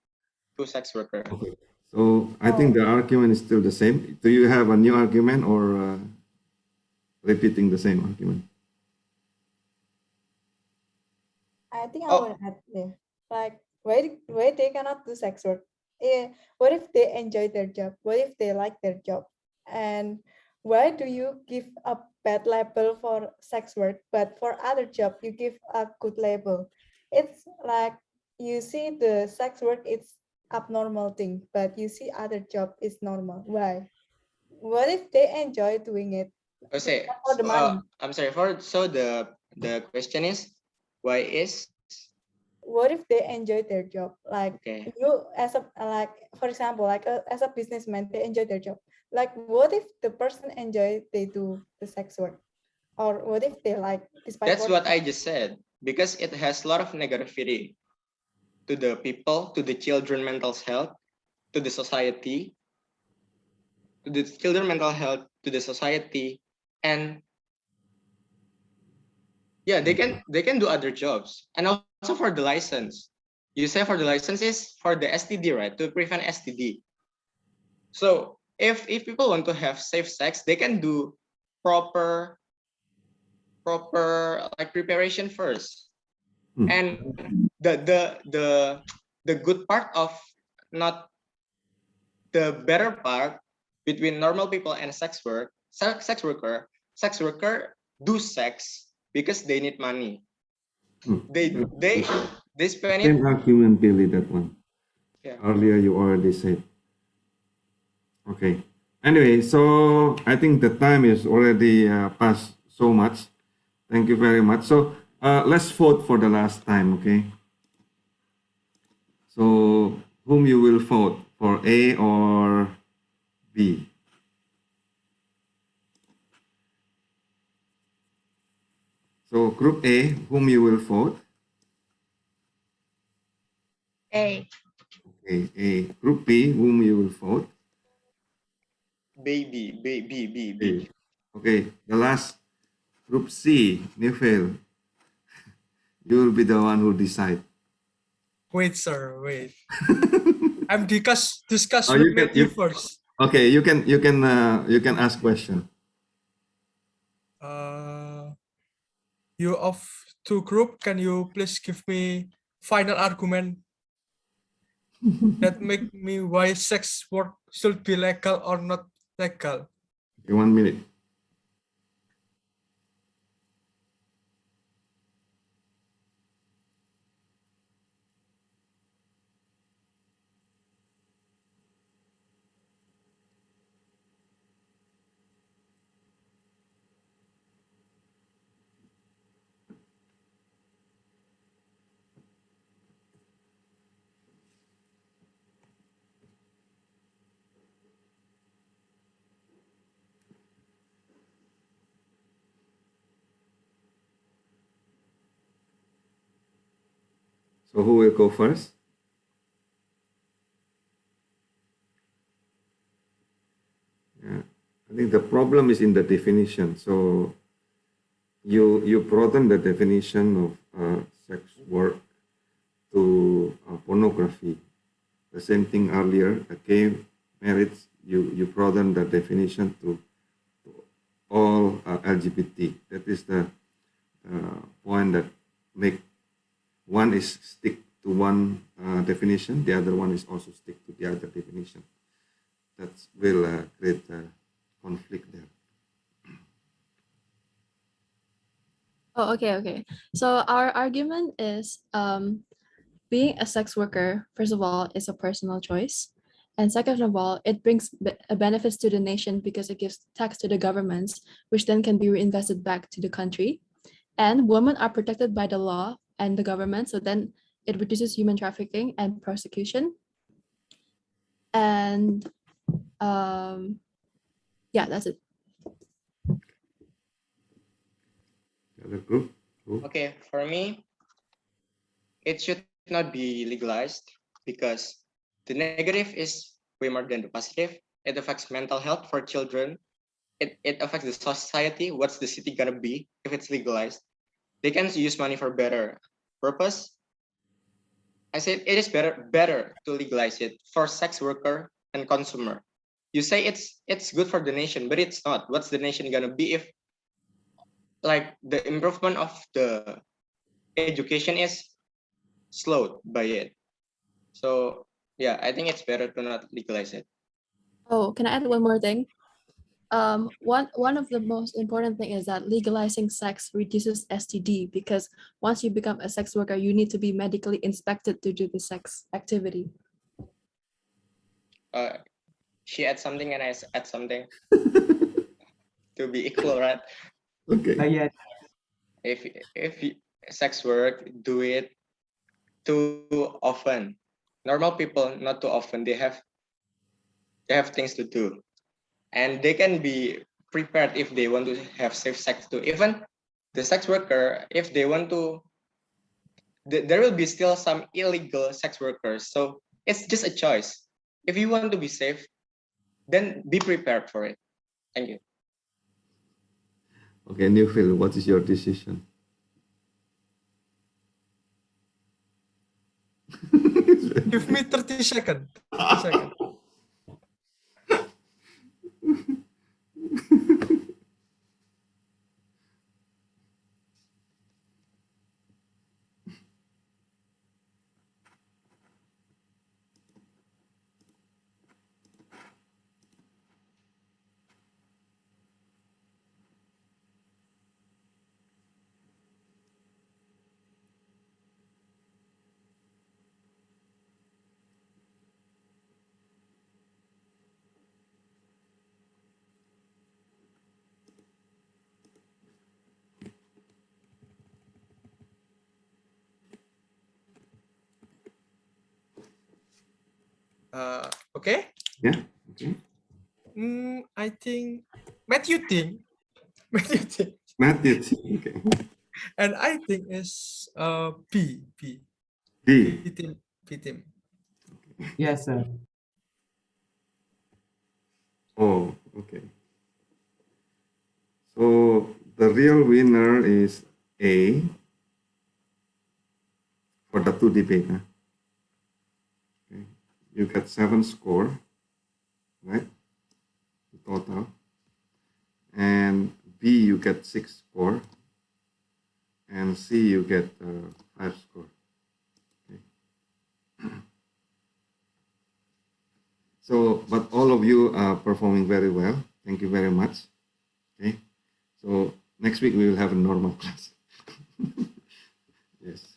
to sex worker. Okay. So I think the argument is still the same. Do you have a new argument or repeating the same argument? I think I Oh. will add there. Like, why they cannot do sex work? What if they enjoy their job? What if they like their job? And why do you give a bad label for sex work, but for other job you give a good label? It's like you see the sex work it's abnormal thing, but you see other job is normal. Why? What if they enjoy doing it? Okay. For the money. I'm sorry. So the question is, why is What if they enjoy their job? Like okay? you as a like for example, like as a businessman, they enjoy their job. Like what if the person enjoy they do the sex work, or what if they like despite That's what what I just said because it has a lot of negativity to the people, to the children mental health, to the society, to the children mental health, to the society, and yeah, they can do other jobs. And also for the license, you say for the license is for the STD, right, to prevent STD. So if people want to have safe sex, they can do proper like preparation first. And the good part of not the better part between normal people and sex worker do sex because they need money. They spend it. Same argument, Billy, that one. Yeah. Earlier you already said. Okay. Anyway, so I think the time is already passed so much. Thank you very much. So let's vote for the last time, okay? So whom you will vote for, A or B? So group A, whom you will vote? A. Okay, A. Group B, whom you will vote? Baby. A. Okay, the last group C, Neufel. You will be the one who decide. Wait, sir, wait. I'm discuss Oh, with Matthew first. Okay, you can ask question. You of two group, can you please give me final argument that make me why sex work should be legal or not legal? Okay, 1 minute. So who will go first? Yeah, I think the problem is in the definition. So you broaden the definition of sex work to pornography. The same thing earlier, the gay marriage, you broaden the definition to all LGBT. That is the point that make one is stick to one definition, the other one is also stick to the other definition. That will create a conflict there. Oh, okay. So our argument is being a sex worker, first of all, is a personal choice. And second of all, it brings benefits to the nation because it gives tax to the governments, which then can be reinvested back to the country. And women are protected by the law and the government, so then it reduces human trafficking and prosecution. And yeah, that's it. The other group? Okay, for me, it should not be legalized because the negative is way more than the positive. It affects mental health for children. It affects the society. What's the city gonna be if it's legalized? They can use money for better purpose. I said it is better to legalize it for sex worker and consumer. You say it's good for the nation, but it's not. What's the nation gonna be if like the improvement of the education is slowed by it? So yeah, I think it's better to not legalize it. Oh, can I add one more thing? One of the most important thing is that legalizing sex reduces STD, because once you become a sex worker, you need to be medically inspected to do the sex activity. She adds something and I add something to be equal, right? Okay. Yeah, If sex work, do it too often. Normal people not too often. They have things to do, and they can be prepared if they want to have safe sex too. Even the sex worker, if they want to, there will be still some illegal sex workers. So it's just a choice. If you want to be safe, then be prepared for it. Thank you. Okay, Newfield, what is your decision? Give me 30 seconds. 30 seconds. Okay. Yeah. Okay. I think Matthew think. Matthew think. Matt, it's okay. And I think is B. D. B team. B team. yes, sir. Oh, okay. So the real winner is A for the two debate. Huh? Okay. You get 7 score, right? The total. And B you get 6 score. And C you get 5 score. Okay. So, but all of you are performing very well. Thank you very much. Okay. So next week we will have a normal class. Yes.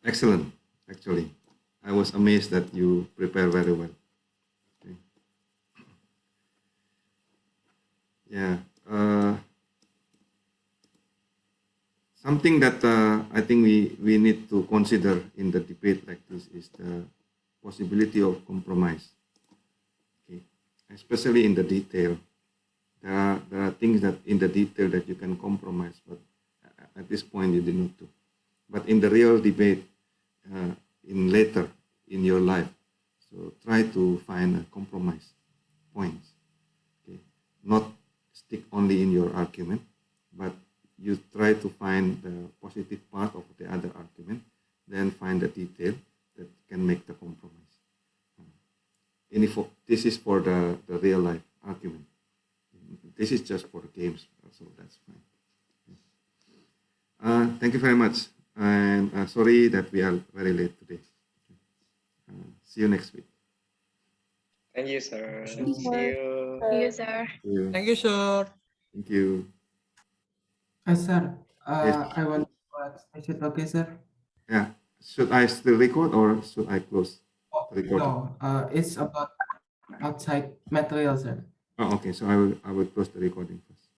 Excellent. Actually, I was amazed that you prepare very well. Okay. Yeah. Something that I think we need to consider in the debate like this is the possibility of compromise. Okay. Especially in the detail. There are things that in the detail that you can compromise, but at this point you did not do. But in the real debate, in later in your life, so try to find a compromise points. Okay, not stick only in your argument, but you try to find the positive part of the other argument, then find the detail that can make the compromise. This is for the real life argument. This is just for games, so that's fine. Thank you very much, and sorry that we are very late today. See you next week. Thank you, sir. Thank you, See sir. you. Yes, sir. See you. Thank you, sir. Thank you. Sir, Yes. I want to ask, is it okay, sir? Yeah. Should I still record or should I close the recording? No, it's about outside material, sir. Oh, okay. So I will close the recording first.